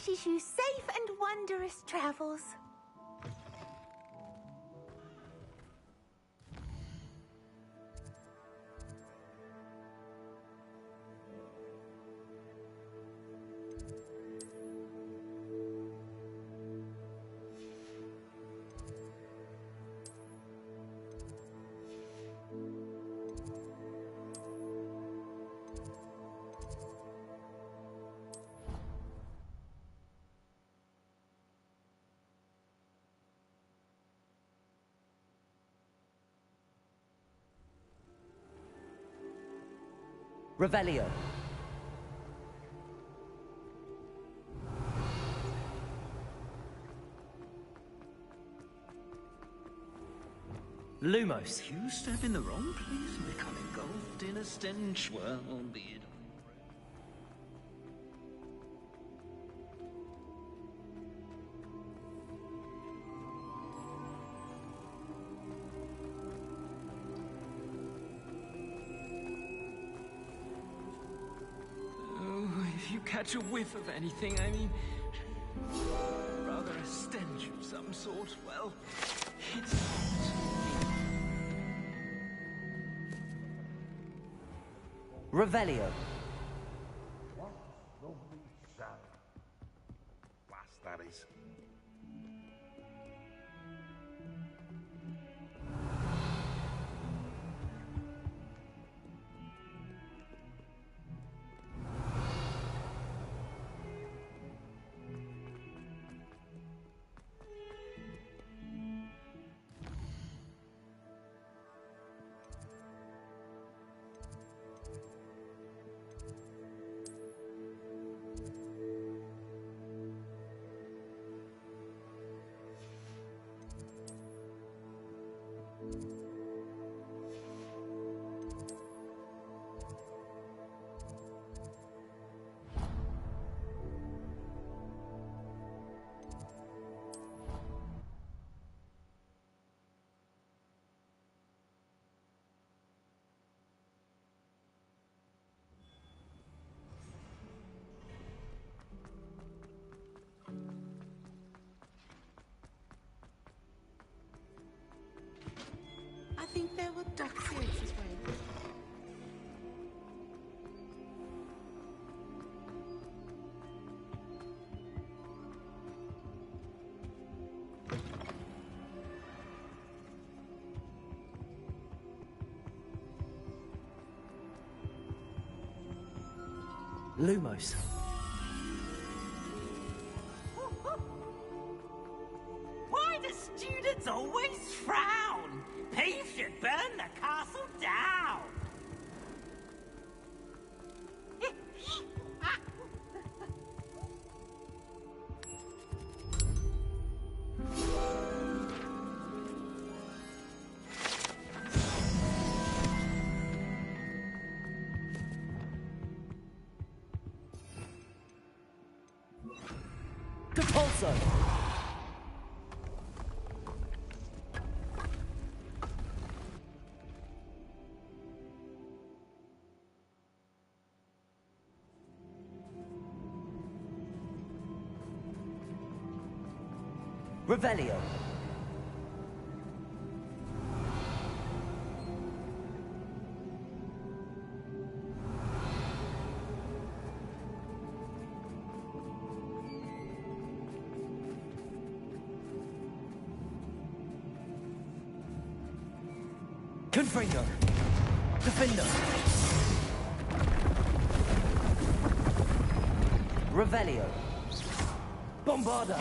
wishes you safe and wondrous travels. Revelio. Lumos. You step in the wrong place and become engulfed in a stench, well, albeit. If you catch a whiff of anything, I mean, rather a stench of some sort, well, it's Revelio. What lovely sound. Blast, that is. I think there were duck's eggs this way. Lumos. Why do students always frown? Peace should burn the castle down! Compulso. Revelio. Confringo. Defender. Revelio. Bombarda.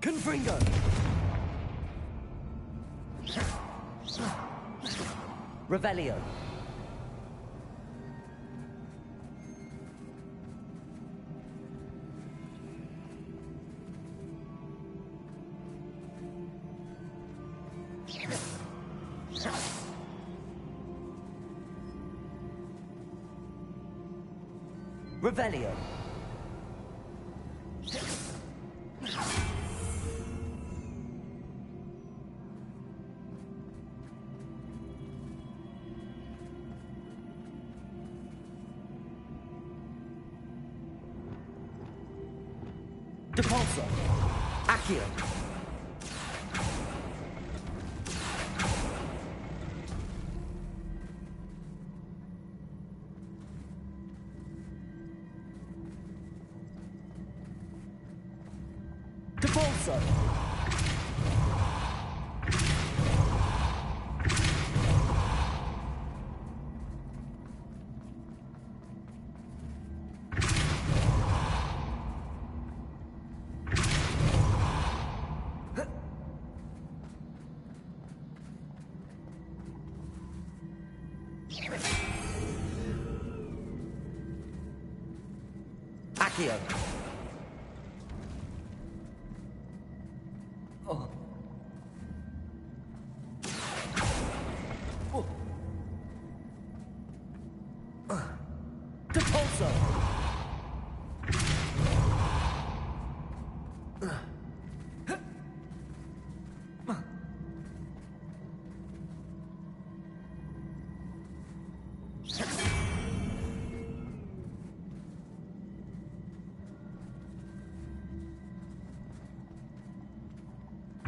Confringo. Revelio. Revelio. Depulso. Accio. Depulso. Accio. Oh. Oh. Depulso.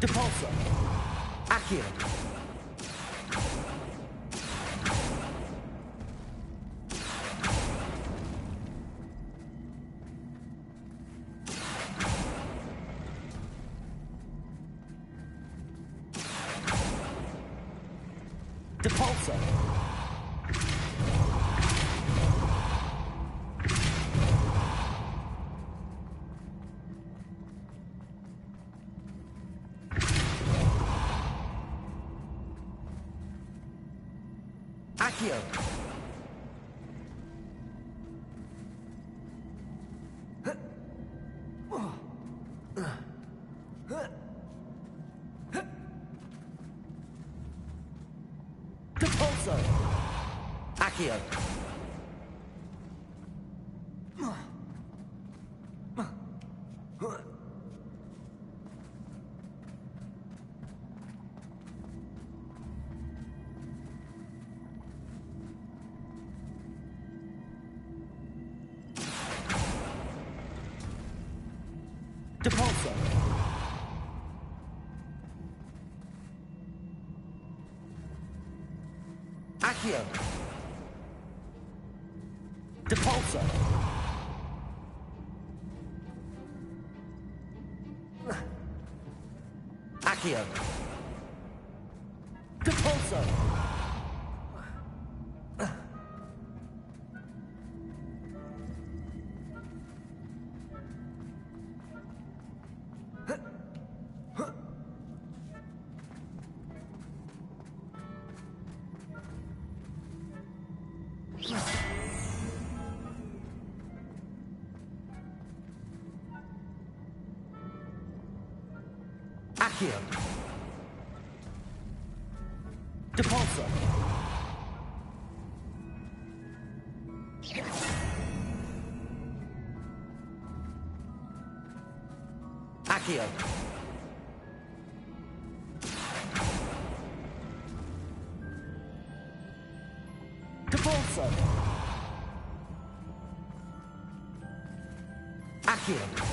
Depulso. Accio. Depulso. Accio. Depulso. Accio. Depulso. Accio. Depulso. Accio. Depulso. Accio. Depulso. Accio. Depulso. Accio.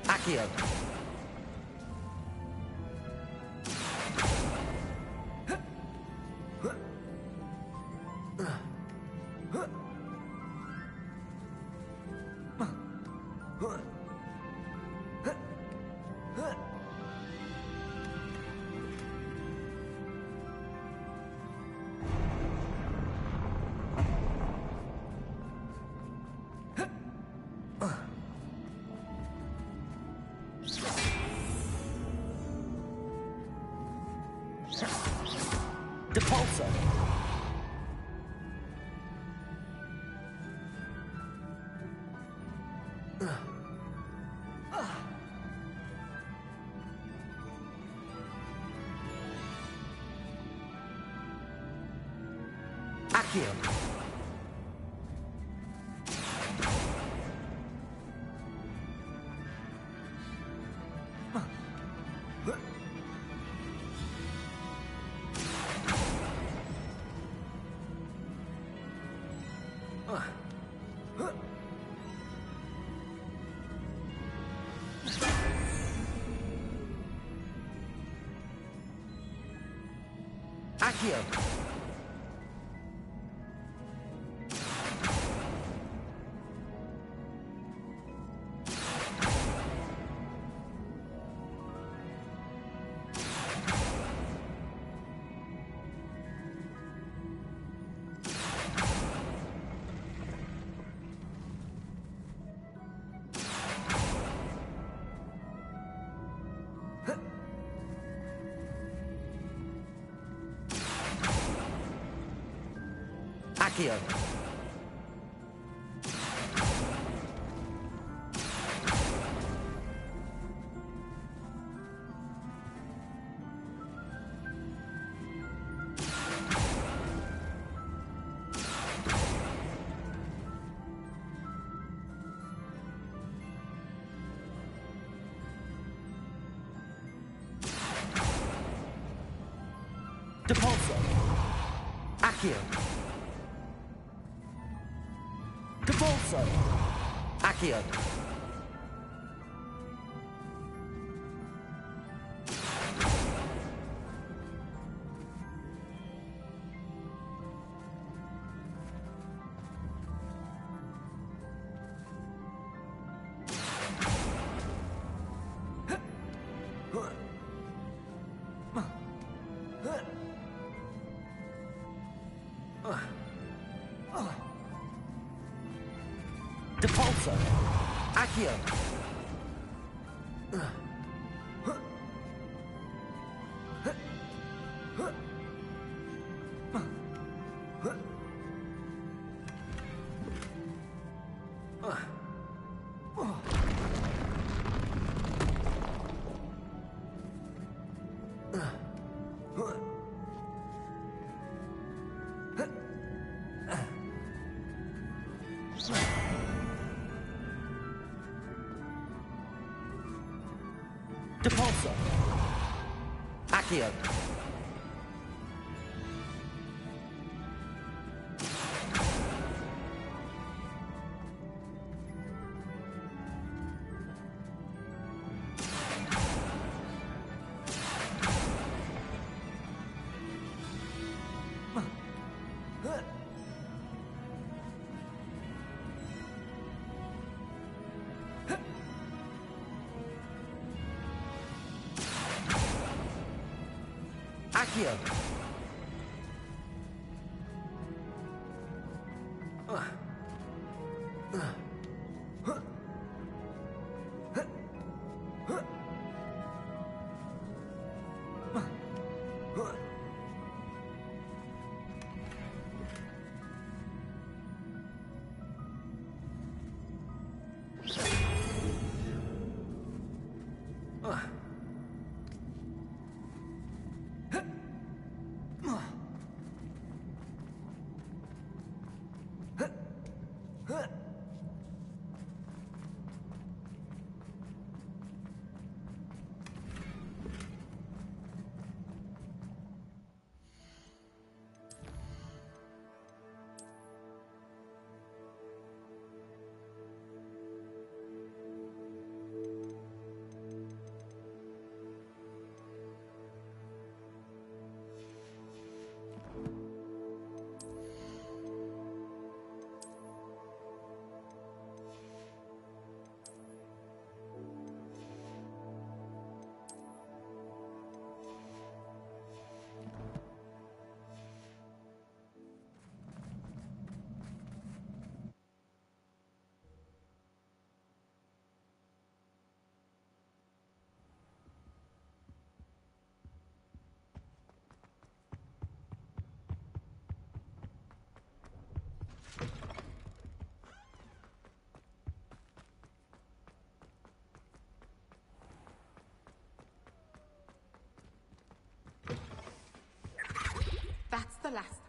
Accio. Depulso! Accio! Accio! Accio! Depulso! Accio! Depulso! Accio! Depulso! Accio! Depulso! Accio! Accio! last.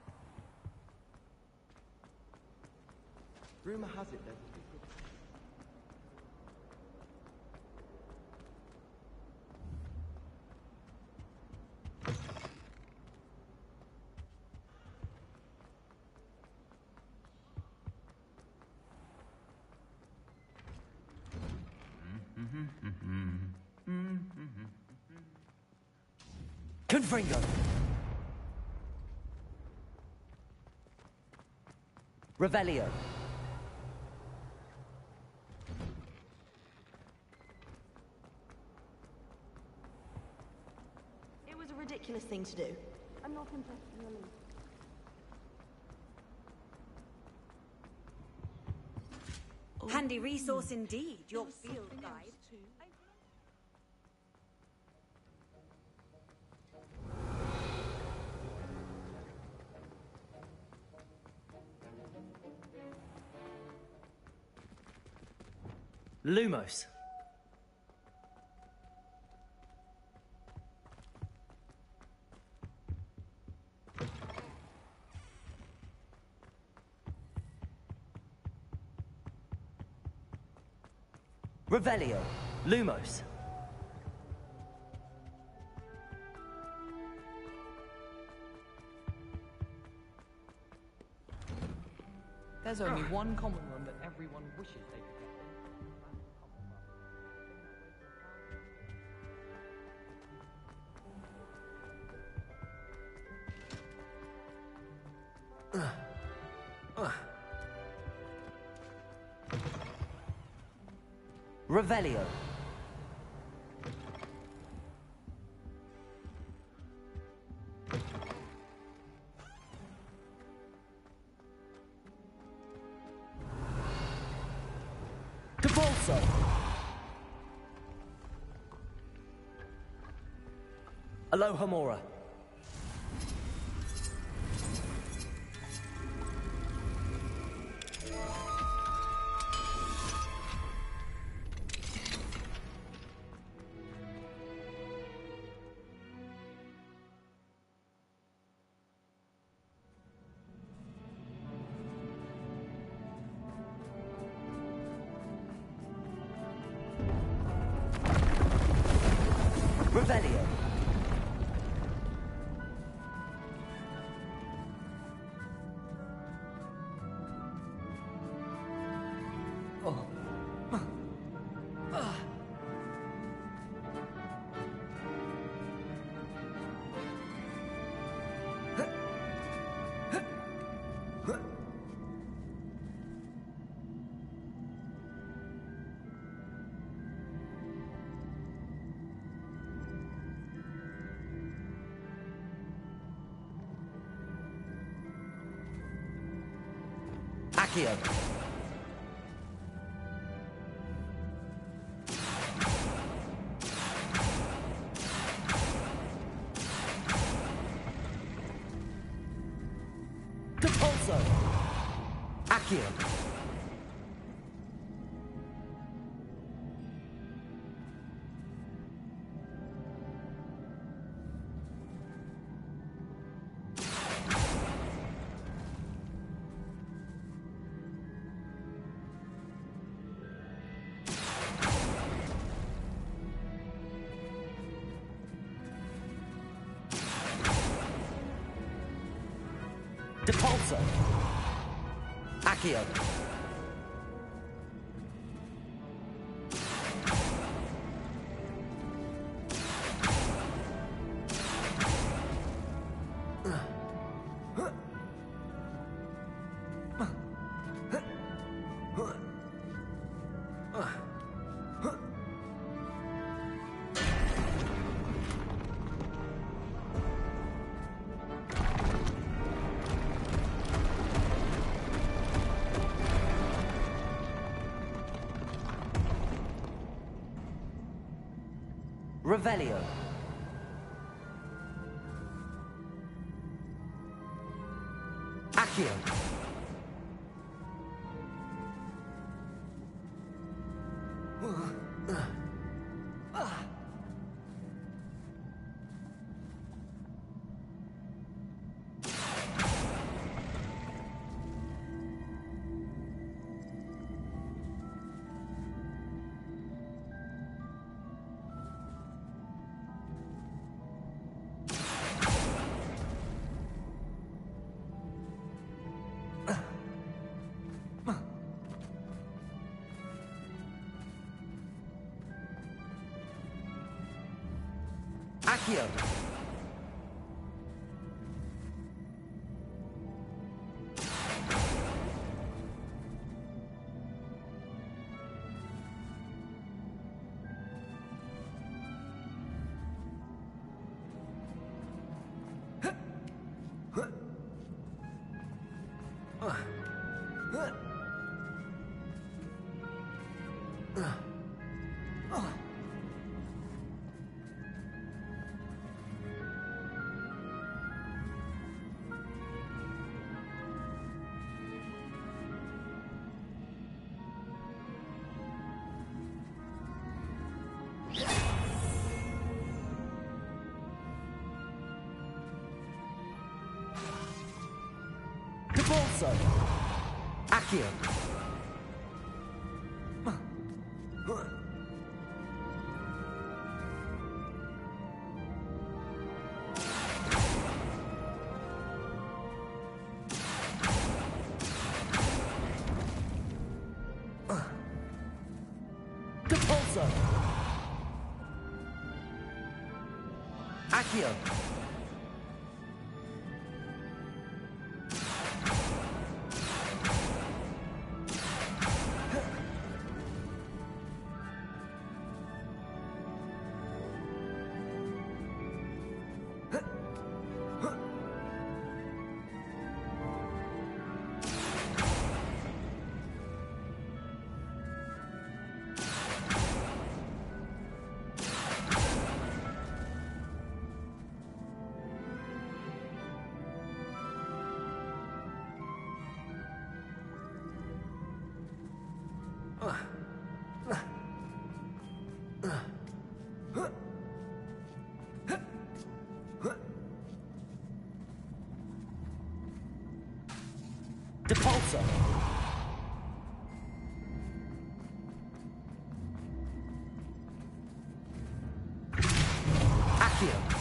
Rumor has it there's a secret. Confringo! Revelio! It was a ridiculous thing to do. I'm not impressed in the least. Handy resource indeed, your field guide. Lumos. Revelio. Lumos. There's only one common room that everyone wishes they could get Revelio. Capolso. Aloha Mora. Revelio. Accio. Capolso. Accio. Depulso. Accio. Revelio. Accio. Accio. Bolso. Accio. Depulso. Accio. Depulso. Accio.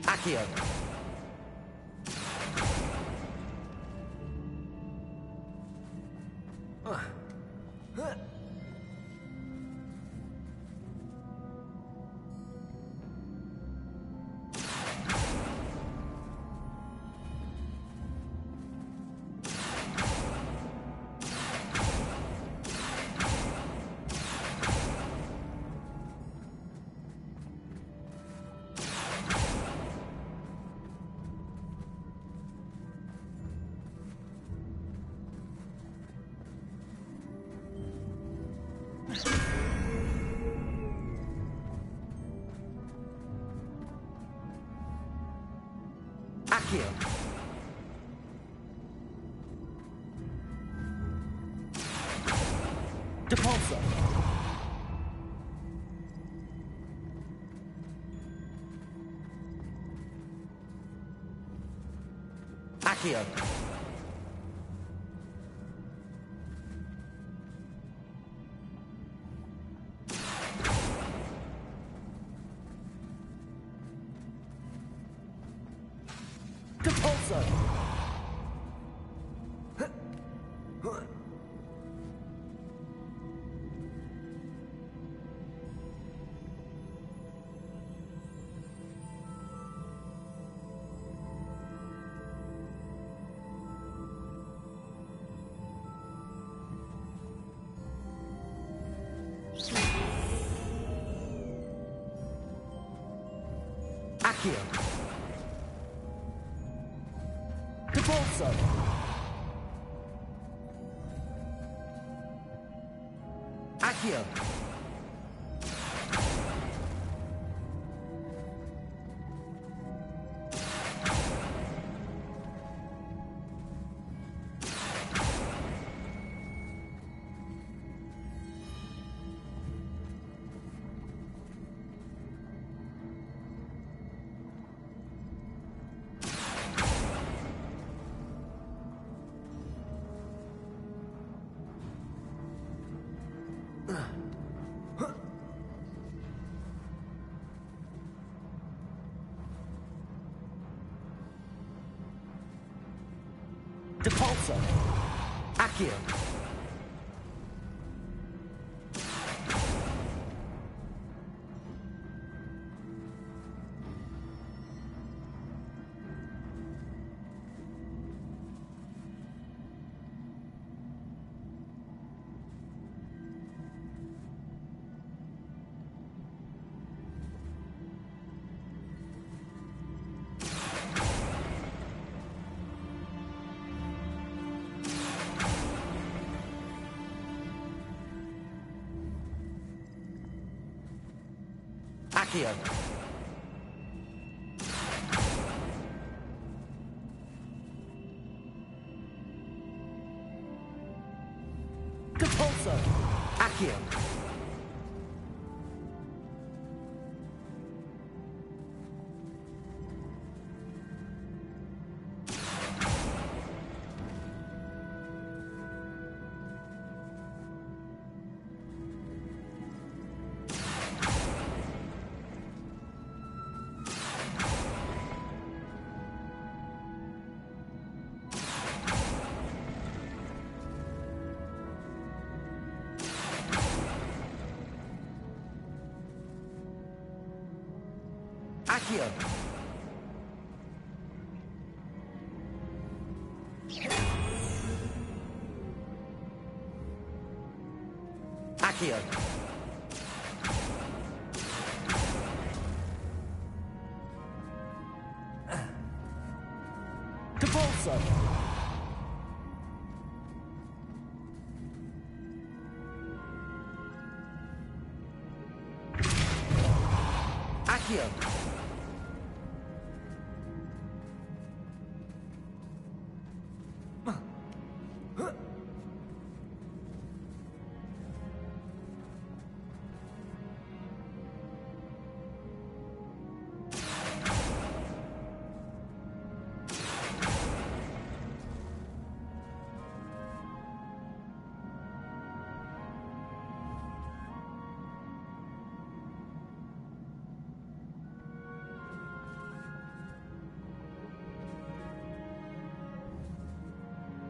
Accio. Accio. Depulso. Accio. Depulso. Accio. Depulso. Accio. Depulso. Accio. Accio. Depulso. Accio. Accio. Accio. Depulso. Accio.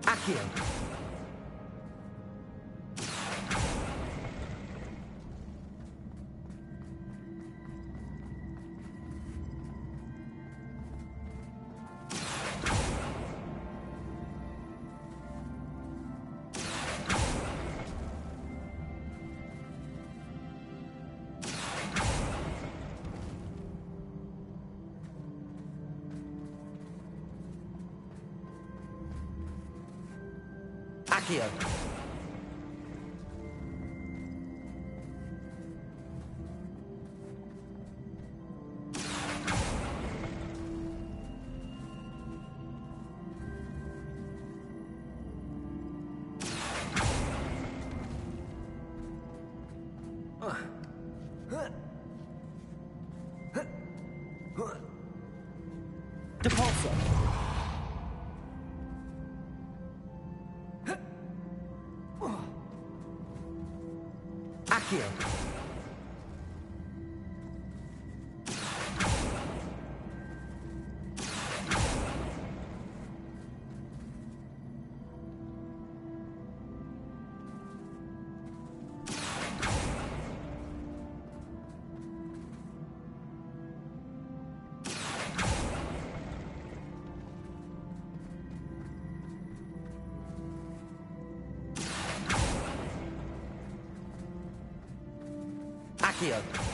Accio. Accio. Depulso. Accio. Accio.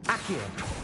Accio.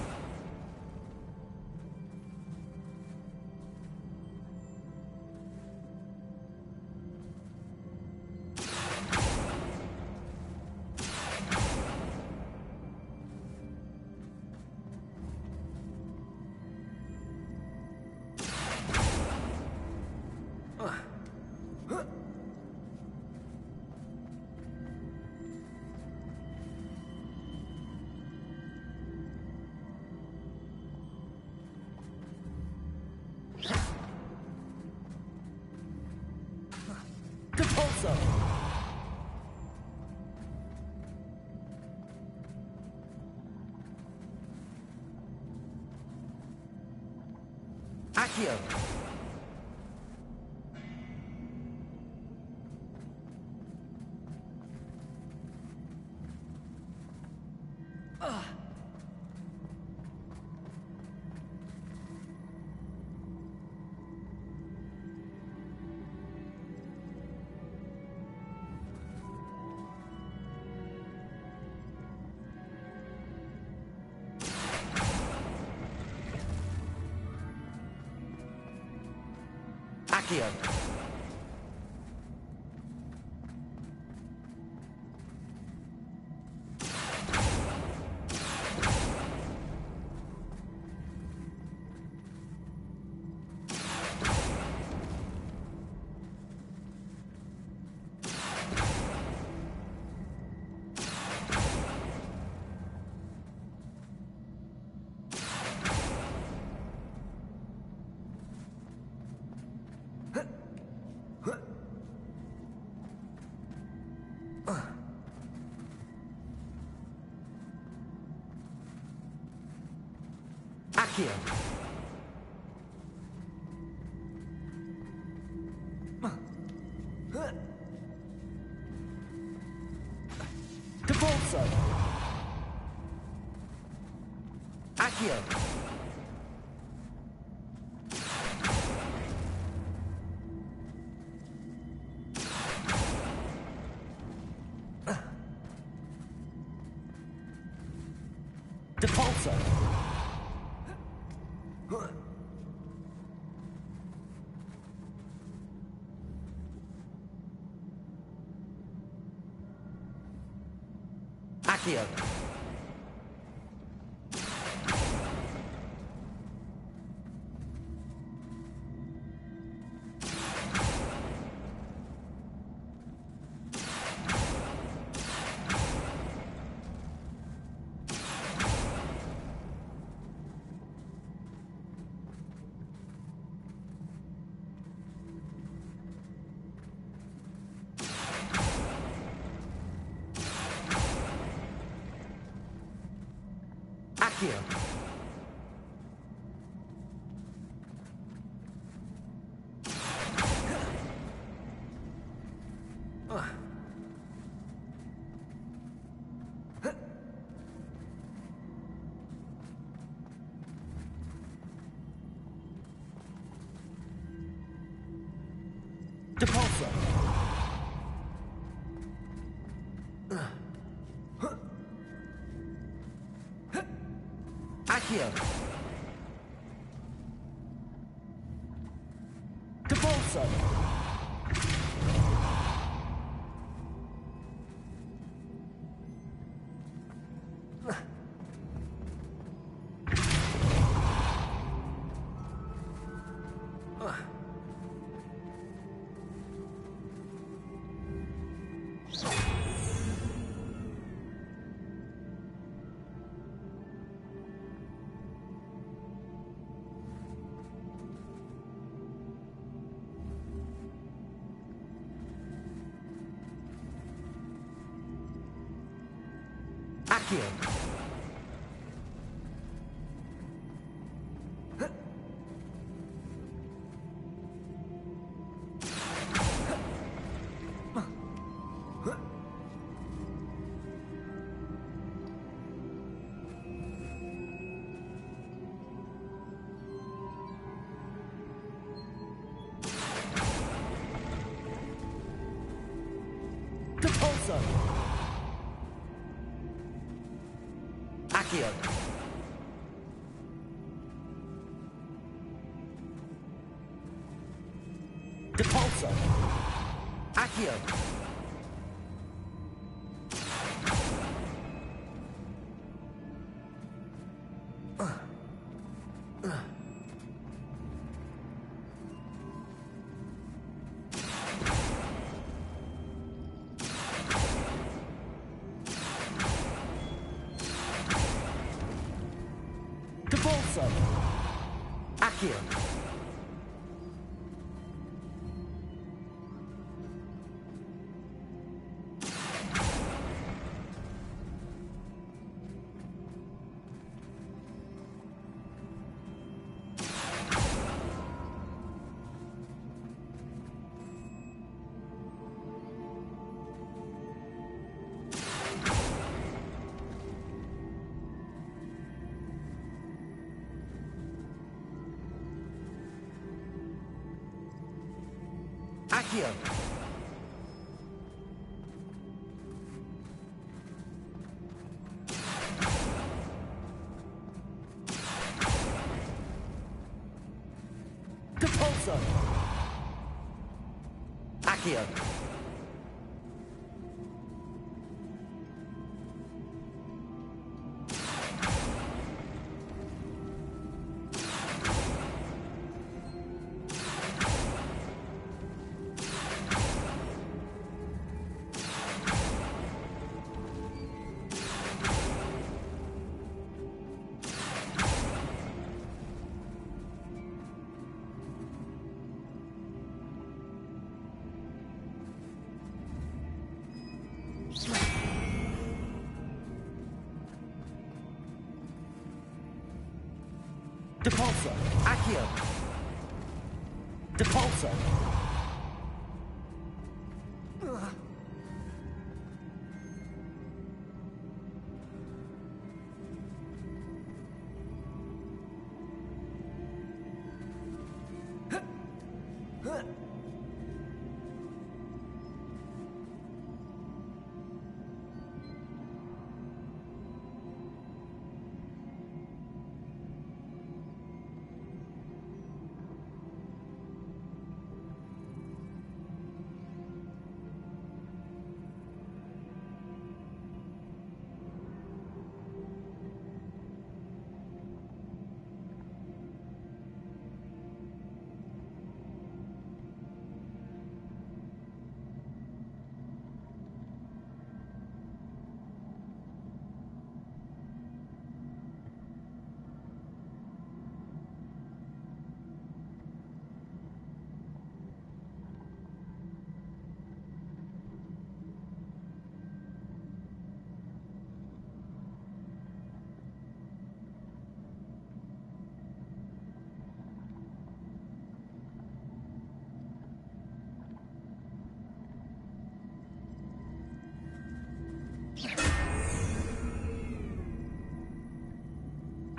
Accio! Accio! Accio! Devolso! Accio! Depulso! Accio! Accio! Depulso! Accio! Depulso! Accio! Depulso! Accio! Depulso! Accio! Depulso! Accio! Accio! Depulso! Accio! Depulso! Accio! Depulso!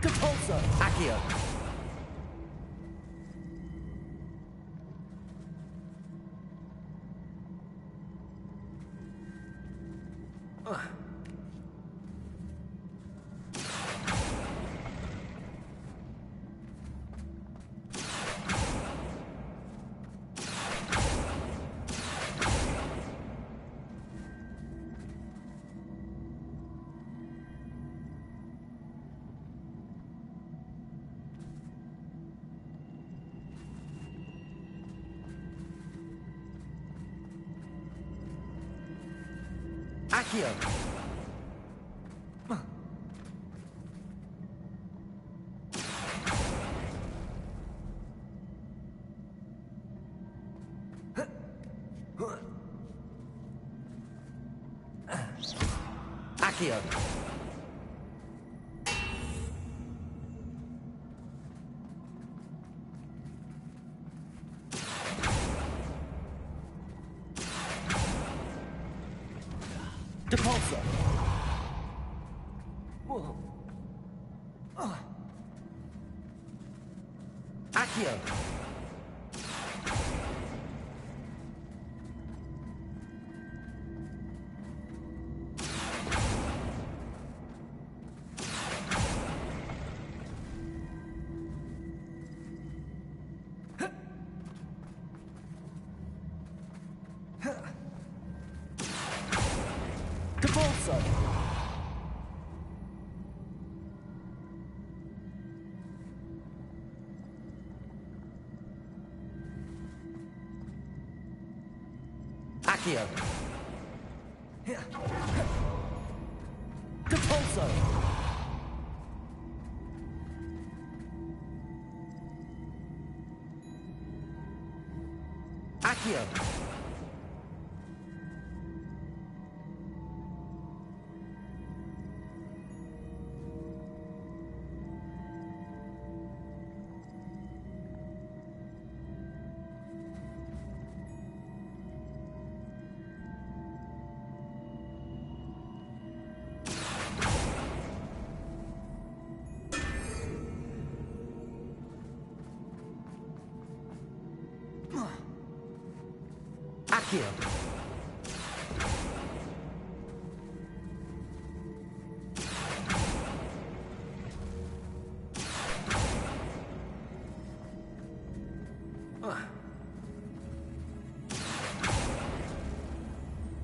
Depulso! Accio! Accio! Accio! Depulso! Accio! Depulso! Accio! Depulso! Accio! Accio.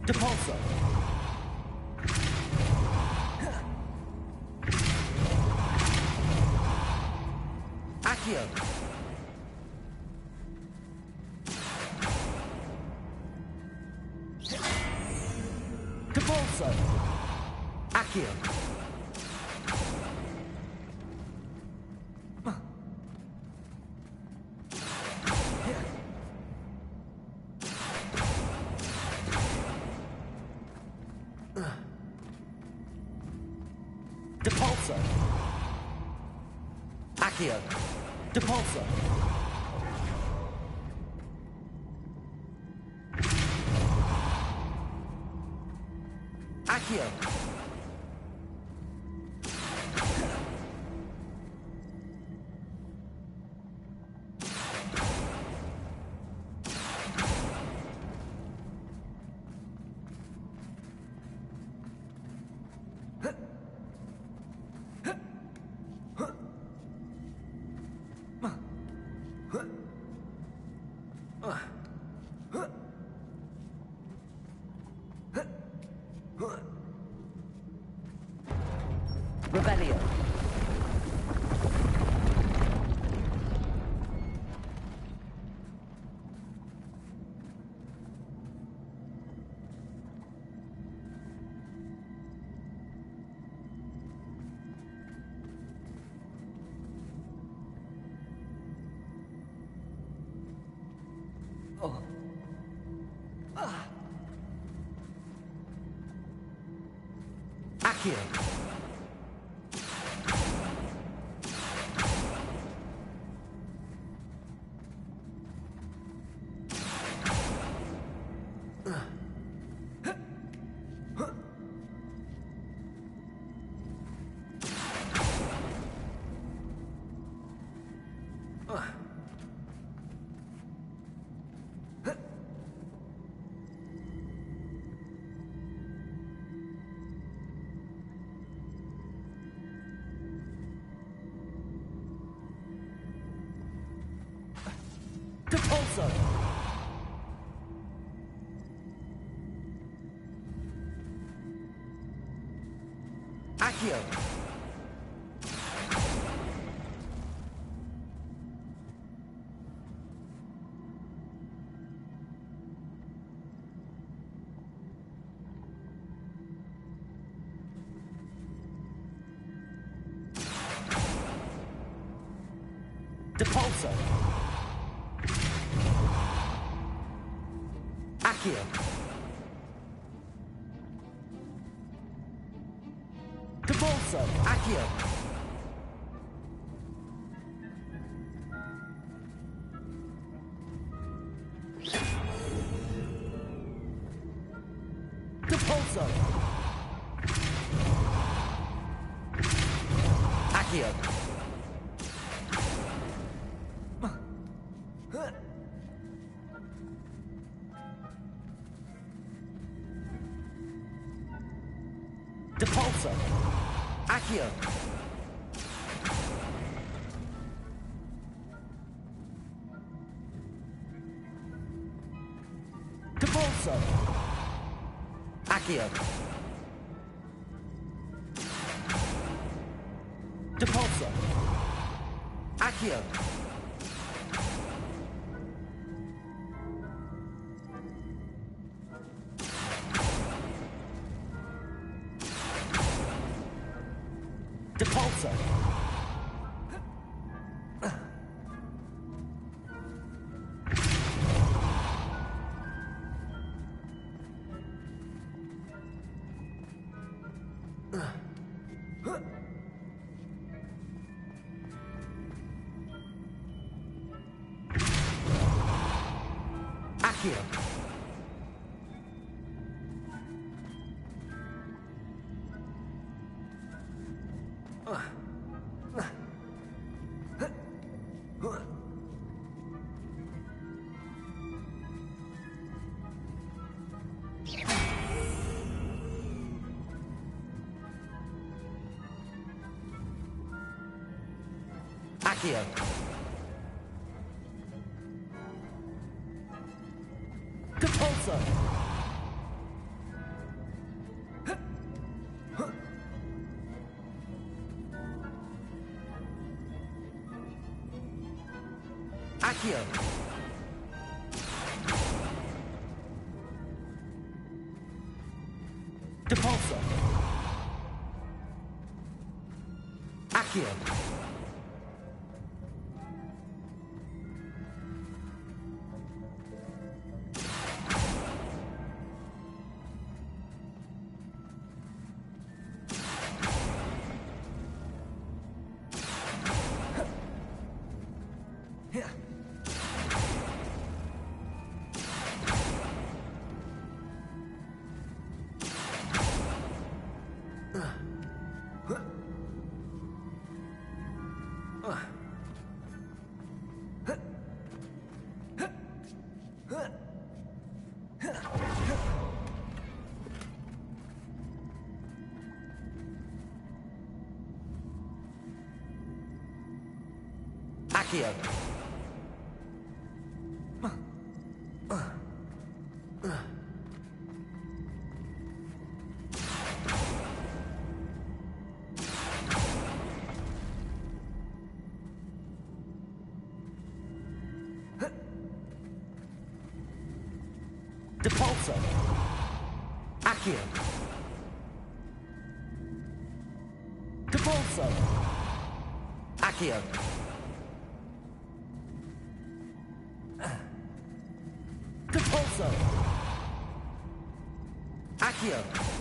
Depulso. Accio. Depulso. Accio. Depulso. Accio. Depulso. Accio. Rebellion. Accio. Depulso. Accio. Depulso. Accio. Depulso. Accio. Depulso. Accio. Depulso. Accio. Depulso. Accio. Depulso. Accio. Depulso. Accio. Accio. Depulso. Accio. Depulso. Accio. Accio. Depulso. Accio. Depulso. Accio. Depulso. Accio.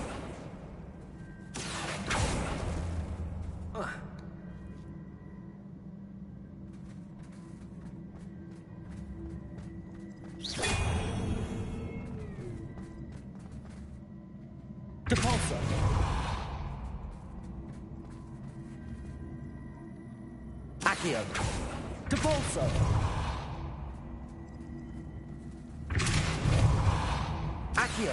Depulso. Accio. Depulso. Accio.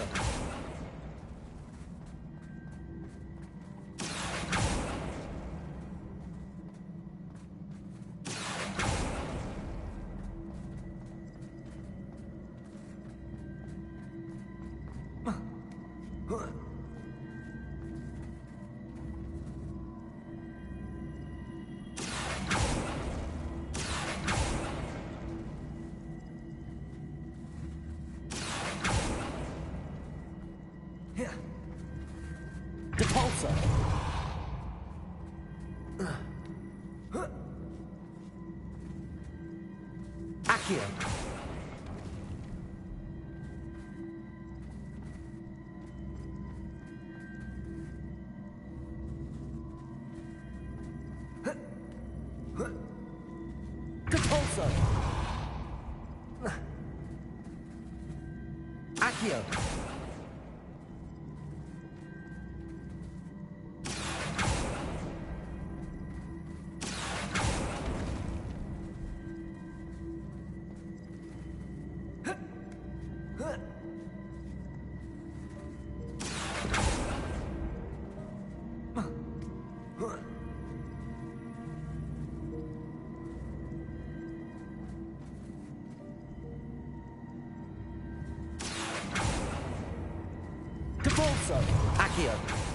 Depulso. Accio. Depulso. Accio. Depulso. Accio.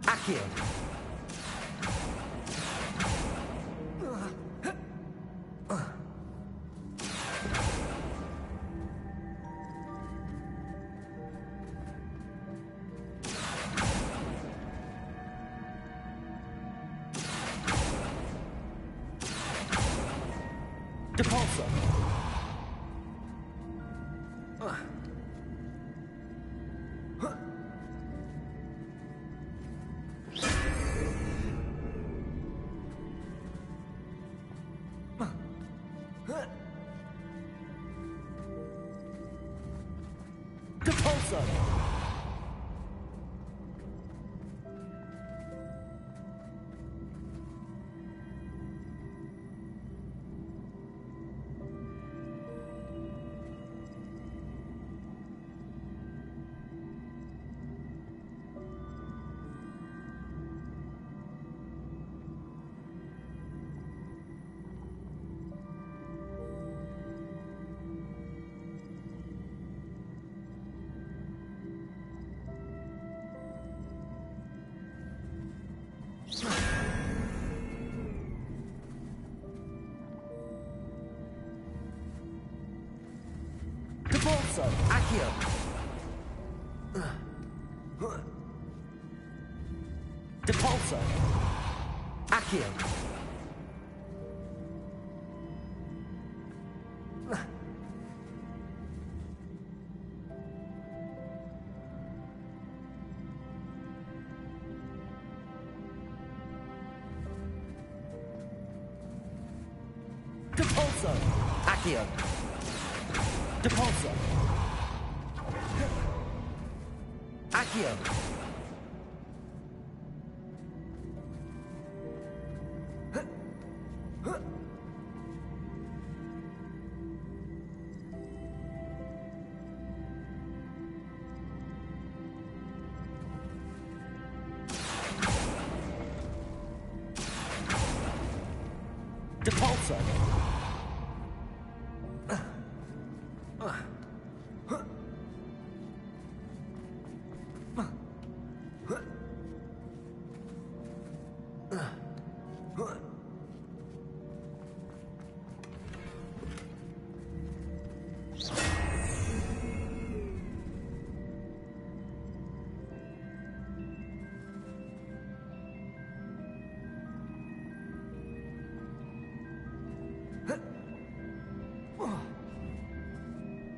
Accio. Depulso. Depulso! Depulso! Accio! Depulso! Accio! Depulso! Accio! Depulso! Accio! Depulso!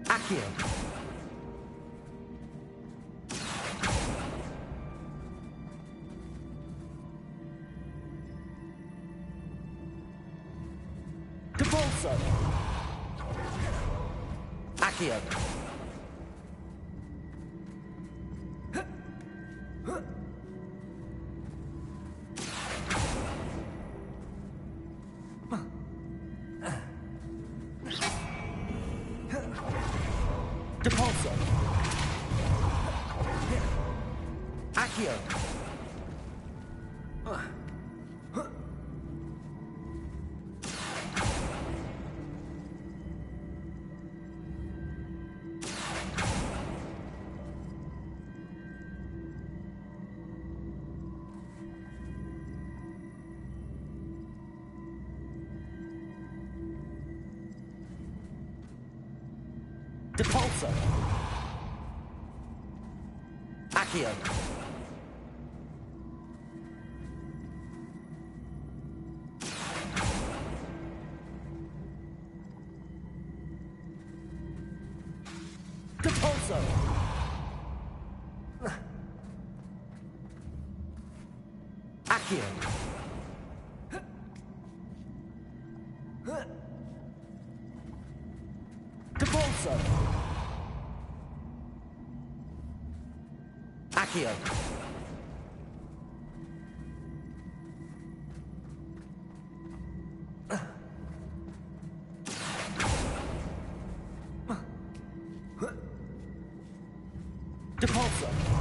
Accio! Depulso! Accio! Depulso! Accio! Depulso! Accio! Depulso! Accio! Depulso! Accio! Depulso!